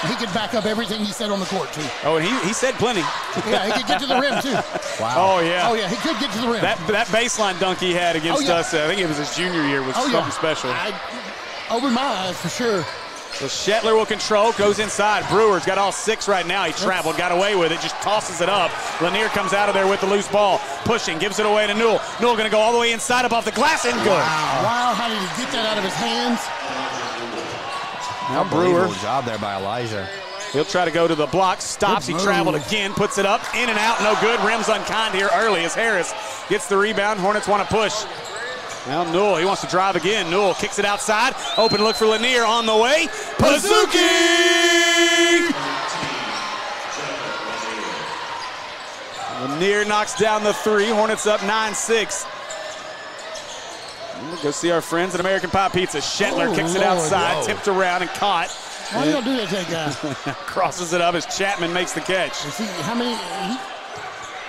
[SPEAKER 4] He could back up everything he said on the court, too.
[SPEAKER 2] Oh, and he said plenty.
[SPEAKER 4] Yeah, he could get to the rim, too.
[SPEAKER 2] Wow. Oh, yeah.
[SPEAKER 4] Oh, yeah, he could get to the rim.
[SPEAKER 2] That baseline dunk he had against us, I think it was his junior year, was something special.
[SPEAKER 4] I opened my eyes, for sure.
[SPEAKER 2] So Shetler will control, goes inside. Brewer's got all six right now. He traveled, got away with it, just tosses it up. Lanier comes out of there with the loose ball, pushing, gives it away to Newell. Newell going to go all the way inside, up off the glass, and good.
[SPEAKER 4] Wow, how did he get that out of his hands?
[SPEAKER 2] Now Brewer.
[SPEAKER 1] Job there by Elijah.
[SPEAKER 2] He'll try to go to the block, stops, he traveled again, puts it up, in and out, no good. Rim's unkind here early as Harris gets the rebound. Hornets want to push. Now Newell, he wants to drive again. Newell kicks it outside. Open look for Lanier on the way. Pazuki! Lanier knocks down the three. Hornets up 9-6. We'll go see our friends at American Pie Pizza. Shetler kicks it outside, tipped around and caught.
[SPEAKER 4] Why you don't do that to that guy?
[SPEAKER 2] Crosses it up as Chapman makes the catch.
[SPEAKER 4] How many?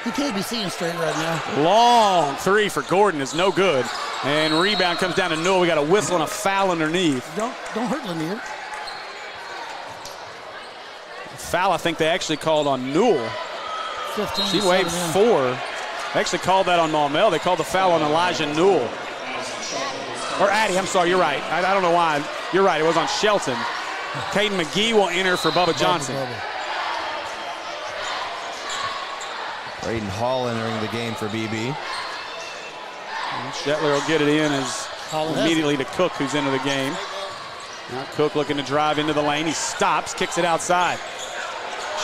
[SPEAKER 4] He can't be seeing straight right now.
[SPEAKER 2] Long three for Gordon is no good. And rebound comes down to Newell. We got a whistle and a foul underneath.
[SPEAKER 4] Don't hurt Lanier.
[SPEAKER 2] Foul, I think they actually called on Newell.
[SPEAKER 4] 15.
[SPEAKER 2] She waved 4. They actually called that on Maumelle. They called the foul on Elijah Newell. Or Addy, I'm sorry, you're right. I don't know why. You're right, it was on Shelton. Caden McGee will enter for Bubba Johnson.
[SPEAKER 1] Braden Hall entering the game for Beebe.
[SPEAKER 2] Shetler will get it in as immediately to Cook, who's into the game. Now Cook looking to drive into the lane. He stops, kicks it outside.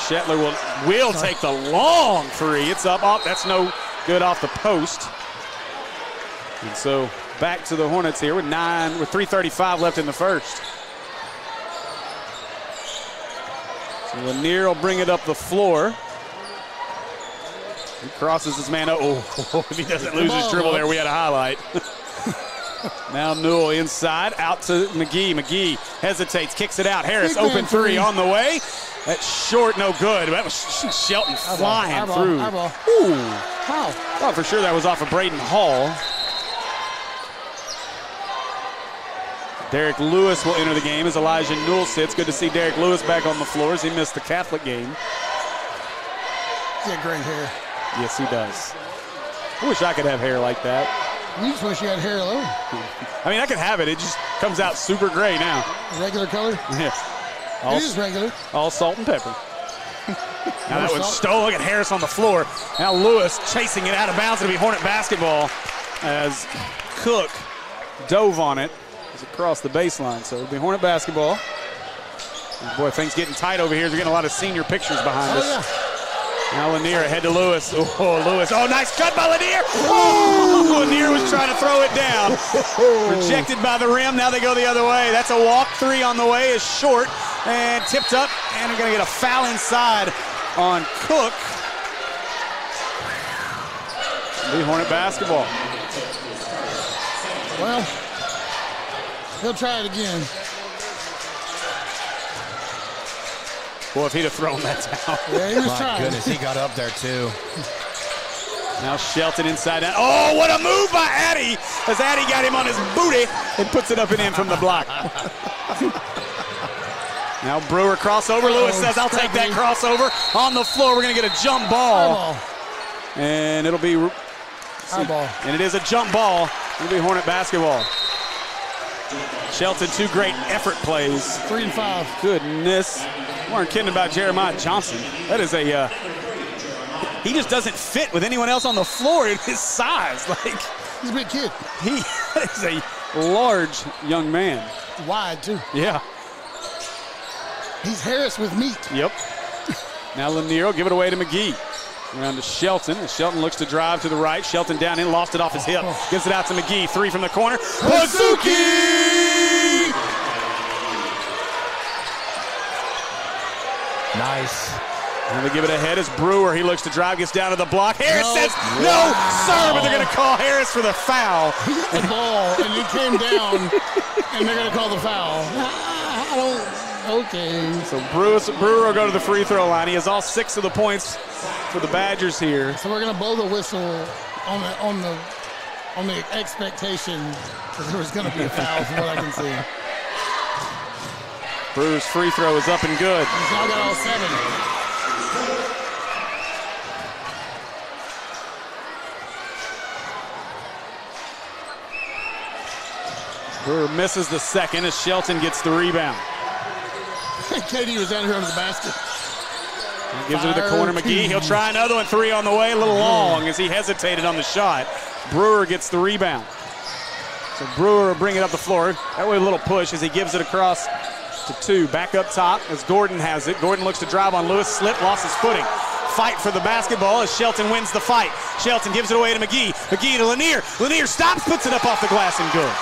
[SPEAKER 2] Shetler will take the long three. It's up. Oh, that's no good off the post. And so back to the Hornets here with 3:35 left in the first. So Lanier will bring it up the floor. He crosses his man. Oh, if he doesn't lose his dribble there, we had a highlight. Now Newell inside, out to McGee. McGee hesitates, kicks it out. Harris, open three on the way. That's short, no good. That was Shelton flying through. Ooh.
[SPEAKER 4] How?
[SPEAKER 2] Thought for sure that was off of Braden Hall. Derek Lewis will enter the game as Elijah Newell sits. Good to see Derek Lewis back on the floor as he missed the Catholic game.
[SPEAKER 4] He's got great hair.
[SPEAKER 2] Yes, he does. I wish I could have hair like that.
[SPEAKER 4] You just wish you had hair alone.
[SPEAKER 2] I mean, I could have it. It just comes out super gray now.
[SPEAKER 4] Regular color?
[SPEAKER 2] Yeah.
[SPEAKER 4] It is regular.
[SPEAKER 2] All salt and pepper. Now that one's stolen. Look at Harris on the floor. Now Lewis chasing it out of bounds. It'll be Hornet basketball as Cook dove on it. It's across the baseline. So it'll be Hornet basketball. And boy, things getting tight over here. We're getting a lot of senior pictures behind us.
[SPEAKER 4] Yeah.
[SPEAKER 2] Now Lanier ahead to Lewis. Oh, Lewis. Oh, nice cut by Lanier. Oh, Lanier was trying to throw it down. Rejected by the rim. Now they go the other way. That's a walk. Three on the way is short and tipped up. And they're going to get a foul inside on Cook. It'll be Hornet basketball.
[SPEAKER 4] Well, he'll try it again.
[SPEAKER 2] Boy, if he'd have thrown that down.
[SPEAKER 4] Yeah, he was
[SPEAKER 10] My
[SPEAKER 4] trying.
[SPEAKER 10] goodness, he got up there too.
[SPEAKER 2] Now Shelton inside out. Oh, what a move by Addy as Addy got him on his booty and puts it up and in from the block. Now Brewer crossover. Lewis says, I'll take that crossover. On the floor, we're going to get a jump ball. And it'll be
[SPEAKER 4] Eyeball.
[SPEAKER 2] And it is a jump ball. It'll be Hornet basketball. Shelton, two great effort plays.
[SPEAKER 4] 3 and 5.
[SPEAKER 2] Goodness. We weren't kidding about Jeremiah Johnson. That is a, he just doesn't fit with anyone else on the floor in his size. Like,
[SPEAKER 4] he's a big kid.
[SPEAKER 2] He is a large young man.
[SPEAKER 4] Wide, too.
[SPEAKER 2] Yeah.
[SPEAKER 4] He's Harris with meat.
[SPEAKER 2] Yep. Now Lanier will give it away to McGee. Around to Shelton. And Shelton looks to drive to the right. Shelton down in, lost it off his hip. Gives it out to McGee. Three from the corner. Hazuki!
[SPEAKER 10] Nice.
[SPEAKER 2] And they give it ahead as Brewer. He looks to drive, gets down to the block. Harris says, no, sir, but they're going to call Harris for the foul.
[SPEAKER 4] He got the ball, and he came down, and they're going to call the foul. Okay.
[SPEAKER 2] So Brewer will go to the free throw line. He has all 6 of the points for the Badgers here.
[SPEAKER 4] So we're going to blow the whistle on the expectation that there was going to be a foul from what I can see.
[SPEAKER 2] Brewer's free throw is up and good.
[SPEAKER 4] He's now got all 7.
[SPEAKER 2] Brewer misses the second as Shelton gets the rebound.
[SPEAKER 4] Katie was down here under the basket.
[SPEAKER 2] He gives it to the corner. McGee, he'll try another one. 3 on the way, a little long as he hesitated on the shot. Brewer gets the rebound. So Brewer will bring it up the floor. That way a little push as he gives it across to 2. Back up top as Gordon has it. Gordon looks to drive on Lewis. Slip, lost his footing. Fight for the basketball as Shelton wins the fight. Shelton gives it away to McGee. McGee to Lanier. Lanier stops, puts it up off the glass and good.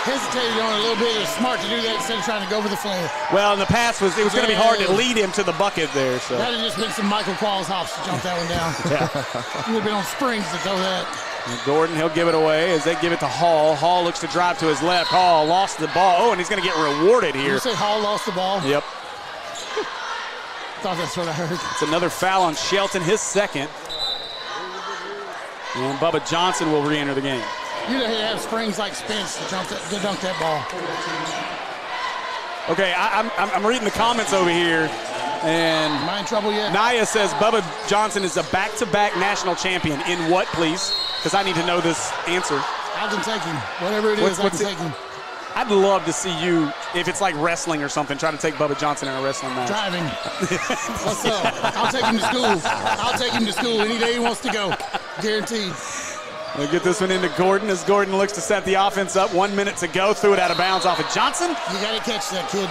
[SPEAKER 4] Hesitated on it a little bit. It was smart to do that instead of trying to go for the flare.
[SPEAKER 2] Well, in the past, it was going to be hard to lead him to the bucket there. So
[SPEAKER 4] that had just been some Michael Qualls hops to jump that one down.
[SPEAKER 2] Yeah.
[SPEAKER 4] He would have been on springs to throw that.
[SPEAKER 2] And Gordon, he'll give it away as they give it to Hall. Hall looks to drive to his left. Hall lost the ball. Oh, and he's going to get rewarded here.
[SPEAKER 4] Did you say Hall lost the ball?
[SPEAKER 2] Yep.
[SPEAKER 4] Thought that's what I heard.
[SPEAKER 2] It's another foul on Shelton, his second. And Bubba Johnson will re-enter the game.
[SPEAKER 4] You'd have springs like Spence to dunk that ball.
[SPEAKER 2] Okay, I'm reading the comments over here. And
[SPEAKER 4] am I in trouble yet?
[SPEAKER 2] Naya says Bubba Johnson is a back-to-back national champion. In what, please? Because I need to know this answer.
[SPEAKER 4] I can take him. Whatever it is, I can take him.
[SPEAKER 2] I'd love to see you, if it's like wrestling or something, try to take Bubba Johnson in a wrestling match.
[SPEAKER 4] Driving. What's up? I'll take him to school. I'll take him to school any day he wants to go. Guaranteed.
[SPEAKER 2] They'll get this one into Gordon as Gordon looks to set the offense up. 1 minute to go. Threw it out of bounds off of Johnson.
[SPEAKER 4] You got to catch that kid.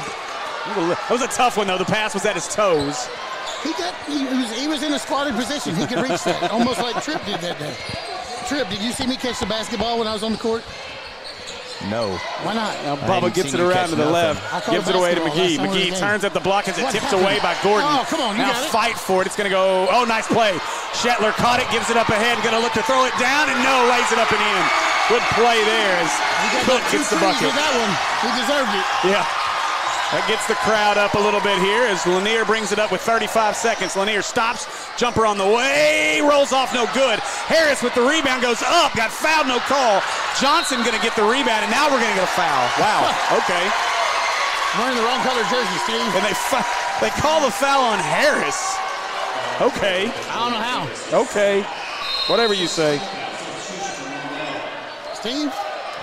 [SPEAKER 2] That was a tough one, though. The pass was at his toes.
[SPEAKER 4] He was in a squatted position. He could reach that, almost like Tripp did that day. Tripp, did you see me catch the basketball when I was on the court?
[SPEAKER 10] No.
[SPEAKER 4] Why not?
[SPEAKER 2] Now Bubba gets it around to the left, gives it away to McGee. McGee turns at the block as it tipped away by Gordon.
[SPEAKER 4] Oh, come on, you
[SPEAKER 2] now
[SPEAKER 4] got it.
[SPEAKER 2] Fight for it. It's going to go. Oh, nice play. Shetler caught it, gives it up ahead, going to look to throw it down, and no, lays it up and in. Good play there as Cook gets the bucket.
[SPEAKER 4] With that one. He deserved it.
[SPEAKER 2] Yeah. That gets the crowd up a little bit here as Lanier brings it up with 35 seconds. Lanier stops, jumper on the way, rolls off, no good. Harris with the rebound goes up, got fouled, no call. Johnson going to get the rebound, and now we're going to get a foul. Wow, okay.
[SPEAKER 4] Wearing the wrong color jersey, Steve.
[SPEAKER 2] And they call the foul on Harris. Okay.
[SPEAKER 4] I don't know how.
[SPEAKER 2] Okay. Whatever you say.
[SPEAKER 4] Steve?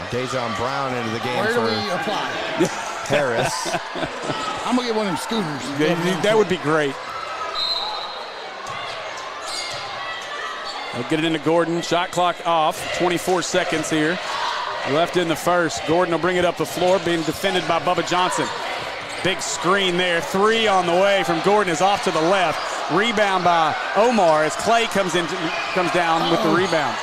[SPEAKER 10] Dejon Brown into the game.
[SPEAKER 4] Where do we apply?
[SPEAKER 10] Harris.
[SPEAKER 4] I'm going to get one of them scooters.
[SPEAKER 2] That would be great. They'll get it into Gordon. Shot clock off. 24 seconds here. Left in the first. Gordon will bring it up the floor, being defended by Bubba Johnson. Big screen there. 3 on the way from Gordon is off to the left. Rebound by Omar as Clay comes down with the rebound.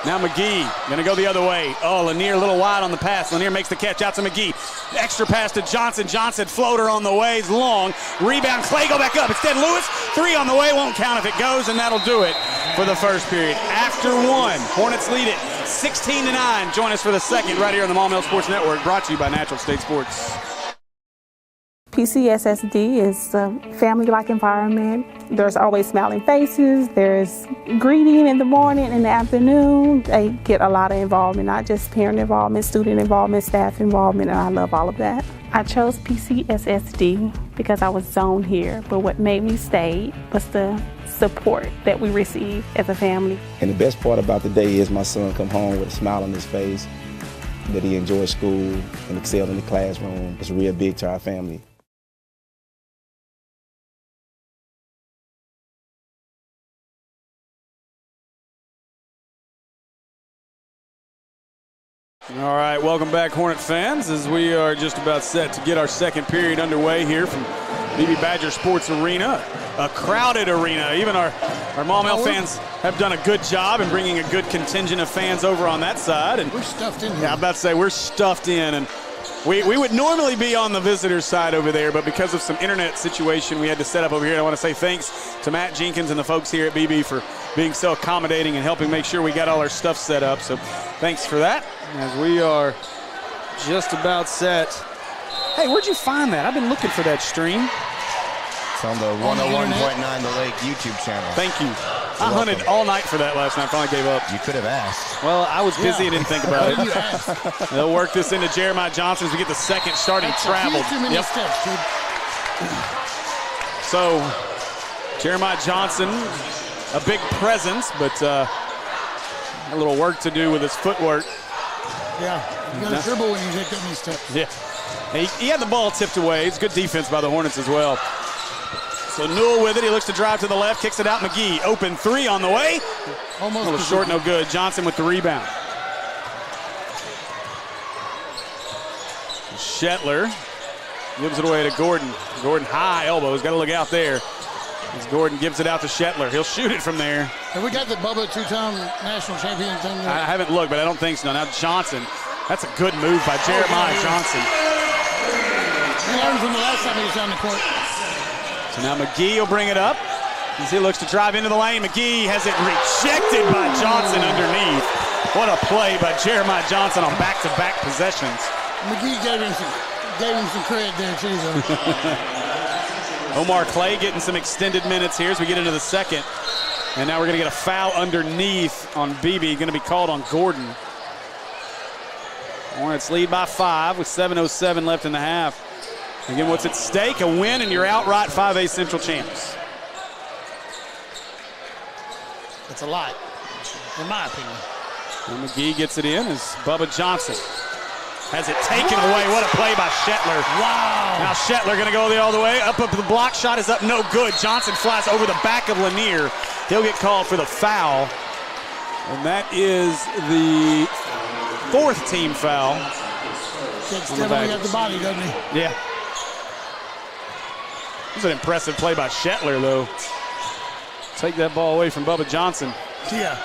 [SPEAKER 2] Now McGee going to go the other way. Oh, Lanier a little wide on the pass. Lanier makes the catch out to McGee. Extra pass to Johnson. Johnson floater on the way. It's long. Rebound. Clay go back up. Instead Lewis. 3 on the way. Won't count if it goes, and that'll do it for the first period. After 1, Hornets lead it 16-9. Join us for the second right here on the Maumelle Sports Network, brought to you by Natural State Sports.
[SPEAKER 5] PCSSD is a family-like environment. There's always smiling faces. There's greeting in the morning and the afternoon. They get a lot of involvement, not just parent involvement, student involvement, staff involvement, and I love all of that. I chose PCSSD because I was zoned here, but what made me stay was the support that we receive as a family.
[SPEAKER 6] And the best part about the day is my son come home with a smile on his face, that he enjoys school and excelled in the classroom. It's real big to our family.
[SPEAKER 2] All right, welcome back, Hornet fans, as we are just about set to get our second period underway here from Beebe Badger Sports Arena. A crowded arena. Even our Maumelle fans have done a good job in bringing a good contingent of fans over on that side. And
[SPEAKER 4] we're stuffed in here.
[SPEAKER 2] Yeah, I'm about to say we're stuffed in. And we would normally be on the visitors' side over there, but because of some internet situation we had to set up over here. And I want to say thanks to Matt Jenkins and the folks here at Beebe for being so accommodating and helping make sure we got all our stuff set up. So thanks for that. As we are just about set. Hey, where'd you find that? I've been looking for that stream.
[SPEAKER 10] It's on the 101.9 The Lake YouTube channel.
[SPEAKER 2] Thank you. I hunted all night for that last night. Finally gave up.
[SPEAKER 10] You could have asked.
[SPEAKER 2] Well, I was busy and didn't think about it. They'll work this into Jeremiah Johnson as we get the second starting travel. So, Jeremiah Johnson, a big presence, but a little work to do with his footwork.
[SPEAKER 4] Yeah, you got to dribble when you hit these steps.
[SPEAKER 2] Yeah. He had the ball tipped away. It's good defense by the Hornets as well. So Newell with it. He looks to drive to the left, kicks it out. McGee, open 3 on the way.
[SPEAKER 4] Almost
[SPEAKER 2] a little short, no good. Johnson with the rebound. Shetler gives it away to Gordon. Gordon high elbows. Got to look out there. As Gordon gives it out to Shetler. He'll shoot it from there.
[SPEAKER 4] Have we got the Bubba 2-time national champion thing there?
[SPEAKER 2] I haven't looked, but I don't think so. Now Johnson. That's a good move by Jeremiah Johnson.
[SPEAKER 4] He learned from the last time he was on the court.
[SPEAKER 2] So now McGee will bring it up as he looks to drive into the lane. McGee has it rejected by Johnson underneath. What a play by Jeremiah Johnson on back-to-back possessions.
[SPEAKER 4] McGee gave him some credit there, too, though.
[SPEAKER 2] Omar Clay getting some extended minutes here as we get into the second. And now we're going to get a foul underneath on Beebe. Going to be called on Gordon. Hornets lead by 5 with 7:07 left in the half. Again, what's at stake? A win and you're outright 5A Central champs.
[SPEAKER 4] That's a lot, in my opinion.
[SPEAKER 2] And McGee gets it in as Bubba Johnson has it taken away. What a play by Shetler.
[SPEAKER 4] Wow.
[SPEAKER 2] Now Shetler going to go all the way. Up the block shot is up, no good. Johnson flies over the back of Lanier. He'll get called for the foul. And that is the 4th team foul.
[SPEAKER 4] Gets definitely at the body, doesn't he?
[SPEAKER 2] Yeah. It was an impressive play by Shetler, though. Take that ball away from Bubba Johnson.
[SPEAKER 4] Yeah.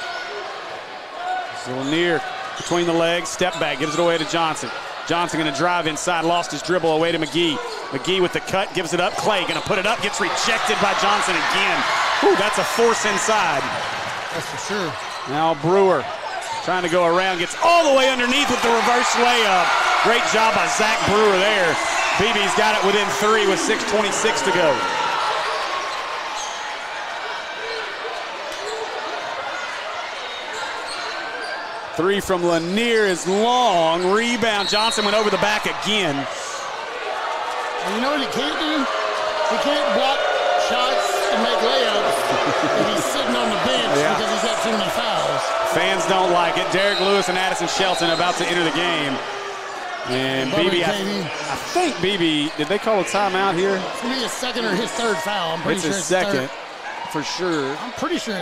[SPEAKER 2] So Lanier between the legs, step back, gives it away to Johnson. Johnson going to drive inside, lost his dribble away to McGee. McGee with the cut, gives it up. Clay going to put it up, gets rejected by Johnson again. Ooh, that's a force inside.
[SPEAKER 4] That's for sure.
[SPEAKER 2] Now Brewer trying to go around, gets all the way underneath with the reverse layup. Great job by Zach Brewer there. Beebe's got it within 3 with 6:26 to go. Three from Lanier is long. Rebound. Johnson went over the back again.
[SPEAKER 4] And you know what he can't do? He can't block shots and make layups if he's sitting on the bench because he's got too many fouls.
[SPEAKER 2] Fans don't like it. Derek Lewis and Addison Shelton about to enter the game. And Beebe, I think Beebe, did they call a timeout here?
[SPEAKER 4] It's going to be his 2nd or his 3rd foul. I'm pretty sure
[SPEAKER 2] it's his 2nd. For sure.
[SPEAKER 4] I'm pretty sure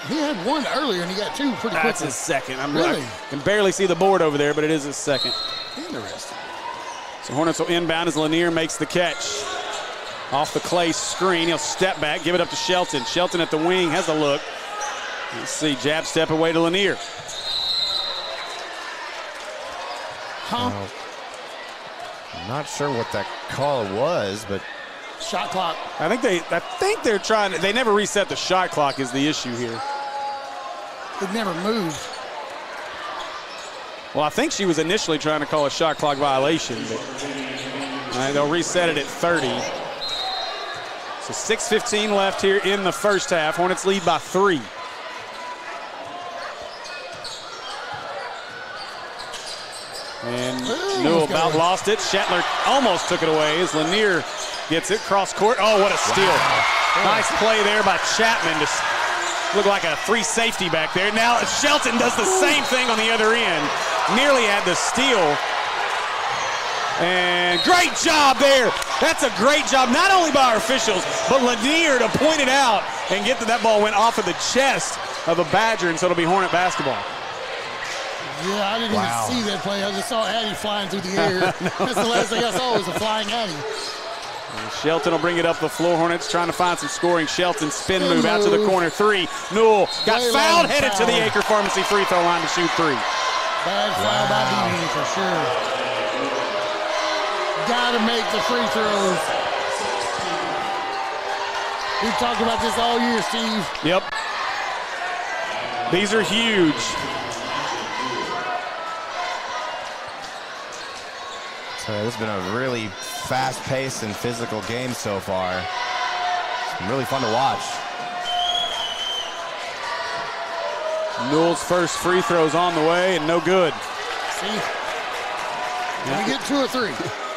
[SPEAKER 4] he had 1 earlier and he got 2 pretty quickly.
[SPEAKER 2] That's his 2nd.
[SPEAKER 4] Really?
[SPEAKER 2] I can barely see the board over there, but it is his 2nd.
[SPEAKER 4] Interesting.
[SPEAKER 2] So Hornets will inbound as Lanier makes the catch. Off the Clay screen, he'll step back, give it up to Shelton. Shelton at the wing has a look. Let's see, jab step away to Lanier.
[SPEAKER 10] I'm not sure what that call was, but
[SPEAKER 4] shot clock.
[SPEAKER 2] I think they're trying. They never reset the shot clock is the issue here.
[SPEAKER 4] It never moved.
[SPEAKER 2] Well, I think she was initially trying to call a shot clock violation, but they'll reset it at 30. So 6:15 left here in the first half. Hornets lead by 3. And Newell about lost it. Shetler almost took it away as Lanier gets it cross court. Oh, what a steal. Wow. Nice play there by Chapman to look like a free safety back there. Now Shelton does the same thing on the other end. Nearly had the steal. And great job there. That's a great job, not only by our officials, but Lanier to point it out and get that ball went off of the chest of a Badger, and so it'll be Hornet basketball.
[SPEAKER 4] Yeah, I didn't even see that play. I just saw Addy flying through the air. That's the last thing I saw was a flying Addy.
[SPEAKER 2] And Shelton will bring it up the floor. Hornets trying to find some scoring. Shelton spin move out to the corner. 3. Newell got fouled, headed to the Acre Pharmacy free throw line to shoot 3.
[SPEAKER 4] Bad foul by Beebe for sure. Got to make the free throws. We've talked about this all year, Steve.
[SPEAKER 2] Yep. These are huge.
[SPEAKER 10] So this has been a really fast-paced and physical game so far. It's been really fun to watch.
[SPEAKER 2] Newell's first free throw's on the way and no good.
[SPEAKER 4] See? Can we get 2 or 3?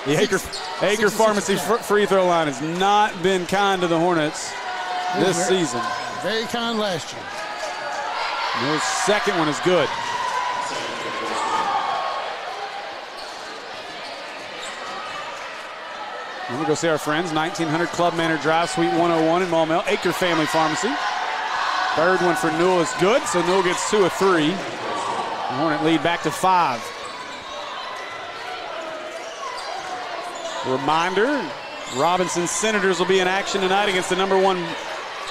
[SPEAKER 2] The Acre Pharmacy free throw line has not been kind to the Hornets this season.
[SPEAKER 4] Very kind last year.
[SPEAKER 2] Newell's second one is good. We're going to go see our friends, 1900 Club Manor Drive, Suite 101 in Maumelle, Acre Family Pharmacy. Third one for Newell is good, so Newell gets 2 of 3. The Hornet lead back to 5. Reminder, Robinson Senators will be in action tonight against the #1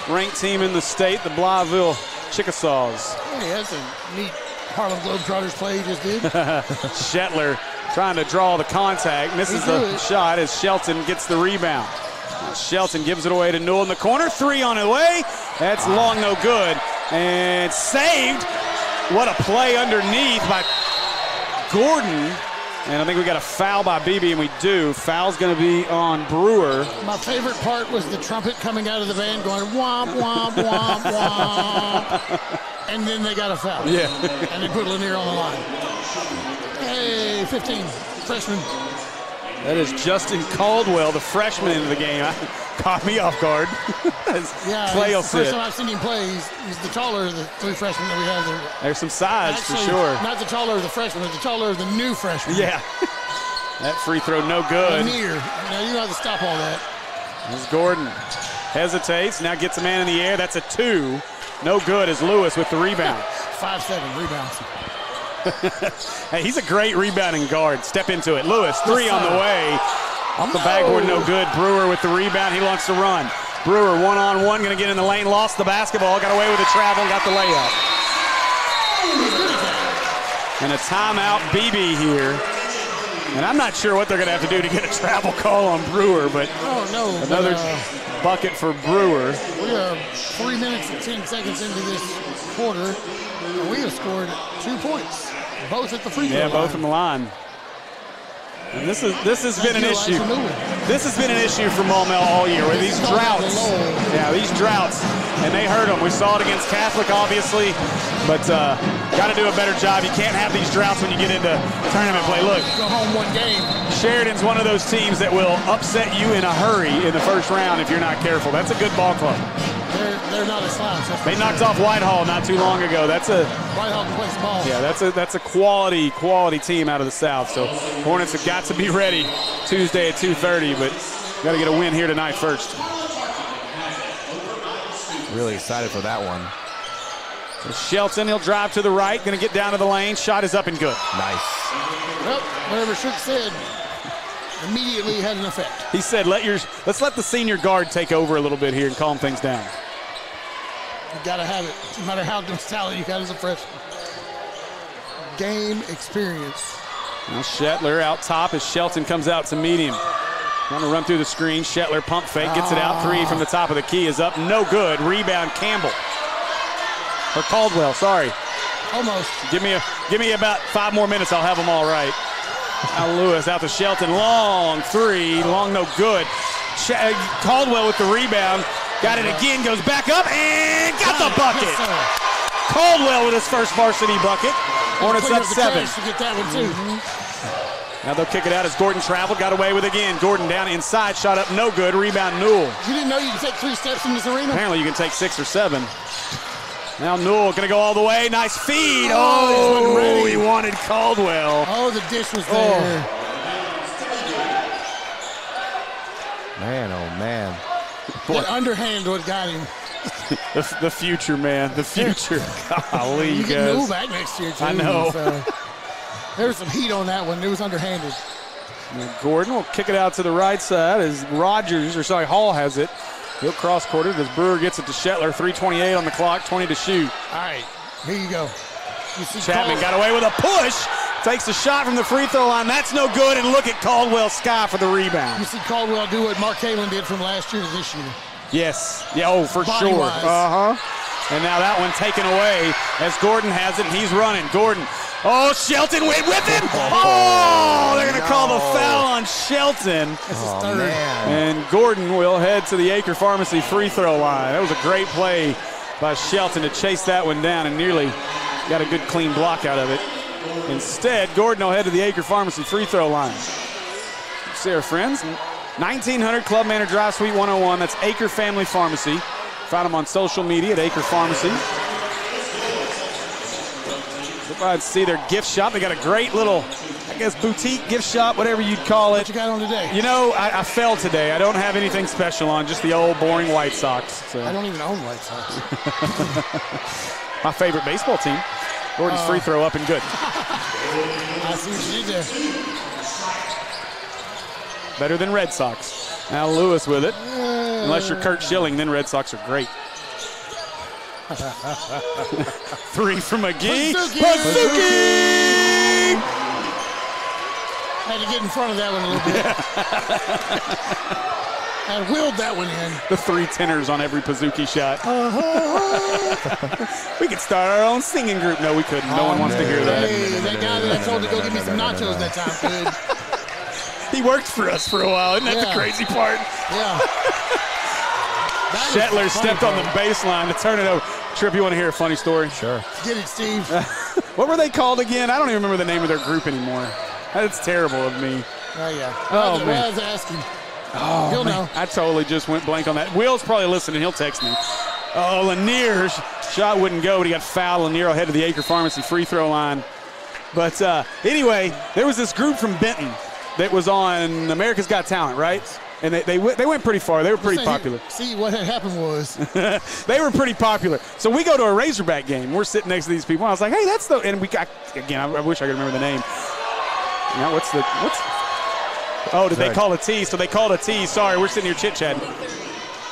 [SPEAKER 2] ranked team in the state, the Blytheville Chickasaws.
[SPEAKER 4] Hey, that's a neat Harlem Globetrotters play he just did.
[SPEAKER 2] Shetler trying to draw the contact, misses the shot as Shelton gets the rebound. Shelton gives it away to Newell in the corner. 3 on the way. That's long, no good. And saved. What a play underneath by Gordon. And I think we got a foul by Beebe, and we do. Foul's going to be on Brewer.
[SPEAKER 4] My favorite part was the trumpet coming out of the band going womp, womp, womp, womp. And then they got a foul.
[SPEAKER 2] Yeah.
[SPEAKER 4] And they put Lanier on the line. Hey, 15, freshman.
[SPEAKER 2] That is Justin Caldwell, the freshman into the game. Caught me off guard. Clay will sit.
[SPEAKER 4] First time I've seen him play, he's the taller of the 3 freshmen that we have there.
[SPEAKER 2] There's some size.
[SPEAKER 4] Actually,
[SPEAKER 2] for sure.
[SPEAKER 4] Not the taller of the freshman, but the taller of the new freshman.
[SPEAKER 2] Yeah. That free throw, no good.
[SPEAKER 4] Lanier. Now you have to stop all that.
[SPEAKER 2] As Gordon hesitates, now gets a man in the air. That's a 2. No good as Lewis with the rebound.
[SPEAKER 4] 5'7", rebounds.
[SPEAKER 2] Hey, he's a great rebounding guard. Step into it. Lewis, 3 on the way. Off the backboard, no good. Brewer with the rebound. He wants to run. Brewer one-on-one, going to get in the lane, lost the basketball, got away with the travel, got the layup. And a timeout, Beebe here. And I'm not sure what they're going to have to do to get a travel call on Brewer, but another bucket for Brewer.
[SPEAKER 4] We are 3 minutes and 10 seconds into this quarter, and we have scored 2 points, both at the free throw line.
[SPEAKER 2] Yeah, both from the line. And this has been an issue. This has been an issue for Maumelle all year with these droughts. Yeah, these droughts, and they hurt them. We saw it against Catholic, obviously, but got to do a better job. You can't have these droughts when you get into tournament play. Look,
[SPEAKER 4] go home one game.
[SPEAKER 2] Sheridan's one of those teams that will upset you in a hurry in the first round if you're not careful. That's a good ball club.
[SPEAKER 4] They're not a slouch.
[SPEAKER 2] They knocked off Whitehall not too long ago.
[SPEAKER 4] Whitehall can play some ball.
[SPEAKER 2] Yeah, that's a quality team out of the South. So Hornets have got to be ready Tuesday at 2:30, but got to get a win here tonight first.
[SPEAKER 10] Really excited for that one.
[SPEAKER 2] So Shelton, he'll drive to the right, going to get down to the lane. Shot is up and good.
[SPEAKER 10] Nice.
[SPEAKER 4] Well, whatever Shook said immediately had an effect.
[SPEAKER 2] He said, let's let the senior guard take over a little bit here and calm things down.
[SPEAKER 4] You got to have it, no matter how much talent you got as a freshman. Game experience.
[SPEAKER 2] Now Shetler out top as Shelton comes out to meet him. Trying to run through the screen. Shetler pump fake, gets it out. 3 from the top of the key is up. No good. Rebound Campbell. Or Caldwell, sorry.
[SPEAKER 4] Almost.
[SPEAKER 2] Give me about 5 more minutes. I'll have them all right. Now Lewis out to Shelton. Long 3. Long no good. Caldwell with the rebound. Got it again. Goes back up and got the bucket. Caldwell with his first varsity bucket. Hornets up 7.
[SPEAKER 4] To get that one too.
[SPEAKER 2] Now they'll kick it out as Gordon traveled. Got away with it again. Gordon down inside. Shot up. No good. Rebound Newell.
[SPEAKER 4] You didn't know you could take 3 steps in this arena?
[SPEAKER 2] Apparently you can take 6 or 7. Now Newell going to go all the way. Nice feed. Oh, he wanted Caldwell.
[SPEAKER 4] Oh, the dish was there.
[SPEAKER 10] Man, oh, man.
[SPEAKER 4] That underhand what got him.
[SPEAKER 2] The future, man. The future. Golly,
[SPEAKER 4] you get Newell back next year, too.
[SPEAKER 2] I know.
[SPEAKER 4] So, there was some heat on that one. It was underhanded.
[SPEAKER 2] And Gordon will kick it out to the right side as Hall has it. He'll cross court it as Brewer gets it to Shetler. 3:28 on the clock, 20 to shoot.
[SPEAKER 4] All right, here you go.
[SPEAKER 2] Chapman got away with a push. Takes a shot from the free throw line. That's no good. And look at Caldwell Sky for the rebound.
[SPEAKER 4] You see Caldwell do what Mark Kalen did from last year to this year.
[SPEAKER 2] Yes. Yeah, oh, for sure. And now that one taken away as Gordon has it, and he's running. Gordon. Oh, Shelton went with him. Oh, they're going to call the foul on Shelton.
[SPEAKER 4] That's his third.
[SPEAKER 10] Man.
[SPEAKER 2] And Gordon will head to the Acre Pharmacy free throw line. That was a great play by Shelton to chase that one down and nearly got a good clean block out of it. Instead, Gordon will head to the Acre Pharmacy free throw line. See our friends, 1900 Club Manor Drive, Suite 101. That's Acre Family Pharmacy. Find them on social media at Acre Pharmacy. I'd see their gift shop. They got a great little, I guess, boutique gift shop, whatever you'd call it.
[SPEAKER 4] What you got on today?
[SPEAKER 2] You know, I fell today. I don't have anything special on, just the old boring White Sox. So.
[SPEAKER 4] I don't even own White Sox.
[SPEAKER 2] My favorite baseball team. Gordon's free throw up and good.
[SPEAKER 4] I see what you did there.
[SPEAKER 2] Better than Red Sox. Now Lewis with it. Unless you're Kurt Schilling, then Red Sox are great. 3 from McGee. Pazuki!
[SPEAKER 4] Had to get in front of that one a little bit. And willed that one in.
[SPEAKER 2] The 3 tenors on every Pazuki shot. We could start our own singing group. No, we couldn't. No one wants to hear that.
[SPEAKER 4] Hey, that guy that I told to go get me some nachos that time could.
[SPEAKER 2] He worked for us for a while. Isn't that the crazy part?
[SPEAKER 4] Yeah.
[SPEAKER 2] Shetler stepped on the baseline to turn it over. Tripp, you want to hear a funny story?
[SPEAKER 10] Sure.
[SPEAKER 4] Get it, Steve.
[SPEAKER 2] What were they called again? I don't even remember the name of their group anymore. That's terrible of me.
[SPEAKER 4] Oh, yeah.
[SPEAKER 2] Oh, man.
[SPEAKER 4] I was asking.
[SPEAKER 2] Oh,
[SPEAKER 4] He'll
[SPEAKER 2] man.
[SPEAKER 4] know.
[SPEAKER 2] I totally just went blank on that. Will's probably listening. He'll text me. Oh, Lanier's shot wouldn't go, but he got fouled. Lanier will head to the Acre Pharmacy free throw line. But anyway, there was this group from Benton that was on America's Got Talent, right? And they went pretty far. They were pretty popular.
[SPEAKER 4] See, what had happened was
[SPEAKER 2] they were pretty popular. So we go to a Razorback game. We're sitting next to these people. I was like, hey, that's the – and we got – again, I wish I could remember the name. Now, what's – oh, did they call a T? So they called a T. Sorry, we're sitting here chit-chatting.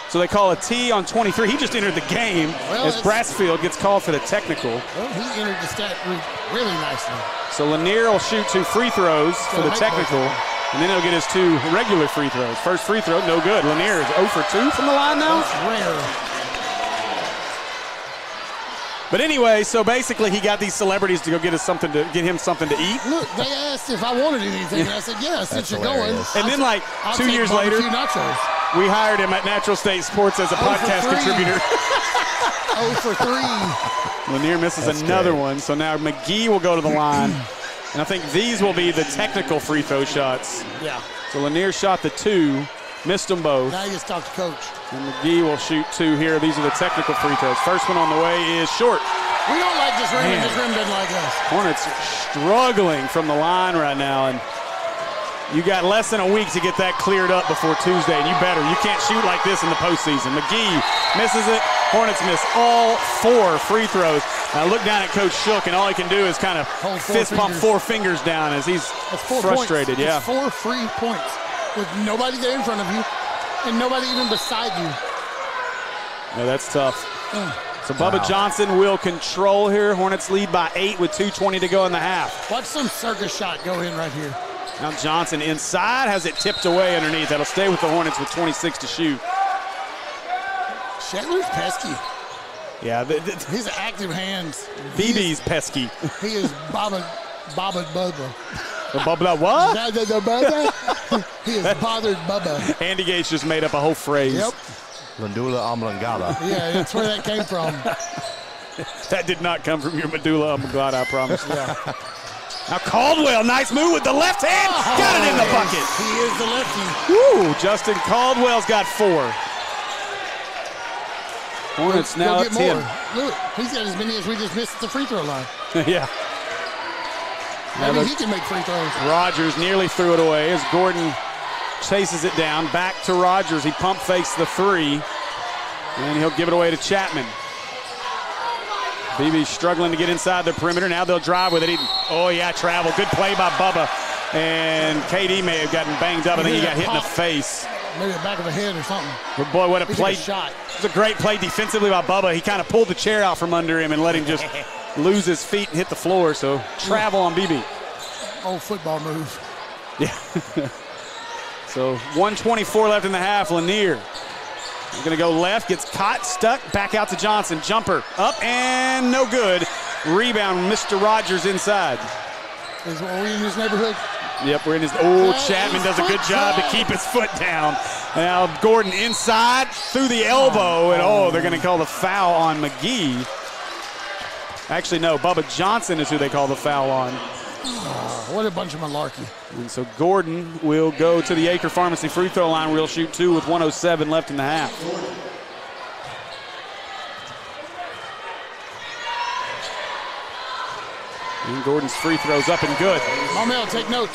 [SPEAKER 2] So they call a T on 23. He just entered the game as Brassfield gets called for the technical.
[SPEAKER 4] Well, he entered the stat really nicely.
[SPEAKER 2] So Lanier will shoot 2 free throws for the technical. And then he'll get his 2 regular free throws. First free throw, no good. Lanier is 0 for 2 from the line now.
[SPEAKER 4] That's rare.
[SPEAKER 2] But anyway, so basically he got these celebrities to go get him something to eat.
[SPEAKER 4] Look, they asked if I wanted anything, and I said, yes, since you're going.
[SPEAKER 2] And then like 2 years later, we hired him at Natural State Sports as a podcast contributor.
[SPEAKER 4] 0 for 3.
[SPEAKER 2] Lanier misses another one, so now McGee will go to the line. And I think these will be the technical free throw shots.
[SPEAKER 4] Yeah.
[SPEAKER 2] So Lanier shot the 2, missed them both.
[SPEAKER 4] Now you just talk to coach.
[SPEAKER 2] And McGee will shoot 2 here. These are the technical free throws. First one on the way is short.
[SPEAKER 4] We don't like this rim, and this rim doesn't like us.
[SPEAKER 2] Hornets struggling from the line right now, and you got less than a week to get that cleared up before Tuesday, and you better. You can't shoot like this in the postseason. McGee misses it. Hornets miss all 4 free throws. Now look down at Coach Shook, and all he can do is kind of fist pump 4 fingers down as he's frustrated.
[SPEAKER 4] Yeah, it's 4 free points with nobody there in front of you and nobody even beside you.
[SPEAKER 2] Yeah, that's tough. So Bubba Johnson will control here. Hornets lead by 8 with 2:20 to go in the half.
[SPEAKER 4] Watch some circus shot go in right here.
[SPEAKER 2] Now Johnson inside, has it tipped away underneath. That'll stay with the Hornets with 26 to shoot.
[SPEAKER 4] Shetler's pesky.
[SPEAKER 2] Yeah.
[SPEAKER 4] His active hands.
[SPEAKER 2] Beebe's pesky.
[SPEAKER 4] He is Bubba Bubba.
[SPEAKER 2] Bubba what?
[SPEAKER 4] He is bothered Bubba.
[SPEAKER 2] Andy Gates just made up a whole phrase.
[SPEAKER 4] Yep.
[SPEAKER 10] Landula Omlangala.
[SPEAKER 4] Yeah, that's where that came from.
[SPEAKER 2] That did not come from your medulla oblongata, I promise.
[SPEAKER 4] Yeah.
[SPEAKER 2] Now Caldwell, nice move with the left hand. Got it in the bucket.
[SPEAKER 4] He is the lefty.
[SPEAKER 2] Woo, Justin Caldwell's got 4. Hornets now at 10.
[SPEAKER 4] Look, he's got as many as we just missed at the free throw line.
[SPEAKER 2] Yeah.
[SPEAKER 4] Maybe he can make free throws.
[SPEAKER 2] Rogers nearly threw it away as Gordon chases it down. Back to Rogers. He pump fakes the 3. And he'll give it away to Chapman. Beebe struggling to get inside the perimeter. Now they'll drive with it. Travel. Good play by Bubba. And KD may have gotten banged up. I think he got hit in the face.
[SPEAKER 4] Maybe the back of the head or something.
[SPEAKER 2] But boy, what a play.
[SPEAKER 4] Shot.
[SPEAKER 2] It was a great play defensively by Bubba. He kind of pulled the chair out from under him and let him just lose his feet and hit the floor. So travel on Beebe.
[SPEAKER 4] Old football move.
[SPEAKER 2] Yeah. So 1:24 left in the half. Lanier is going to go left, gets caught, stuck, back out to Johnson. Jumper up and no good. Rebound, Mr. Rogers inside.
[SPEAKER 4] Are we in his neighborhood?
[SPEAKER 2] Yep, we're in his. Chapman does a good job to keep his foot down. Now Gordon inside through the elbow, and they're going to call the foul on McGee. Actually, no, Bubba Johnson is who they call the foul on.
[SPEAKER 4] What a bunch of malarkey.
[SPEAKER 2] And so Gordon will go to the Acre Pharmacy free throw line where he'll shoot 2 with 1:07 left in the half. And Gordon's free throw's up and good.
[SPEAKER 4] Maumelle, take notes.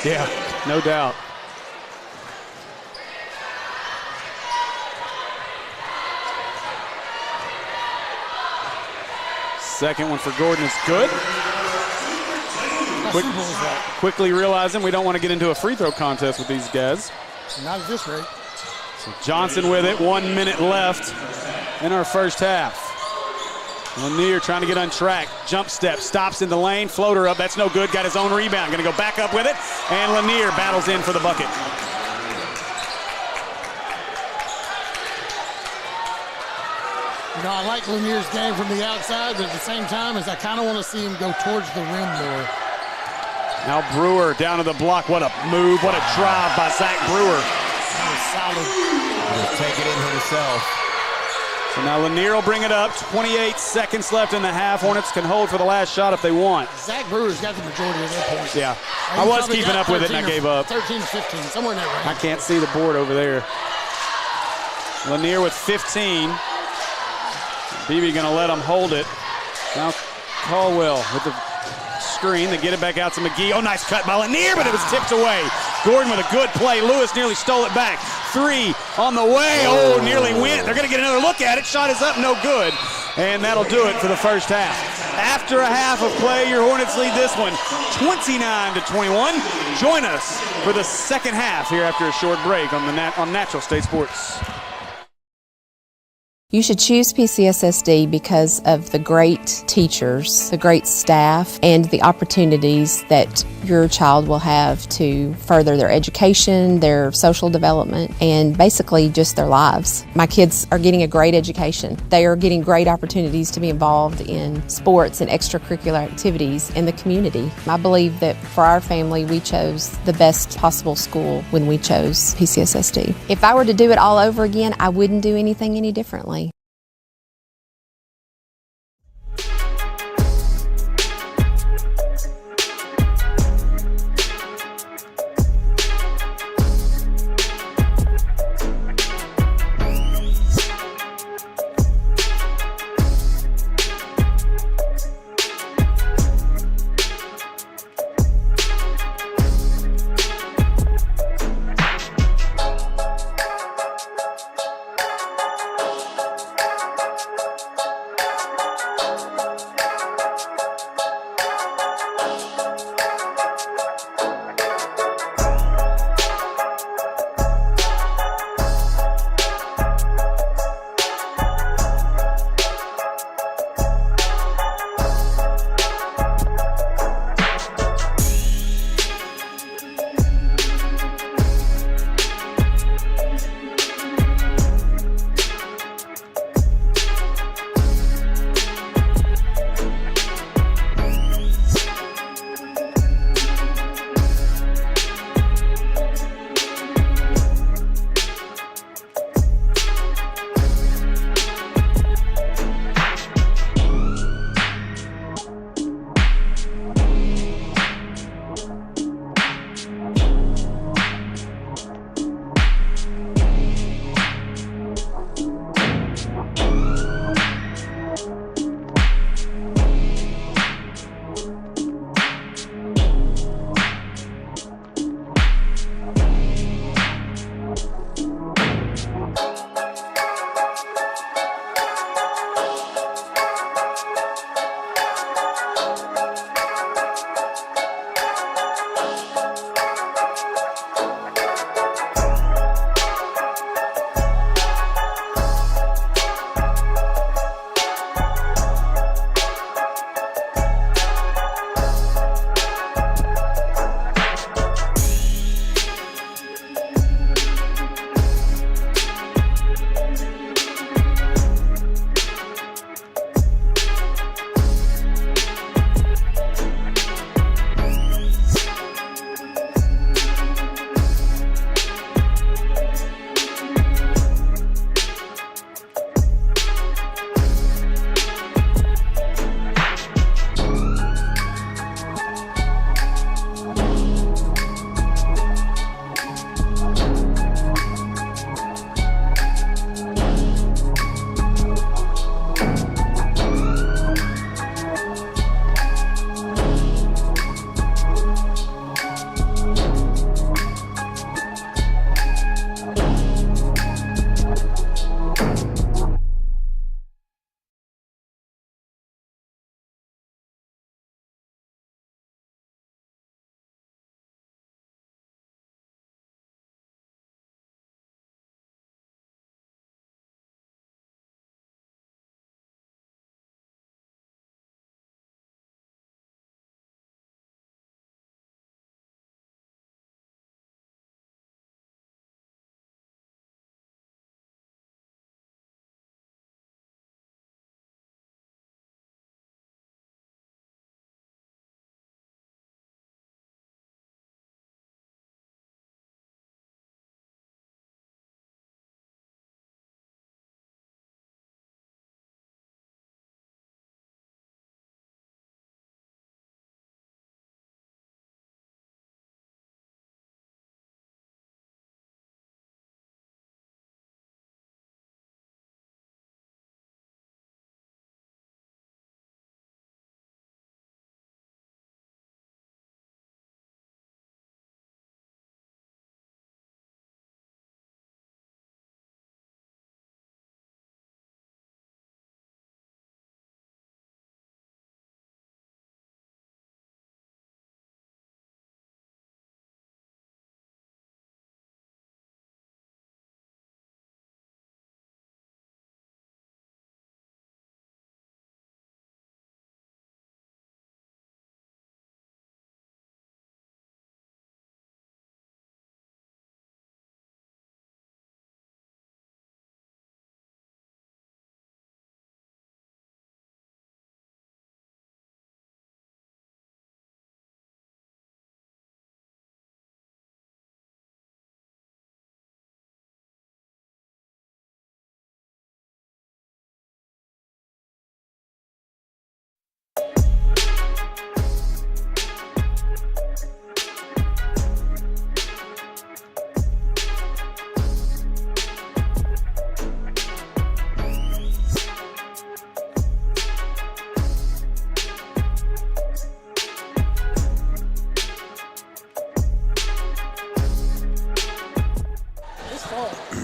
[SPEAKER 2] Yeah, no doubt. Second one for Gordon is good. Quickly realizing we don't want to get into a free throw contest with these guys.
[SPEAKER 4] Not at this rate.
[SPEAKER 2] So Johnson with it, 1 minute left in our first half. Lanier trying to get untracked. Jump step, stops in the lane, floater up, that's no good, got his own rebound. Gonna go back up with it, and Lanier battles in for the bucket.
[SPEAKER 4] You know, I like Lanier's game from the outside, but at the same time, I kind of want to see him go towards the rim more.
[SPEAKER 2] Now Brewer down to the block. What a move, what a drive by Zach Brewer.
[SPEAKER 4] That was solid.
[SPEAKER 10] Just take it in himself.
[SPEAKER 2] So now Lanier will bring it up. 28 seconds left in the half. Hornets can hold for the last shot if they want.
[SPEAKER 4] Zach Brewer's got the majority of their points.
[SPEAKER 2] Yeah, I was keeping up with it and I gave up.
[SPEAKER 4] 13 to 15, somewhere in that range.
[SPEAKER 2] I can't see the board over there. Lanier with 15. Beebe going to let him hold it. Now Caldwell with the screen. They get it back out to McGee. Oh, nice cut by Lanier, but it was tipped away. Gordon with a good play. Lewis nearly stole it back. 3 on the way. Oh, nearly went. They're going to get another look at it. Shot is up, no good. And that'll do it for the first half. After a half of play, your Hornets lead this one 29-21. Join us for the second half here after a short break on Natural State Sports.
[SPEAKER 7] You should choose PCSSD because of the great teachers, the great staff, and the opportunities that your child will have to further their education, their social development, and basically just their lives. My kids are getting a great education. They are getting great opportunities to be involved in sports and extracurricular activities in the community. I believe that for our family, we chose the best possible school when we chose PCSSD. If I were to do it all over again, I wouldn't do anything any differently.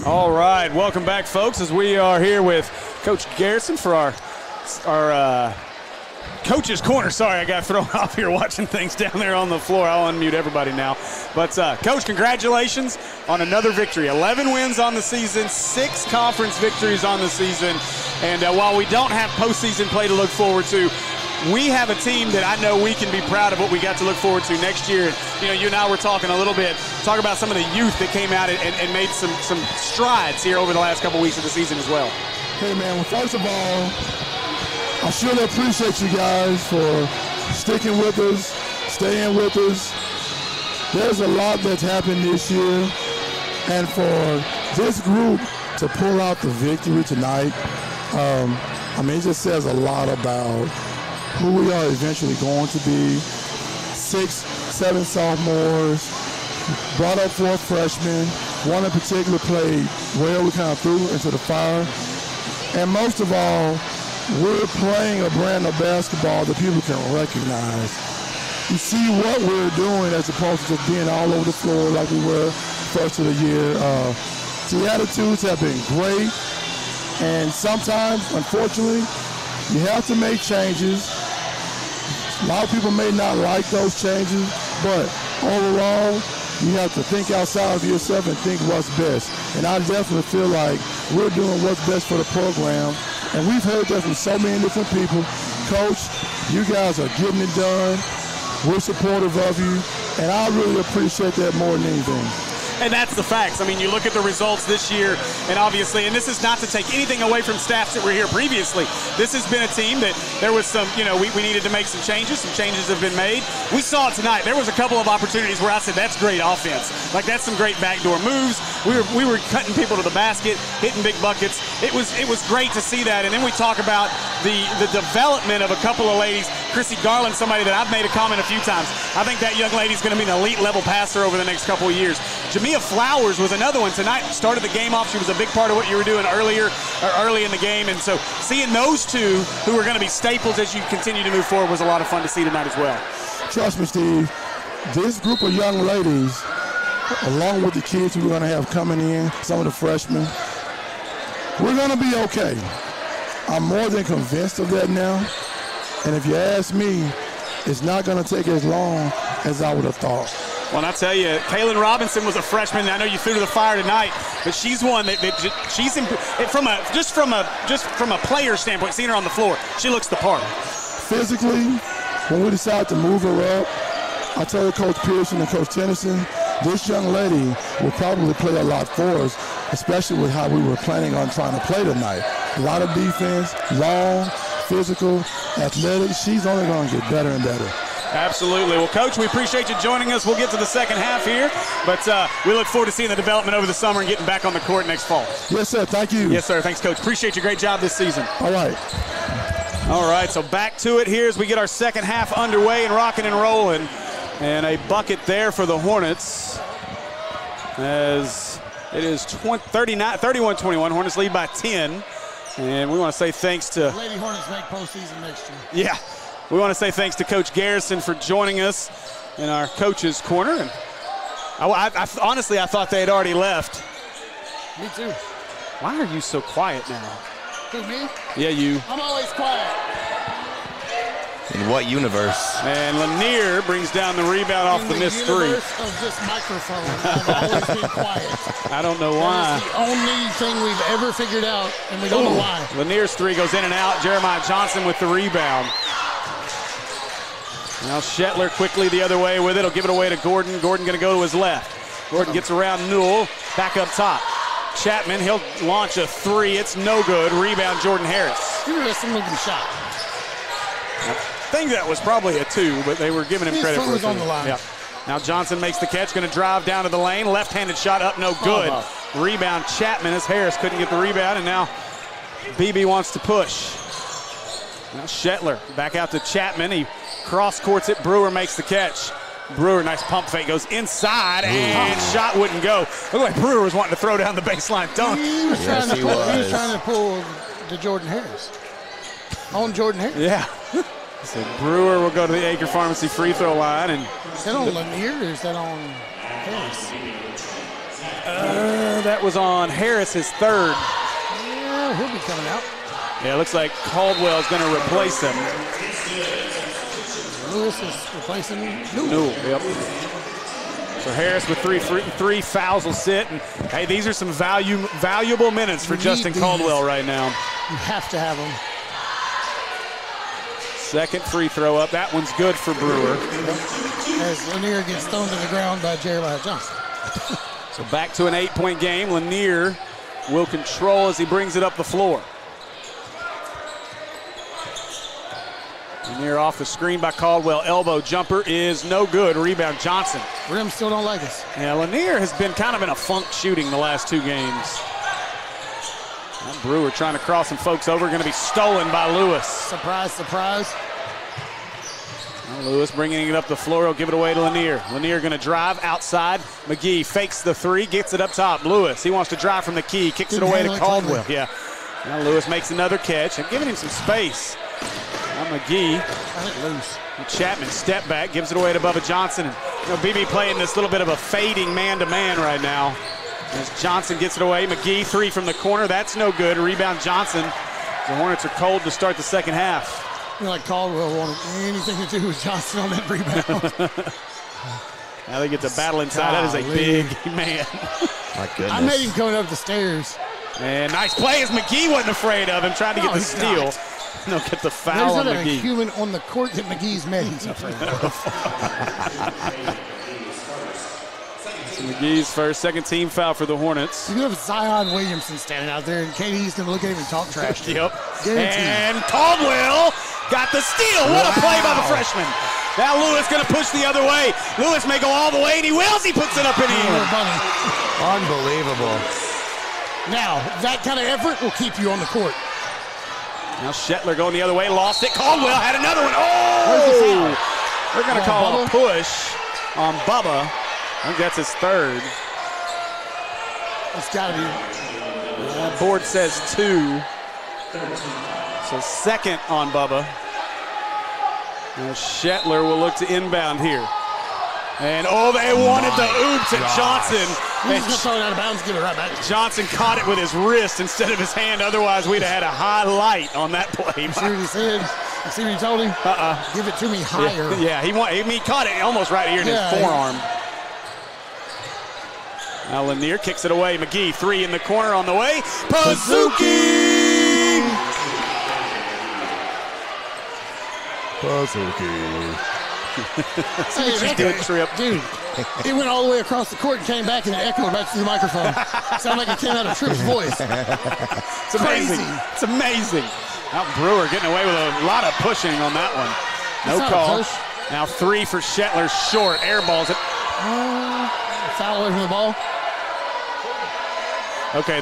[SPEAKER 2] All right, welcome back, folks, as we are here with Coach Garrison for our Coach's Corner. Sorry, I got thrown off here watching things down there on the floor. I'll unmute everybody now. But, Coach, congratulations on another victory. 11 wins on the season, 6 conference victories on the season. And while we don't have postseason play to look forward to, we have a team that I know we can be proud of what we got to look forward to next year. You know, you and I were talking a little bit, talk about some of the youth that came out and made some strides here over the last couple weeks of the season as well.
[SPEAKER 4] Hey, man, well, first of all, I surely appreciate you guys for sticking with us, staying with us. There's a lot that's happened this year, and for this group to pull out the victory tonight, I mean, it just says a lot about who we are eventually going to be. 6, 7 sophomores, brought up 4 freshmen. One in particular played well. We kind of threw into the fire. And most of all, we're playing a brand of basketball that people can recognize. You see what we're doing as opposed to just being all over the floor like we were first of the year. The attitudes have been great. And sometimes, unfortunately, you have to make changes. A lot of people may not like those changes, but overall, you have to think outside of yourself and think what's best. And I definitely feel like we're doing what's best for the program. And we've heard that from so many different people. Coach, you guys are getting it done. We're supportive of you. And I really appreciate that more than anything.
[SPEAKER 2] And that's the facts. I mean, you look at the results this year, and obviously, and this is not to take anything away from staffs that were here previously. This has been a team that there was some, you know, we needed to make some changes. Some changes have been made. We saw it tonight. There was a couple of opportunities where I said, that's great offense. Like, that's some great backdoor moves. We were cutting people to the basket, hitting big buckets. It was great to see that. And then we talk about the development of a couple of ladies. Chrissy Garland, somebody that I've made a comment a few times. I think that young lady's going to be an elite level passer over the next couple of years. Jamia Flowers was another one tonight. Started the game off. She was a big part of what you were doing early in the game. And so seeing those two who are going to be staples as you continue to move forward was a lot of fun to see tonight as well.
[SPEAKER 4] Trust me, Steve, this group of young ladies, along with the kids who we're going to have coming in, some of the freshmen, we're going to be okay. I'm more than convinced of that now. And if you ask me, it's not going to take as long as I would have thought.
[SPEAKER 2] Well, and I tell you, Kaylin Robinson was a freshman. I know you threw to the fire tonight, but she's one that she's from a player standpoint. Seeing her on the floor, she looks the part.
[SPEAKER 4] Physically, when we decided to move her up, I told Coach Pearson and Coach Tennyson, this young lady will probably play a lot for us, especially with how we were planning on trying to play tonight. A lot of defense, long, physical, athletic. She's only going to get better and better.
[SPEAKER 2] Absolutely. Well, Coach, we appreciate you joining us. We'll get to the second half here, but we look forward to seeing the development over the summer and getting back on the court next fall.
[SPEAKER 4] Yes, sir. Thank you.
[SPEAKER 2] Yes, sir. Thanks, Coach. Appreciate your great job this season.
[SPEAKER 4] All right.
[SPEAKER 2] All right, so back to it here as we get our second half underway and rocking and rolling. And a bucket there for the Hornets as it is 31-21. Hornets lead by 10. And we want to say thanks to
[SPEAKER 4] Lady Hornets make postseason next year.
[SPEAKER 2] Yeah. We want to say thanks to Coach Garrison for joining us in our Coach's Corner. And I honestly, I thought they had already left.
[SPEAKER 4] Me too.
[SPEAKER 2] Why are you so quiet now?
[SPEAKER 4] Who, me?
[SPEAKER 2] Yeah, you.
[SPEAKER 4] I'm always quiet.
[SPEAKER 1] In what universe?
[SPEAKER 2] And Lanier brings down the rebound off the missed three.
[SPEAKER 4] In the universe of this microphone, I've always been quiet.
[SPEAKER 2] I don't know why.
[SPEAKER 4] That is the only thing we've ever figured out, and we don't know why.
[SPEAKER 2] Lanier's three goes in and out. Jeremiah Johnson with the rebound. Now Shetler quickly the other way with it. He'll give it away to Gordon. Gordon going to go to his left. Gordon gets around Newell. Back up top. Chapman, he'll launch a three. It's no good. Rebound, Jordan Harris.
[SPEAKER 4] That's a moving shot.
[SPEAKER 2] I think that was probably a two, but they were giving him credit for it.
[SPEAKER 4] On the line.
[SPEAKER 2] Yeah. Now Johnson makes the catch. Going to drive down to the lane. Left-handed shot up, no good. Rebound, Chapman as Harris couldn't get the rebound, and now Beebe wants to push. Now Shetler back out to Chapman. He cross-courts it. Brewer makes the catch. Brewer, nice pump fake, goes inside, and shot wouldn't go. Looked like Brewer was wanting to throw down the baseline dunk.
[SPEAKER 4] He was trying to pull the Jordan Harris. On Jordan Harris.
[SPEAKER 2] Yeah. So Brewer will go to the Acre Pharmacy free throw line. And
[SPEAKER 4] is that on Lanier or is that on Harris?
[SPEAKER 2] That was on Harris, his third.
[SPEAKER 11] Yeah, he'll be coming out.
[SPEAKER 2] Yeah, it looks like Caldwell's going to replace him.
[SPEAKER 11] Lewis is replacing
[SPEAKER 2] Newell. Yep. So Harris with three fouls will sit. And, hey, these are some valuable minutes for Justin Caldwell right now.
[SPEAKER 11] You have to have them.
[SPEAKER 2] Second free throw up. That one's good for Brewer.
[SPEAKER 11] As Lanier gets thrown to the ground by Jeremiah Johnson.
[SPEAKER 2] So back to an 8-point game. Lanier will control as he brings it up the floor. Lanier off the screen by Caldwell. Elbow jumper is no good. Rebound Johnson.
[SPEAKER 11] Rim still don't like us.
[SPEAKER 2] Yeah, Lanier has been kind of in a funk shooting the last two games. And Brewer trying to cross some folks over. Going to be stolen by Lewis.
[SPEAKER 11] Surprise, surprise.
[SPEAKER 2] Lewis bringing it up the floor. He'll give it away to Lanier. Lanier going to drive outside. McGee fakes the three, gets it up top. Lewis, he wants to drive from the key, kicks it away to Caldwell. Yeah. Now Lewis makes another catch and giving him some space. Now McGee.
[SPEAKER 11] Loose.
[SPEAKER 2] Chapman step back, gives it away to Bubba Johnson. And Beebe playing this little bit of a fading man-to-man right now. As Johnson gets it away. McGee, three from the corner. That's no good. Rebound Johnson. The Hornets are cold to start the second half.
[SPEAKER 11] Like Caldwell wanted anything to do with Johnson on that rebound.
[SPEAKER 2] Now they get the battle inside. That is a big man.
[SPEAKER 1] My goodness.
[SPEAKER 11] I made him coming up the stairs.
[SPEAKER 2] And nice play as McGee wasn't afraid of him, trying to get the steal. No, get the foul on
[SPEAKER 11] There's not
[SPEAKER 2] McGee.
[SPEAKER 11] a human on the court that McGee's met. He's afraid of.
[SPEAKER 2] McGee's first, second team foul for the Hornets.
[SPEAKER 11] You could have Zion Williamson standing out there, and KD's going to look at him and talk trash to him.
[SPEAKER 2] Yep.
[SPEAKER 11] Guaranteed.
[SPEAKER 2] And Caldwell got the steal. What a play by the freshman. Now Lewis going to push the other way. Lewis may go all the way, and he wills. He puts it up in the air.
[SPEAKER 1] Unbelievable.
[SPEAKER 11] Now, that kind of effort will keep you on the court.
[SPEAKER 2] Now Shetler going the other way, lost it. Caldwell had another one. Oh! They're going to call a push on Bubba. I think that's his third.
[SPEAKER 11] It's got to be.
[SPEAKER 2] Board says 2. So second on Bubba. Now Shetler will look to inbound here. And they wanted the oops at Johnson.
[SPEAKER 11] He's going to throw it out of bounds, give it right back.
[SPEAKER 2] Johnson caught it with his wrist instead of his hand. Otherwise, we'd have had a highlight on that play.
[SPEAKER 11] You see what he said? You see what he told him? Give it to me higher.
[SPEAKER 2] Yeah, he caught it almost right here in his forearm. Now Lanier kicks it away. McGee, 3 in the corner on the way. Pazuki! Good trip.
[SPEAKER 11] Dude, it went all the way across the court and came back and it echoed back to the microphone. Sounded like it came out of Tripp's voice.
[SPEAKER 2] It's amazing. It's amazing. Now Brewer getting away with a lot of pushing on that one. No call. Now 3 for Shetler, short. Air balls it.
[SPEAKER 11] Foul away from the ball.
[SPEAKER 2] Okay, I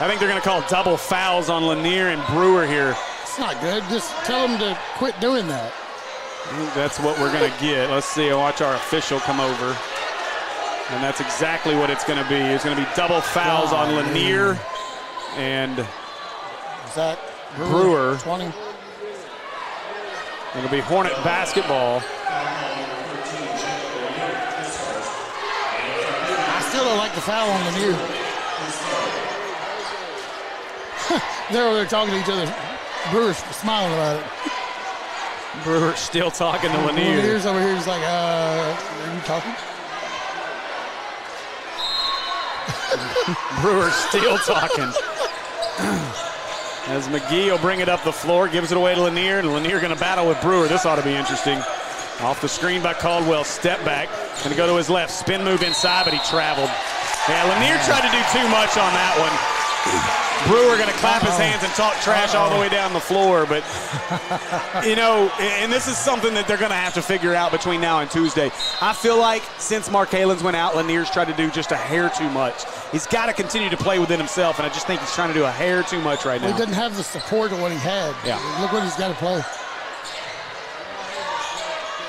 [SPEAKER 2] think they're going to call double fouls on Lanier and Brewer here.
[SPEAKER 11] It's not good. Just tell them to quit doing that.
[SPEAKER 2] I think that's what we're going to get. Let's see. Watch our official come over. And that's exactly what it's going to be. It's going to be double fouls on Lanier and
[SPEAKER 11] Is that
[SPEAKER 2] Brewer.
[SPEAKER 11] 20.
[SPEAKER 2] It'll be Hornet basketball.
[SPEAKER 11] I still don't like the foul on Lanier. They're over there talking to each other. Brewer's smiling about it.
[SPEAKER 2] Brewer still talking to Lanier.
[SPEAKER 11] Lanier's over here. He's like, are you talking?
[SPEAKER 2] Brewer still talking. As McGee will bring it up the floor, gives it away to Lanier, and Lanier going to battle with Brewer. This ought to be interesting. Off the screen by Caldwell, step back. Going to go to his left, spin move inside, but he traveled. Yeah, Lanier tried to do too much on that one. Brewer going to clap his hands and talk trash all the way down the floor. But, and this is something that they're going to have to figure out between now and Tuesday. I feel like since Mark Halens went out, Lanier's tried to do just a hair too much. He's got to continue to play within himself, and I just think he's trying to do a hair too much right now.
[SPEAKER 11] He doesn't have the support of what he had.
[SPEAKER 2] Yeah.
[SPEAKER 11] Look what he's got to play.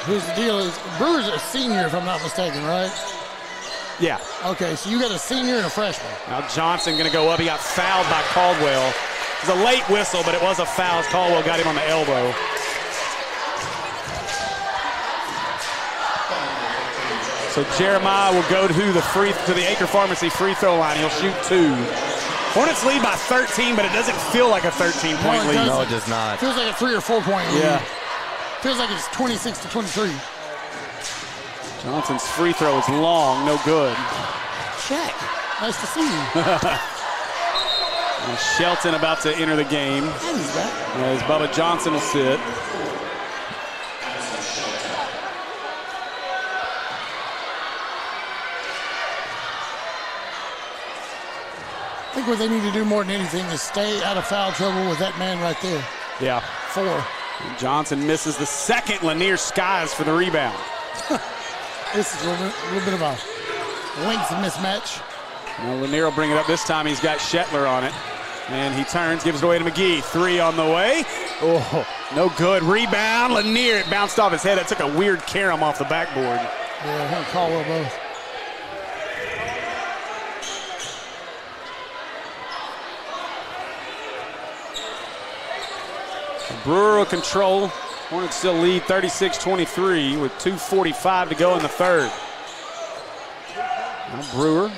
[SPEAKER 11] Here's the deal is Brewer's a senior, if I'm not mistaken, right?
[SPEAKER 2] Yeah.
[SPEAKER 11] Okay, so you got a senior and a freshman.
[SPEAKER 2] Now Johnson going to go up. He got fouled by Caldwell. It was a late whistle, but it was a foul. Caldwell got him on the elbow. So Jeremiah will go to the Acre Pharmacy free throw line. He'll shoot 2. Hornets lead by 13, but it doesn't feel like a 13-point lead.
[SPEAKER 10] No, it does not.
[SPEAKER 11] Feels like a 3 or 4 point lead.
[SPEAKER 2] Yeah.
[SPEAKER 11] Feels like it's 26-23.
[SPEAKER 2] Johnson's free throw is long, no good.
[SPEAKER 11] Shaq, nice to see you.
[SPEAKER 2] And Shelton about to enter the game.
[SPEAKER 11] He's back.
[SPEAKER 2] As Bubba Johnson will sit.
[SPEAKER 11] I think what they need to do more than anything is stay out of foul trouble with that man right there.
[SPEAKER 2] Yeah.
[SPEAKER 11] 4.
[SPEAKER 2] And Johnson misses the second. Lanier skies for the rebound.
[SPEAKER 11] This is a little bit of a length mismatch.
[SPEAKER 2] Now Lanier will bring it up this time. He's got Shetler on it. And he turns, gives it away to McGee. 3 on the way. Oh, no good. Rebound. Lanier, it bounced off his head. It took a weird carom off the backboard.
[SPEAKER 11] Yeah, he'll call well both.
[SPEAKER 2] Brewer will control. Hornets still lead 36-23 with 2:45 to go in the third. Now Brewer,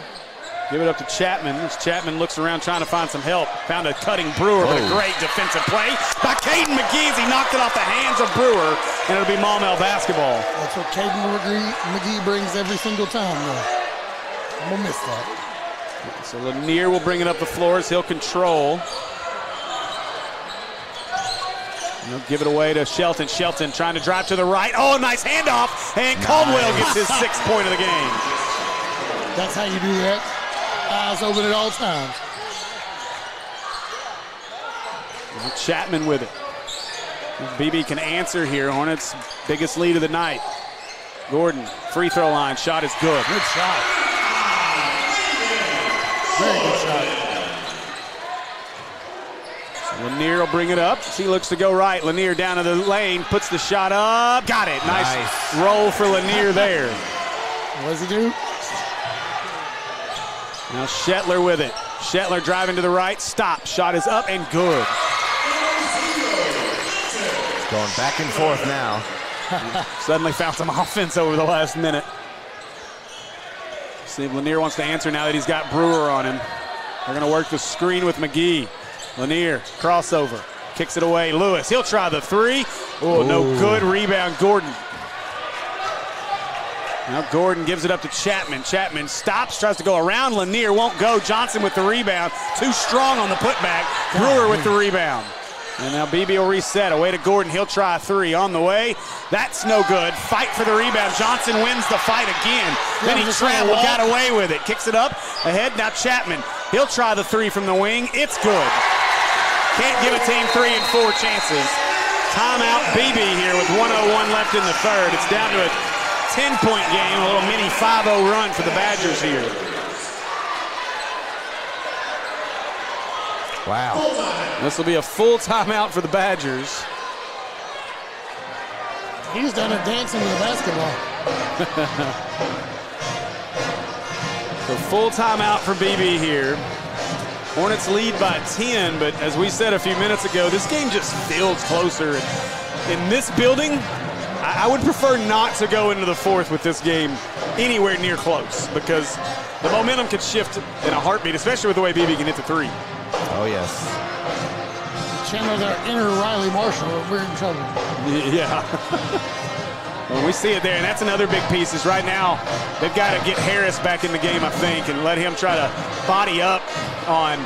[SPEAKER 2] give it up to Chapman. As Chapman looks around trying to find some help. Found a cutting Brewer, but a great defensive play by Caden McGee as he knocked it off the hands of Brewer, and it'll be Maumelle basketball.
[SPEAKER 11] That's what Caden McGee brings every single time, though. I'm going to miss that.
[SPEAKER 2] So Lanier will bring it up the floor as he'll control. He'll give it away to Shelton. Shelton trying to drive to the right. Oh, nice handoff. And Caldwell gets his 6th point of the game.
[SPEAKER 11] That's how you do that. Eyes open at all times.
[SPEAKER 2] Now Chapman with it. Beebe can answer here. Hornets' biggest lead of the night. Gordon, free throw line. Shot is good.
[SPEAKER 11] Good shot. Very good shot.
[SPEAKER 2] Lanier will bring it up. He looks to go right. Lanier down to the lane, puts the shot up. Got it. Nice roll for Lanier there.
[SPEAKER 11] What does he do?
[SPEAKER 2] Now Shetler with it. Shetler driving to the right. Stop. Shot is up and good.
[SPEAKER 10] It's going back and forth now.
[SPEAKER 2] Suddenly found some offense over the last minute. See if Lanier wants to answer now that he's got Brewer on him. They're going to work the screen with McGee. Lanier, crossover, kicks it away. Lewis, he'll try the 3. Oh, no good. Rebound, Gordon. Now Gordon gives it up to Chapman. Chapman stops, tries to go around. Lanier won't go. Johnson with the rebound. Too strong on the putback. Brewer with the rebound. And now Beebe will reset. Away to Gordon. He'll try a 3 on the way. That's no good. Fight for the rebound. Johnson wins the fight again. Then he traveled, got away with it. Kicks it up ahead. Now Chapman. He'll try the 3 from the wing. It's good. Can't give a team 3 and 4 chances. Timeout Beebe here with 1:01 left in the third. It's down to a 10-point game. A little mini 5-0 run for the Badgers here.
[SPEAKER 10] Wow.
[SPEAKER 2] This will be a full timeout for the Badgers.
[SPEAKER 11] He's done a dancing with a basketball.
[SPEAKER 2] So full timeout for Beebe here. Hornets lead by 10, but as we said a few minutes ago, this game just feels closer. In this building, I would prefer not to go into the fourth with this game anywhere near close because the momentum could shift in a heartbeat, especially with the way Beebe can hit the 3.
[SPEAKER 10] Oh, yes.
[SPEAKER 11] Channel their inner Riley Marshall, we're in trouble.
[SPEAKER 2] Yeah. Well, we see it there, and that's another big piece is right now they've got to get Harris back in the game, I think, and let him try to body up on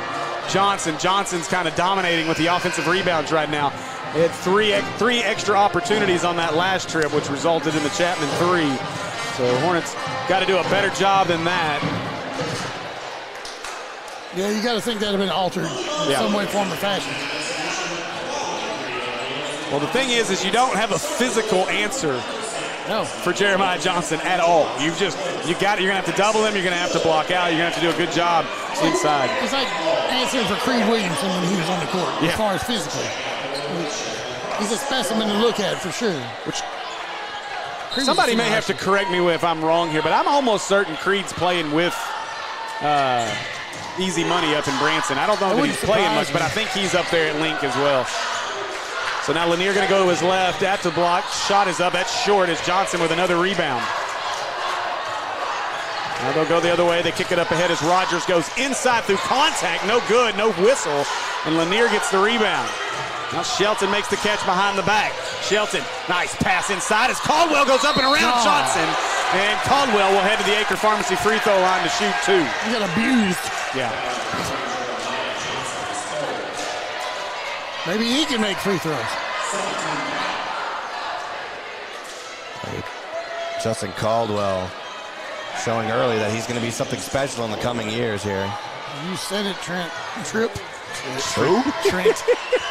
[SPEAKER 2] Johnson. Johnson's kind of dominating with the offensive rebounds right now. They had three extra opportunities on that last trip, which resulted in the Chapman 3. So Hornets got to do a better job than that.
[SPEAKER 11] Yeah, you got to think that would have been altered in some way, form, or fashion.
[SPEAKER 2] Well, the thing is you don't have a physical answer for Jeremiah Johnson at all. You're going to have to double him. You're going to have to block out. You're going to have to do a good job inside.
[SPEAKER 11] It's like answering for Creed Williamson when he was on the court, as far as physically. He's a specimen to look at for sure.
[SPEAKER 2] Somebody may have to correct me if I'm wrong here, but I'm almost certain Creed's playing with Easy Money up in Branson. I don't know that he's playing much, but I think he's up there at Link as well. So now Lanier going to go to his left at the block. Shot is up. That's short as Johnson with another rebound. Now they'll go the other way. They kick it up ahead as Rogers goes inside through contact. No good, no whistle. And Lanier gets the rebound. Now Shelton makes the catch behind the back. Shelton, nice pass inside as Caldwell goes up and around Johnson. And Caldwell will head to the Acre Pharmacy free throw line to shoot 2.
[SPEAKER 11] He got abused.
[SPEAKER 2] Yeah.
[SPEAKER 11] Maybe he can make free throws.
[SPEAKER 10] Justin Caldwell showing early that he's going to be something special in the coming years here.
[SPEAKER 11] You said it, Trent. Trip.
[SPEAKER 10] Who?
[SPEAKER 11] Trent.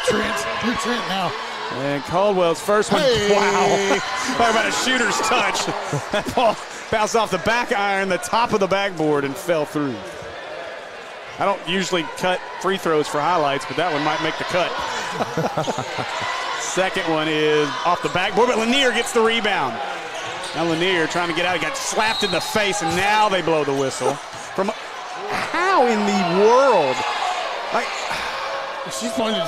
[SPEAKER 11] You're Trent now.
[SPEAKER 2] And Caldwell's first one.
[SPEAKER 11] Hey.
[SPEAKER 2] Wow. Talk about a shooter's touch. That ball bounced off the back iron, the top of the backboard, and fell through. I don't usually cut free throws for highlights, but that one might make the cut. Second one is off the backboard, but Lanier gets the rebound. Now Lanier trying to get out. He got slapped in the face, and now they blow the whistle. From how in the world?
[SPEAKER 11] She's pointed.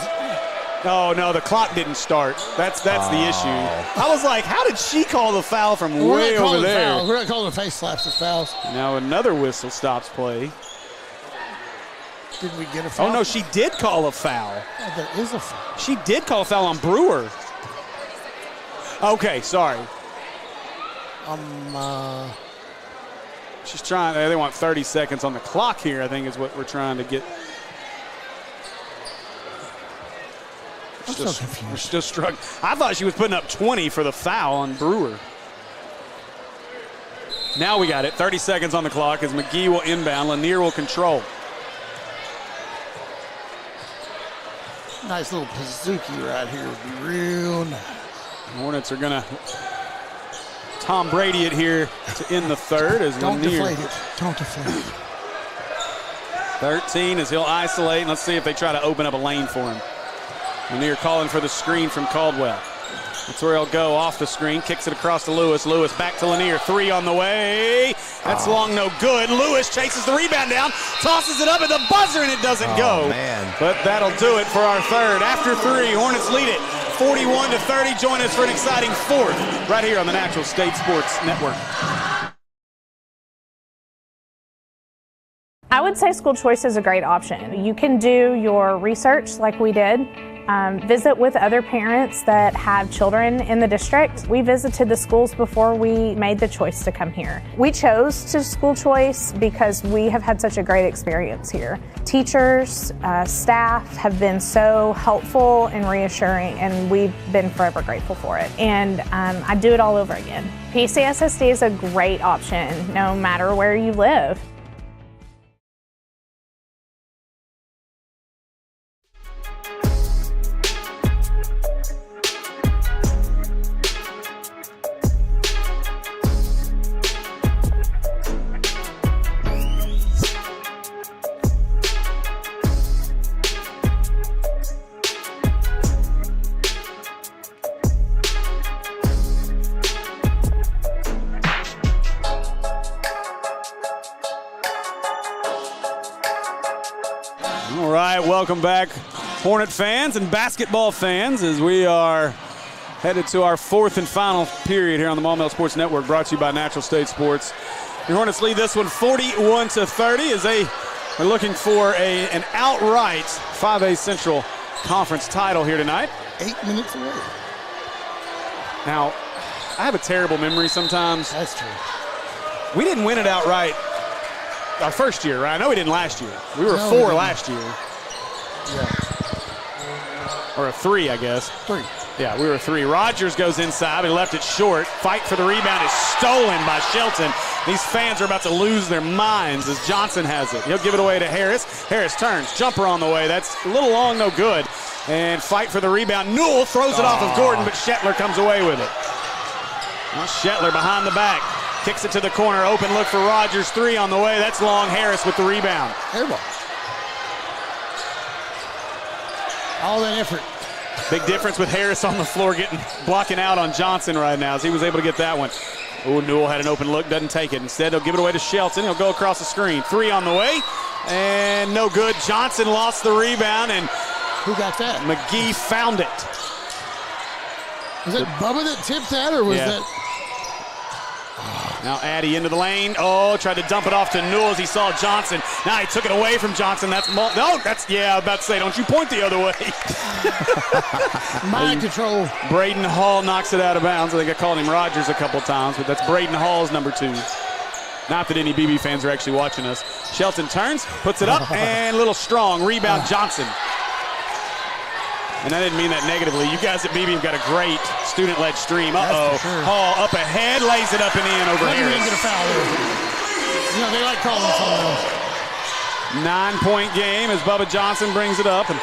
[SPEAKER 2] Oh, no, the clock didn't start. That's the issue. I was like, how did she call the foul from way over there?
[SPEAKER 11] Fouls. We're not calling face slaps as fouls.
[SPEAKER 2] Now another whistle stops play.
[SPEAKER 11] Did we get a foul?
[SPEAKER 2] Oh, no, she did call a foul.
[SPEAKER 11] Oh, there is a foul.
[SPEAKER 2] She did call a foul on Brewer. Okay, sorry. She's trying, they want 30 seconds on the clock here, I think is what we're trying to get. We're still struggling. I thought she was putting up 20 for the foul on Brewer. Now we got it. 30 seconds on the clock as McGee will inbound. Lanier will control.
[SPEAKER 11] Nice little Pazuki right here would be real nice.
[SPEAKER 2] The Hornets are going to Tom Brady it here to end the third as
[SPEAKER 11] Don't
[SPEAKER 2] Lanier.
[SPEAKER 11] deflate it. Don't deflate it.
[SPEAKER 2] 13 as he'll isolate. And let's see if they try to open up a lane for him. Lanier calling for the screen from Caldwell. That's where he'll go off the screen. Kicks it across to Lewis. Lewis back to Lanier. 3 on the way. That's long, no good. Lewis chases the rebound down. Tosses it up at the buzzer, and it doesn't go.
[SPEAKER 10] Man.
[SPEAKER 2] But that'll do it for our third. After 3, Hornets lead it 41-30. Join us for an exciting fourth right here on the Natural State Sports Network.
[SPEAKER 9] I would say school choice is a great option. You can do your research like we did. Visit with other parents that have children in the district. We visited the schools before we made the choice to come here. We chose to school choice because we have had such a great experience here. Teachers, staff have been so helpful and reassuring, and we've been forever grateful for it. And I'd do it all over again. PCSSD is a great option no matter where you live.
[SPEAKER 2] All right, welcome back, Hornet fans and basketball fans, as we are headed to our fourth and final period here on the Maumelle Sports Network, brought to you by Natural State Sports. The Hornets lead this one 41-30 as they are looking for an outright 5A Central Conference title here tonight.
[SPEAKER 11] 8 minutes away.
[SPEAKER 2] Now, I have a terrible memory sometimes.
[SPEAKER 11] That's true.
[SPEAKER 2] We didn't win it outright our first year, right? I know we didn't last year. We were 4 last year.
[SPEAKER 11] Yeah.
[SPEAKER 2] Or a 3, I guess.
[SPEAKER 11] 3.
[SPEAKER 2] Yeah, we were 3. Rogers goes inside. He left it short. Fight for the rebound is stolen by Shelton. These fans are about to lose their minds as Johnson has it. He'll give it away to Harris. Harris turns. Jumper on the way. That's a little long, no good. And fight for the rebound. Newell throws it off of Gordon, but Shetler comes away with it. Now Shetler behind the back. Kicks it to the corner. Open look for Rogers. 3 on the way. That's long. Harris with the rebound.
[SPEAKER 11] Airball. All that effort.
[SPEAKER 2] Big difference with Harris on the floor blocking out on Johnson right now as he was able to get that one. Oh, Newell had an open look, doesn't take it. Instead, he'll give it away to Shelton. He'll go across the screen. 3 on the way, and no good. Johnson lost the rebound, and
[SPEAKER 11] who got that?
[SPEAKER 2] McGee found it.
[SPEAKER 11] Was it Bubba that tipped that, or was that?
[SPEAKER 2] Now Addy into the lane. Oh, tried to dump it off to Newell as he saw Johnson. Now he took it away from Johnson. That's no, that's I was about to say, don't you point the other way.
[SPEAKER 11] Mind control.
[SPEAKER 2] Braden Hall knocks it out of bounds. I think I called him Rogers a couple times, but that's Braden Hall's number 2. Not that any BB fans are actually watching us. Shelton turns, puts it up, and a little strong. Rebound Johnson. And I didn't mean that negatively. You guys at BB have got a great student-led stream. Uh-oh.
[SPEAKER 11] Sure.
[SPEAKER 2] Hall up ahead, lays it up and in over
[SPEAKER 11] Let
[SPEAKER 2] here.
[SPEAKER 11] him get a foul there. You know, they like calling fouls.
[SPEAKER 2] 9-point game as Bubba Johnson brings it up. And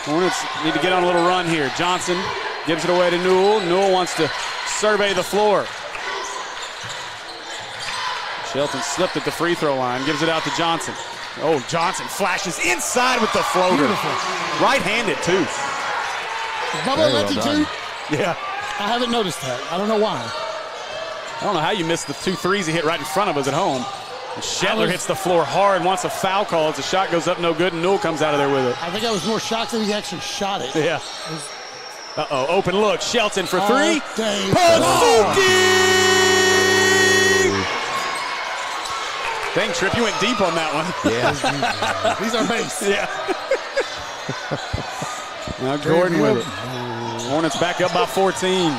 [SPEAKER 2] Hornets need to get on a little run here. Johnson gives it away to Newell. Newell wants to survey the floor. Shelton slipped at the free throw line, gives it out to Johnson. Oh, Johnson flashes inside with the floater.
[SPEAKER 11] Beautiful.
[SPEAKER 2] Right-handed, too.
[SPEAKER 11] Bubba lefty too?
[SPEAKER 2] Yeah.
[SPEAKER 11] I haven't noticed that. I don't know why.
[SPEAKER 2] I don't know how you missed the 2 threes he hit right in front of us at home. And Shetler hits the floor hard, wants a foul call as the shot goes up no good, and Newell comes out of there with it.
[SPEAKER 11] I think I was more shocked that he actually shot it.
[SPEAKER 2] Yeah. Uh-oh, open look. Shelton for 3. Dang, Trip, you went deep on that one.
[SPEAKER 11] Yeah. He's our base.
[SPEAKER 2] Yeah. Now Gordon with it. Hornets back up by 14.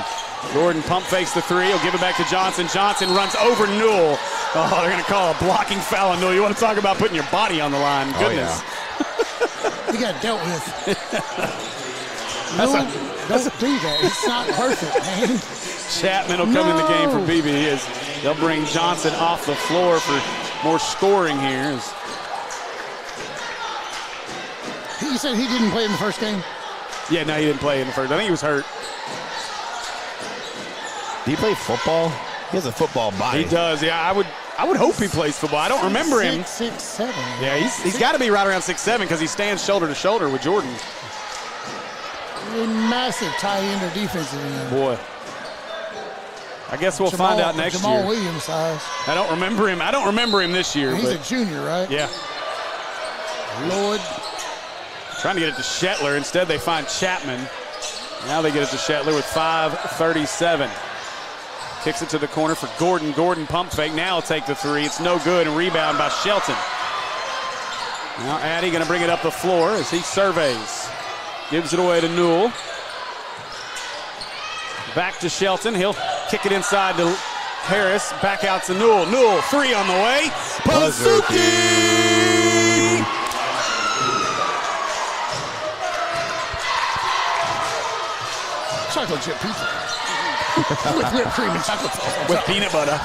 [SPEAKER 2] Gordon pump fakes the 3. He'll give it back to Johnson. Johnson runs over Newell. Oh, they're going to call a blocking foul on Newell. You want to talk about putting your body on the line. Goodness.
[SPEAKER 11] He got dealt with. Don't do that. It's not worth it, man.
[SPEAKER 2] Chapman will come in the game for BB as they'll bring Johnson off the floor for more scoring here.
[SPEAKER 11] You said he didn't play in the first game?
[SPEAKER 2] Yeah, no, he didn't play in the first. I think he was hurt.
[SPEAKER 10] Do you play football? He has a football body.
[SPEAKER 2] He does, yeah. I would hope he plays football. I don't remember him.
[SPEAKER 11] 6'7".
[SPEAKER 2] Yeah, he's got to be right around 6'7" because he stands shoulder to shoulder with Jordan.
[SPEAKER 11] A massive tight end or defensive end.
[SPEAKER 2] Boy. I guess we'll find out next
[SPEAKER 11] Jamal
[SPEAKER 2] year.
[SPEAKER 11] Williams size.
[SPEAKER 2] I don't remember him this year.
[SPEAKER 11] He's a junior, right?
[SPEAKER 2] Yeah.
[SPEAKER 11] Lord.
[SPEAKER 2] Trying to get it to Shetler. Instead, they find Chapman. Now they get it to Shetler with 5:37. Kicks it to the corner for Gordon. Gordon pump fake. Now he'll take the 3. It's no good. And rebound by Shelton. Now Addy going to bring it up the floor as he surveys. Gives it away to Newell. Back to Shelton. He'll kick it inside to Harris. Back out to Newell. Newell, 3 on the way. Pazuki!
[SPEAKER 11] Chocolate chip pizza. With whipped cream and chocolate sauce.
[SPEAKER 2] With peanut butter.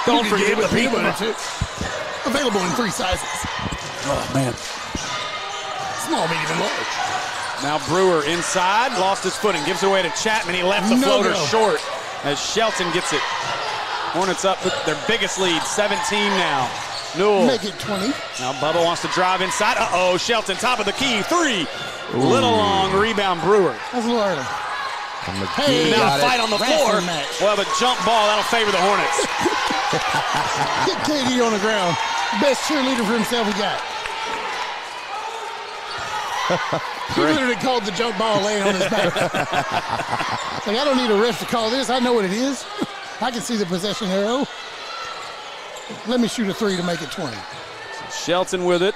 [SPEAKER 2] Don't forget the peanut butter.
[SPEAKER 11] Too. Available in 3 sizes.
[SPEAKER 2] Oh, man.
[SPEAKER 11] Small, medium, and large.
[SPEAKER 2] Now Brewer inside, lost his footing, gives it away to Chapman. He left the floater short as Shelton gets it. Hornets up with their biggest lead, 17 now. Newell.
[SPEAKER 11] Make it 20.
[SPEAKER 2] Now Bubba wants to drive inside. Uh-oh, Shelton, top of the key, 3. Little long rebound, Brewer.
[SPEAKER 11] That's a little early.
[SPEAKER 2] Hey, now a fight on the floor. We'll have a jump ball. That'll favor the Hornets.
[SPEAKER 11] Get KD on the ground. Best cheerleader for himself we got. He literally called the jump ball laying on his back. Like, I don't need a ref to call this. I know what it is. I can see the possession arrow. Let me shoot a 3 to make it 20.
[SPEAKER 2] Shelton with it.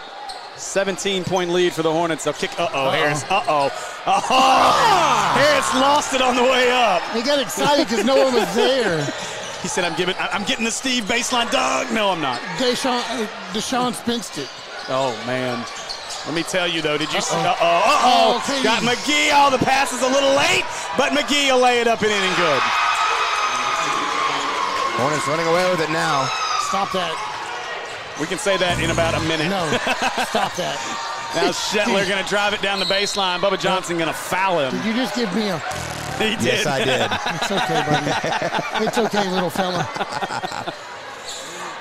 [SPEAKER 2] 17-point lead for the Hornets. They'll kick. Harris. Harris lost it on the way up.
[SPEAKER 11] He got excited because no one was there.
[SPEAKER 2] He said, I'm getting the Steve baseline dunk. No, I'm not.
[SPEAKER 11] Deshaun Spenced it.
[SPEAKER 2] Oh, man. Let me tell you, though, did you see?
[SPEAKER 11] Okay.
[SPEAKER 2] Got McGee. Oh, the pass is a little late, but McGee will lay it up and in and good.
[SPEAKER 10] Hornets running away with it now.
[SPEAKER 11] Stop that.
[SPEAKER 2] We can say that in about a minute.
[SPEAKER 11] No, stop that.
[SPEAKER 2] Now Shetler going to drive it down the baseline. Bubba Johnson going to foul him.
[SPEAKER 11] Did you just give me a...
[SPEAKER 2] He did.
[SPEAKER 10] Yes, I did.
[SPEAKER 11] It's okay, buddy. It's okay, little fella.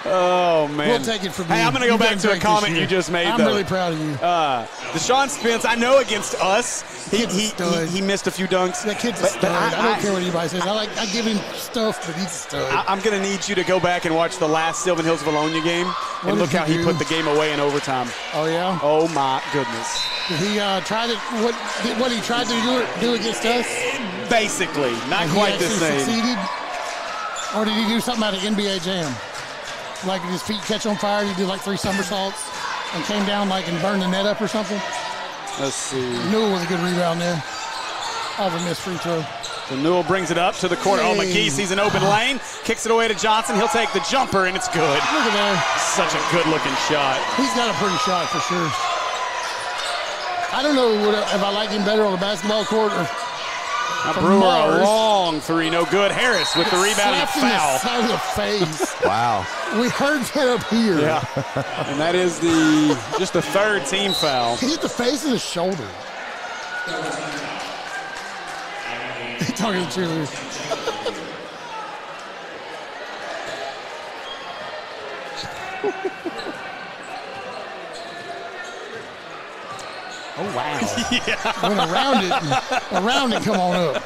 [SPEAKER 2] Oh, man.
[SPEAKER 11] We'll take it from you.
[SPEAKER 2] Hey, I'm going to go back to a comment you just made,
[SPEAKER 11] I'm really proud of you.
[SPEAKER 2] Deshaun Spence, I know against us, he missed a few dunks.
[SPEAKER 11] That kid's a stud. I don't care what anybody says. I give him stuff, but he's a stud.
[SPEAKER 2] I'm going to need you to go back and watch the last Sylvan Hills Valonia game and look how he put the game away in overtime.
[SPEAKER 11] Oh, yeah?
[SPEAKER 2] Oh, my goodness.
[SPEAKER 11] Did he try to what he tried to do against us?
[SPEAKER 2] Basically. Not quite the same.
[SPEAKER 11] Succeeded? Or did he do something out of NBA Jam? Like his feet catch on fire, he did like 3 somersaults and came down like and burned the net up or something?
[SPEAKER 2] Let's see.
[SPEAKER 11] Newell was a good rebound there. Off a missed free throw.
[SPEAKER 2] So Newell brings it up to the corner. Oh, McGee sees an open lane, kicks it away to Johnson. He'll take the jumper, and it's good.
[SPEAKER 11] Look at that.
[SPEAKER 2] Such a good-looking shot.
[SPEAKER 11] He's got a pretty shot for sure. I don't know if I like him better on the basketball court or
[SPEAKER 2] Brewer, a long three, no good. Harris with the rebound and a foul.
[SPEAKER 11] Side of the face.
[SPEAKER 1] Wow.
[SPEAKER 11] We heard that up here.
[SPEAKER 2] Yeah. And that is just the 3rd team foul.
[SPEAKER 11] He hit the face and the shoulder. Talking to the cheerleaders. Oh, wow.
[SPEAKER 2] Yeah.
[SPEAKER 11] Went around it, come on up.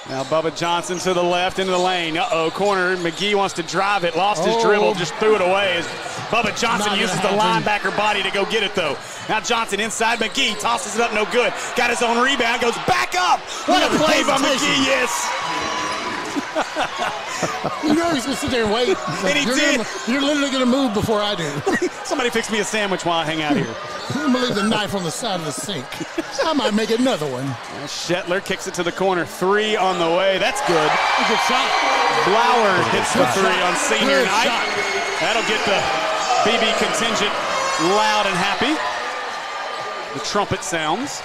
[SPEAKER 2] Now Bubba Johnson to the left into the lane. Corner. McGee wants to drive it. Lost his dribble. Just threw it away as Bubba Johnson uses the linebacker body to go get it, though. Now Johnson inside. McGee tosses it up. No good. Got his own rebound. Goes back up. What a play by McGee. Yes.
[SPEAKER 11] You know he's going to sit there and wait.
[SPEAKER 2] And he did.
[SPEAKER 11] You're literally going to move before I do.
[SPEAKER 2] Somebody fix me a sandwich while I hang out here.
[SPEAKER 11] I'm going to leave the knife on the side of the sink. I might make another one.
[SPEAKER 2] Shetler kicks it to the corner. 3 on the way. That's good.
[SPEAKER 11] Good shot.
[SPEAKER 2] Blauer hits the 3 on senior night. That'll get the Beebe contingent loud and happy. The trumpet sounds.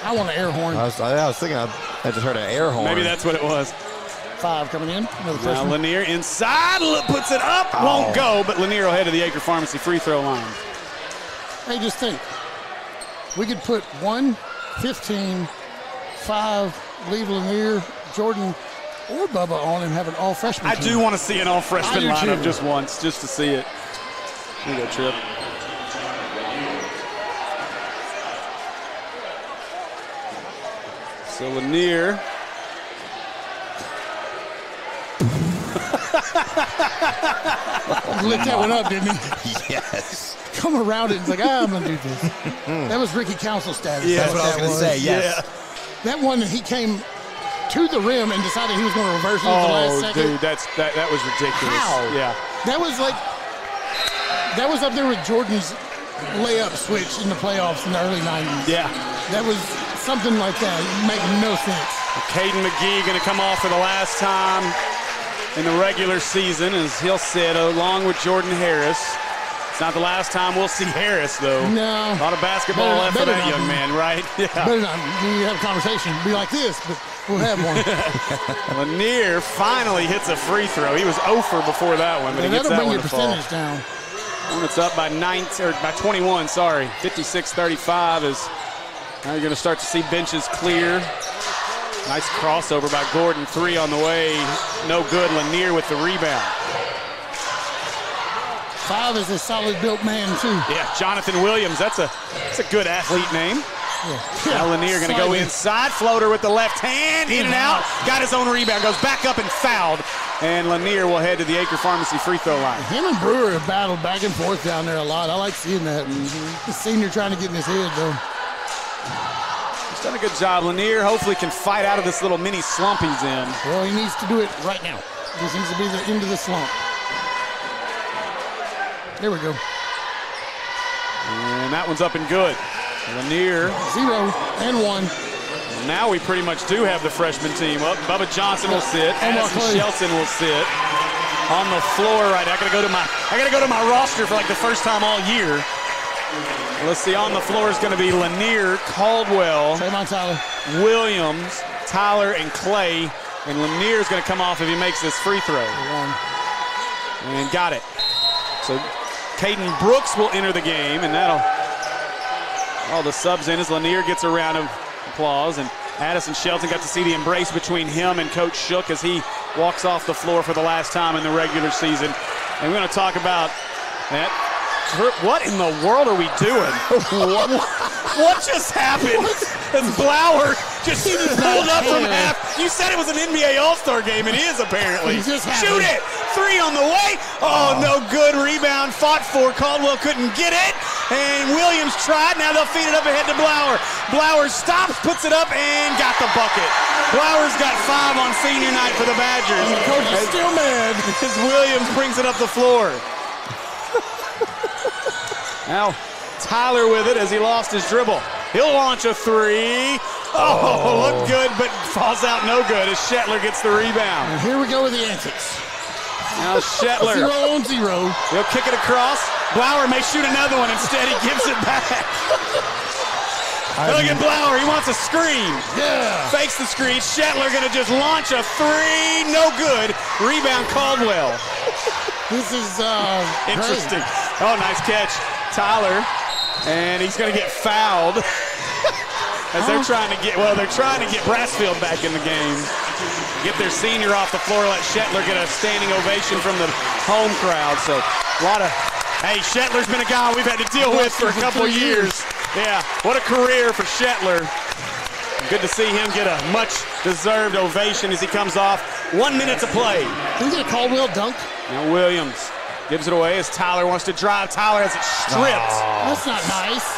[SPEAKER 11] I want an air horn.
[SPEAKER 1] I was thinking I just heard an air horn.
[SPEAKER 2] Maybe that's what it was.
[SPEAKER 11] 5 coming in.
[SPEAKER 2] Now Lanier inside, puts it up, won't go, but Lanier will head to the Acre Pharmacy free throw line.
[SPEAKER 11] Hey, just think. We could put 1, 15, 5, leave Lanier, Jordan, or Bubba on and have an all-freshman
[SPEAKER 2] I
[SPEAKER 11] team.
[SPEAKER 2] do want to see an all-freshman lineup just once, just to see it. Here you go, Trip. So Lanier.
[SPEAKER 11] He lit that one up, didn't he?
[SPEAKER 1] Yes.
[SPEAKER 11] Come around it and like, I'm going to do this. That was Ricky Council status.
[SPEAKER 1] Yeah, that's what I was going to say, yes.
[SPEAKER 11] Yeah. That one, he came to the rim and decided he was going to reverse it at the last second.
[SPEAKER 2] Dude, that was ridiculous.
[SPEAKER 11] How?
[SPEAKER 2] Yeah.
[SPEAKER 11] That was up there with Jordan's layup switch in the playoffs in the early 90s.
[SPEAKER 2] Yeah.
[SPEAKER 11] That was something like that. It made no sense.
[SPEAKER 2] Caden McGee going to come off for the last time in the regular season as he'll sit along with Jordan Harris. It's not the last time we'll see Harris, though.
[SPEAKER 11] No.
[SPEAKER 2] A lot of basketball left for that young man, right? Yeah.
[SPEAKER 11] Better not. You have a conversation. Be like this, but we'll have one.
[SPEAKER 2] Lanier finally hits a free throw. He was 0 for before that one, but he gets that one to fall.
[SPEAKER 11] That'll bring your percentage down.
[SPEAKER 2] Hornets up by 21, sorry. 56-35 is now you're going to start to see benches clear. Nice crossover by Gordon. 3 on the way. No good. Lanier with the rebound.
[SPEAKER 11] 5 is a solid built man, too.
[SPEAKER 2] Yeah, Jonathan Williams. That's a good athlete name.
[SPEAKER 11] Yeah.
[SPEAKER 2] Now Lanier going to go inside. Floater with the left hand. In and out. Got his own rebound. Goes back up and fouled. And Lanier will head to the Acre Pharmacy free throw line.
[SPEAKER 11] Him and Brewer have battled back and forth down there a lot. I like seeing that. The senior trying to get in his head, though.
[SPEAKER 2] He's done a good job. Lanier hopefully can fight out of this little mini slump he's in.
[SPEAKER 11] Well, he needs to do it right now. This needs to be the end of the slump. There we go.
[SPEAKER 2] And that one's up and good. Lanier.
[SPEAKER 11] 0 and 1.
[SPEAKER 2] Now we pretty much do have the freshman team up. Bubba Johnson will sit. Addison Shelton will sit on the floor. Right, I gotta go to my roster for like the first time all year. Let's see. On the floor is going to be Lanier, Caldwell,
[SPEAKER 11] Tyler,
[SPEAKER 2] Williams, Tyler, and Clay. And Lanier is going to come off if he makes this free throw. And got it. So Caden Brooks will enter the game, and that'll all the subs in as Lanier gets a round of applause. And Addison Shelton got to see the embrace between him and Coach Shook as he walks off the floor for the last time in the regular season. And we're going to talk about that. What in the world are we doing? What just happened? As Blauer just pulled up from half. You said it was an NBA All-Star game. It is, apparently. Shoot it. 3 on the way. Oh, no good. Rebound fought for. Caldwell couldn't get it. And Williams tried. Now they'll feed it up ahead to Blauer. Blauer stops, puts it up, and got the bucket. Blower's got 5 on senior night for the Badgers.
[SPEAKER 11] And the coach is still mad.
[SPEAKER 2] As Williams brings it up the floor. Now Tyler with it as he lost his dribble. He'll launch a 3. Oh, looked good, but falls out no good as Shetler gets the rebound.
[SPEAKER 11] And here we go with the antics.
[SPEAKER 2] Now Shetler.
[SPEAKER 11] 0 on 0.
[SPEAKER 2] He'll kick it across. Blower may shoot another one. Instead, he gives it back. Look at Blower. He wants a screen.
[SPEAKER 11] Yeah.
[SPEAKER 2] Fakes the screen. Shetler going to just launch a 3. No good. Rebound Caldwell.
[SPEAKER 11] This is
[SPEAKER 2] interesting.
[SPEAKER 11] Great.
[SPEAKER 2] Oh, nice catch. Tyler. And he's going to get fouled. As they're trying to get Brassfield back in the game. Get their senior off the floor. Let Shetler get a standing ovation from the home crowd. So a lot of, hey, Shetler's been a guy we've had to deal with for a couple years. Yeah, what a career for Shetler. Good to see him get a much-deserved ovation as he comes off. 1 minute to play.
[SPEAKER 11] Can we get a Caldwell dunk?
[SPEAKER 2] Now Williams gives it away as Tyler wants to drive. Tyler has it stripped.
[SPEAKER 11] That's not nice.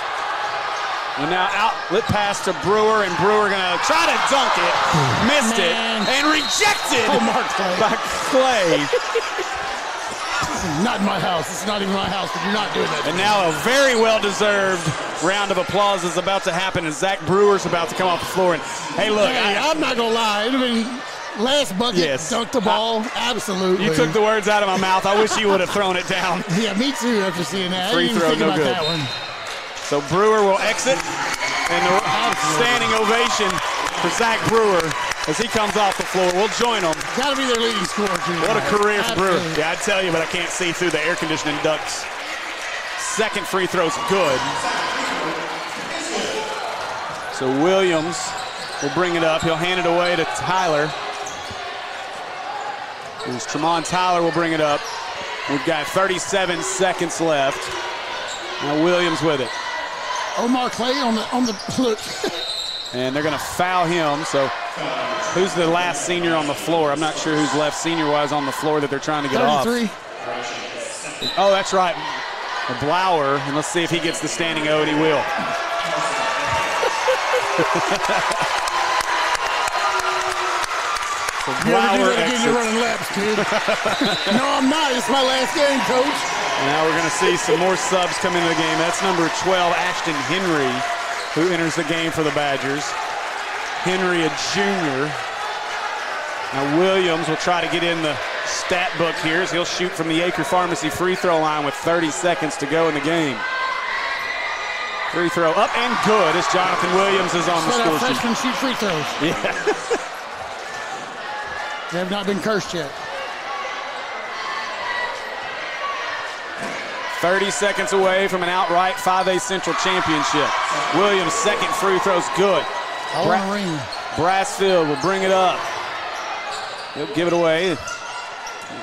[SPEAKER 2] And now outlet pass to Brewer, and Brewer going to try to dunk it. Missed it, and rejected by Clay.
[SPEAKER 11] Not in my house. It's not even my house, but you're not doing that.
[SPEAKER 2] And now a very well-deserved round of applause is about to happen as Zach Brewer's about to come off the floor. And hey, look.
[SPEAKER 11] Hey, I'm not going to lie. It would have been last bucket, dunked the ball. Absolutely.
[SPEAKER 2] You took the words out of my mouth. I wish you would have thrown it down.
[SPEAKER 11] Yeah, me too after seeing that.
[SPEAKER 2] Free throw, no good.
[SPEAKER 11] That one.
[SPEAKER 2] So Brewer will exit, and the standing ovation for Zach Brewer as he comes off the floor. We'll join him.
[SPEAKER 11] Got to be their leading scorer, too.
[SPEAKER 2] What a career for Brewer. Yeah, I tell you, but I can't see through the air conditioning ducts. Second free throw's good. So Williams will bring it up. He'll hand it away to Tyler. Here's Tremont Tyler will bring it up. We've got 37 seconds left. Now Williams with it.
[SPEAKER 11] Omar Clay on the look.
[SPEAKER 2] And they're going to foul him. So who's the last senior on the floor? I'm not sure who's left senior-wise on the floor that they're trying to get
[SPEAKER 11] 33.
[SPEAKER 2] off. Oh, that's right. Blower. And let's see if he gets the standing O, and he will. So Blower exits.
[SPEAKER 11] You're running laps, kid. No, I'm not. It's my last game, coach.
[SPEAKER 2] Now we're going to see some more subs come into the game. That's number 12, Ashton Henry, who enters the game for the Badgers. Henry, a junior. Now Williams will try to get in the stat book here as he'll shoot from the Acre Pharmacy free throw line with 30 seconds to go in the game. Free throw up and good as Jonathan Williams is on the score sheet.
[SPEAKER 11] Freshmen shoot free throws.
[SPEAKER 2] Yeah.
[SPEAKER 11] They have not been cursed yet.
[SPEAKER 2] 30 seconds away from an outright 5A Central championship. Williams' second free throw's good.
[SPEAKER 11] All in the ring.
[SPEAKER 2] Brassfield will bring it up. He'll give it away.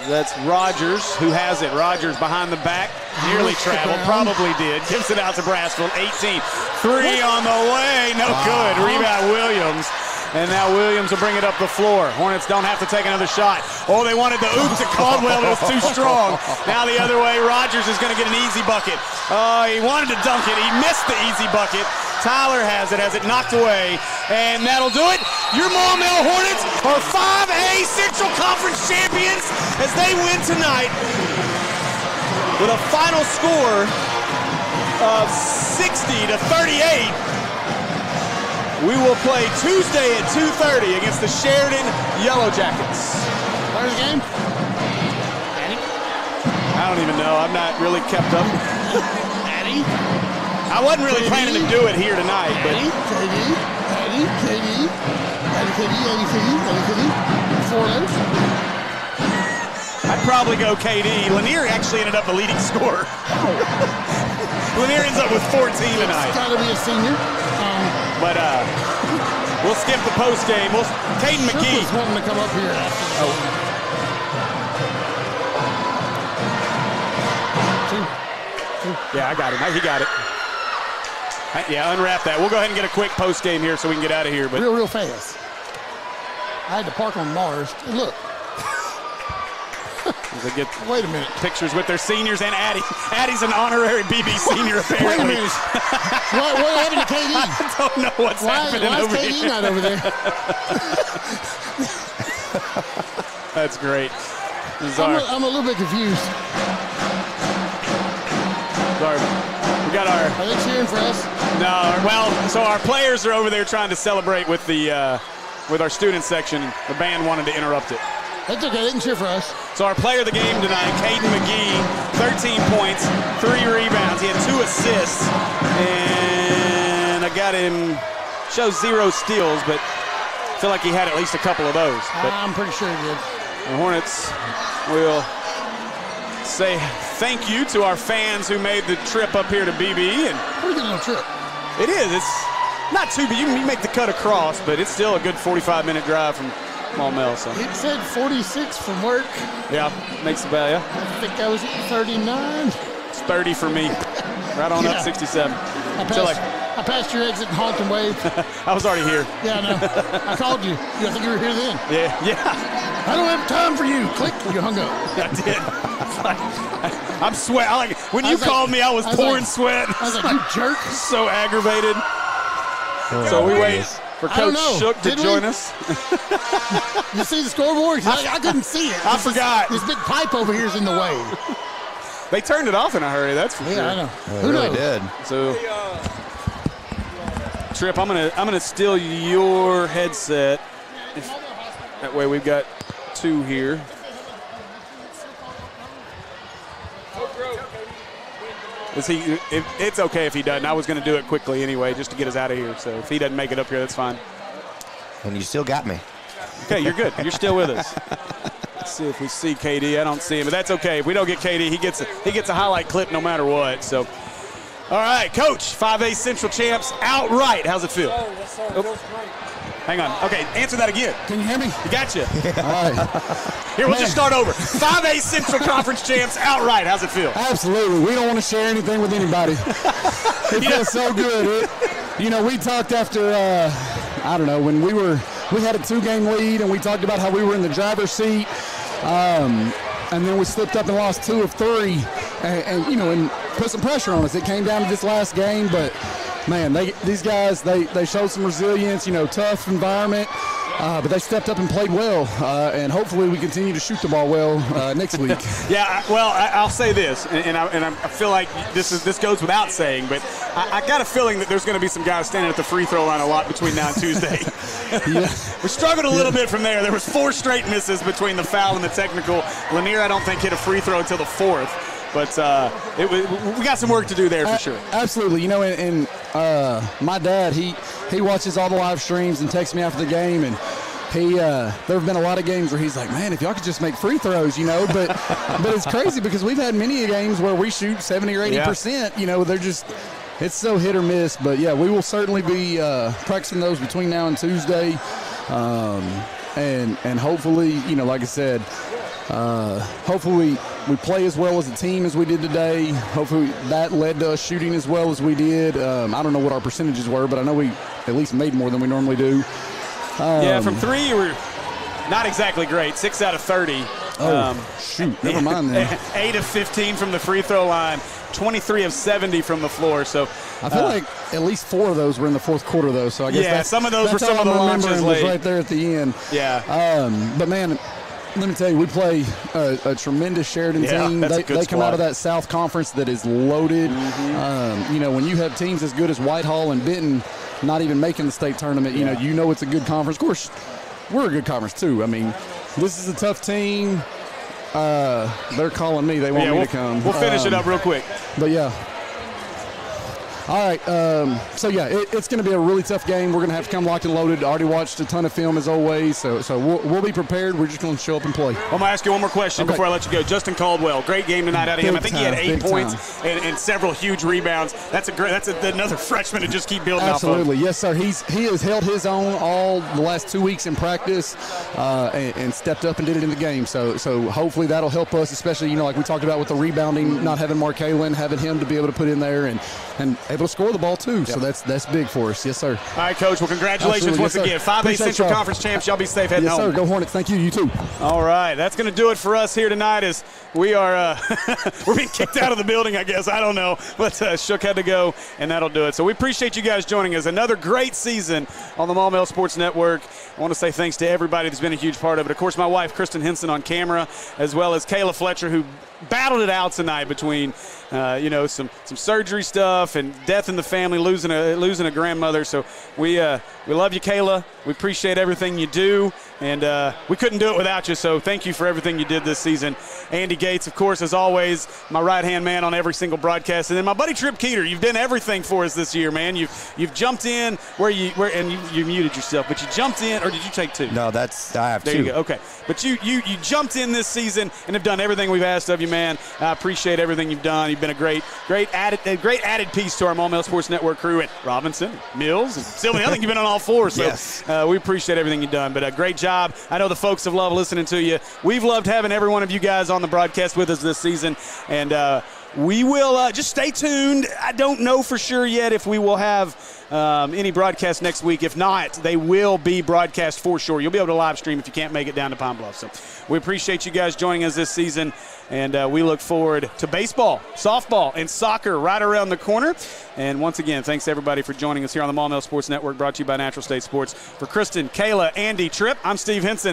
[SPEAKER 2] That's Rogers who has it. Rogers behind the back. Nearly traveled. Probably did. Gives it out to Brassfield. 18. 3 on the way. No good. Rebound Williams. And now Williams will bring it up the floor. Hornets don't have to take another shot. Oh, they wanted the oop to Caldwell, but it was too strong. Now the other way, Rogers is going to get an easy bucket. He wanted to dunk it. He missed the easy bucket. Tyler has it knocked away. And that'll do it. Your Maumelle Hornets are 5A Central Conference champions as they win tonight with a final score of 60-38. We will play Tuesday at 2:30 against the Sheridan Yellow Jackets.
[SPEAKER 11] Where's the game?
[SPEAKER 2] Addy? I don't even know. I've not really kept up.
[SPEAKER 11] Addy?
[SPEAKER 2] I wasn't really planning to do it here tonight.
[SPEAKER 11] Addy, KD, Four letters.
[SPEAKER 2] I'd probably go KD. Lanier actually ended up the leading scorer. Lanier ends up with 14 tonight.
[SPEAKER 11] It's got to be a senior.
[SPEAKER 2] But we'll skip the post game. Caden McGee.
[SPEAKER 11] Shook was wanting to come up here. Two.
[SPEAKER 2] Yeah, I got it. He got it. Yeah, unwrap that. We'll go ahead and get a quick post game here so we can get out of here. But
[SPEAKER 11] real fast. I had to park on Mars. Look.
[SPEAKER 2] They get
[SPEAKER 11] Wait a minute.
[SPEAKER 2] pictures with their seniors and Addie. Addie's an honorary BB senior, apparently.
[SPEAKER 11] Wait a minute. What happened to KD?
[SPEAKER 2] I don't know what's happening
[SPEAKER 11] why
[SPEAKER 2] over
[SPEAKER 11] is KD
[SPEAKER 2] here.
[SPEAKER 11] not over there?
[SPEAKER 2] That's great.
[SPEAKER 11] I'm a little bit confused.
[SPEAKER 2] We got our.
[SPEAKER 11] Are they cheering for us?
[SPEAKER 2] No, well, so our players are over there trying to celebrate with the with our student section. The band wanted to interrupt it.
[SPEAKER 11] That's okay. They can cheer for us.
[SPEAKER 2] So our player of the game tonight, Caden McGee, 13 points, 3 rebounds. He had 2 assists, and I got him. Shows 0 steals, but I feel like he had at least a couple of those. But
[SPEAKER 11] I'm pretty sure he did.
[SPEAKER 2] the Hornets will say thank you to our fans who made the trip up here to BB. And
[SPEAKER 11] pretty good little trip.
[SPEAKER 2] It is. It's not too bad. You make the cut across, but it's still a good 45-minute drive from Maumelle. So
[SPEAKER 11] It said 46 from work.
[SPEAKER 2] yeah, makes about, yeah.
[SPEAKER 11] I think I was at 39.
[SPEAKER 2] It's 30 for me. Right on up 67.
[SPEAKER 11] I passed your exit and honked and waved.
[SPEAKER 2] I was already here.
[SPEAKER 11] Yeah, I know. I called you. I think you were here then.
[SPEAKER 2] Yeah.
[SPEAKER 11] I don't have time for you. Click. You hung up.
[SPEAKER 2] I did. I'm sweating. When you called me, I was pouring sweat.
[SPEAKER 11] I was like, you jerk.
[SPEAKER 2] So aggravated. So we wait for Coach Shook to join us.
[SPEAKER 11] You see the scoreboard? I couldn't see it.
[SPEAKER 2] I forgot.
[SPEAKER 11] This big pipe over here is in the way.
[SPEAKER 2] They turned it off in a hurry, that's for sure.
[SPEAKER 11] Yeah, I know.
[SPEAKER 1] Who really did.
[SPEAKER 2] So, Trip, I'm gonna steal your headset. That way we've got 2 here. It's okay if he doesn't. I was going to do it quickly anyway, just to get us out of here. So if he doesn't make it up here, that's fine.
[SPEAKER 1] And you still got me.
[SPEAKER 2] Okay, you're good. You're still with us. Let's see if we see KD. I don't see him, but that's okay. If we don't get KD, he gets a highlight clip no matter what. So, all right, Coach, 5A Central champs outright. How's it feel?
[SPEAKER 12] Yes, sir. It feels great.
[SPEAKER 2] Hang on. Okay, answer that again.
[SPEAKER 11] Can you hear me?
[SPEAKER 2] You got you.
[SPEAKER 11] All right.
[SPEAKER 2] Here, we'll just start over. 5A Central Conference champs outright. How's it feel?
[SPEAKER 8] Absolutely. We don't want to share anything with anybody. It feels so good. We talked after, I don't know, when we had a 2-game lead, and we talked about how we were in the driver's seat, and then we slipped up and lost 2 of 3, and put some pressure on us. It came down to this last game, but man, these guys, they showed some resilience, tough environment, but they stepped up and played well, and hopefully we continue to shoot the ball well next week.
[SPEAKER 2] Yeah, well, I'll say this, and I feel like this goes without saying, but I got a feeling that there's going to be some guys standing at the free throw line a lot between now and Tuesday. We struggled a little bit from there. There was 4 straight misses between the foul and the technical. Lanier, I don't think, hit a free throw until the 4th. But we got some work to do there for sure.
[SPEAKER 8] Absolutely. And my dad, he watches all the live streams and texts me after the game, and there have been a lot of games where he's like, man, if y'all could just make free throws, but it's crazy because we've had many games where we shout 70 or 80%. They're just, it's so hit or miss. But yeah, we will certainly be practicing those between now and Tuesday, and hopefully, like I said, hopefully we play as well as a team as we did today. Hopefully that led to us shooting as well as we did. I don't know what our percentages were, but I know we at least made more than we normally do.
[SPEAKER 2] From 3, you were not exactly great. 6 out of 30.
[SPEAKER 8] Shoot, never mind then.
[SPEAKER 2] 8 of 15 from the free throw line. 23 of 70 from the floor. So
[SPEAKER 8] I feel like at least 4 of those were in the 4th quarter, though. So I guess
[SPEAKER 2] some of those were some of the launches late.
[SPEAKER 8] Was right there at the end.
[SPEAKER 2] Yeah.
[SPEAKER 8] But man, let me tell you, we play a tremendous Sheridan team. They come out of that South Conference that is loaded.
[SPEAKER 2] Mm-hmm.
[SPEAKER 8] When you have teams as good as Whitehall and Benton not even making the state tournament, you know it's a good conference. Of course, we're a good conference too. I mean, this is a tough team. They're calling me. They want me to come.
[SPEAKER 2] We'll finish it up real quick.
[SPEAKER 8] But yeah. All right, it's going to be a really tough game. We're going to have to come locked and loaded. I already watched a ton of film as always, so we'll be prepared. We're just going to show up and play.
[SPEAKER 2] I'm going to ask you one more question before I let you go. Justin Caldwell, great game tonight out of him. I think he had 8 points and several huge rebounds. That's another freshman to just keep building off of.
[SPEAKER 8] Absolutely, yes, sir. He has held his own all the last 2 weeks in practice and stepped up and did it in the game. So hopefully that'll help us, especially like we talked about with the rebounding, not having Mark Halen, having him to be able to put in there and
[SPEAKER 12] able to score the ball too. So that's big for us. Yes, sir.
[SPEAKER 2] All right, Coach. Well, congratulations once again. 5A
[SPEAKER 12] Appreciate
[SPEAKER 2] Central
[SPEAKER 12] y'all.
[SPEAKER 2] Conference champs. Y'all be safe heading
[SPEAKER 12] yes,
[SPEAKER 2] home.
[SPEAKER 12] Yes, sir. Go Hornets. Thank you. You too.
[SPEAKER 2] All right. That's going to do it for us here tonight as we are we're being kicked out of the building, I guess. I don't know. But Shook had to go, and that'll do it. So we appreciate you guys joining us. Another great season on the Maumelle Sports Network. I want to say thanks to everybody that's been a huge part of it. Of course, my wife, Kristen Henson, on camera, as well as Kayla Fletcher, who battled it out tonight between some surgery stuff and death in the family, losing a grandmother. So we love you, Kayla. We appreciate everything you do, and we couldn't do it without you. So thank you for everything you did this season. Andy Gates, of course, as always, my right-hand man on every single broadcast, and then my buddy Trip Keeter. You've done everything for us this year, man. You've jumped in and you muted yourself, but you jumped in, or did you take two?
[SPEAKER 10] No, I have two.
[SPEAKER 2] There you go. Okay, but you jumped in this season and have done everything we've asked of you, man. I appreciate everything you've done. You've been a great added piece to our Maumelle Sports Network crew at Robinson, Mills, and Sylvan. I think you've been on all four, so
[SPEAKER 10] yes.
[SPEAKER 2] We appreciate everything you've done. But a great job. I know the folks have loved listening to you. We've loved having every one of you guys on the broadcast with us this season, and we will just stay tuned. I don't know for sure yet if we will have any broadcast next week. If not, they will be broadcast for sure. You'll be able to live stream if you can't make it down to Pine Bluff. So we appreciate you guys joining us this season, and we look forward to baseball, softball, and soccer right around the corner. And once again, thanks to everybody for joining us here on the Maumelle Sports Network, brought to you by Natural State Sports. For Kristen, Kayla, Andy, Tripp, I'm Steve Henson.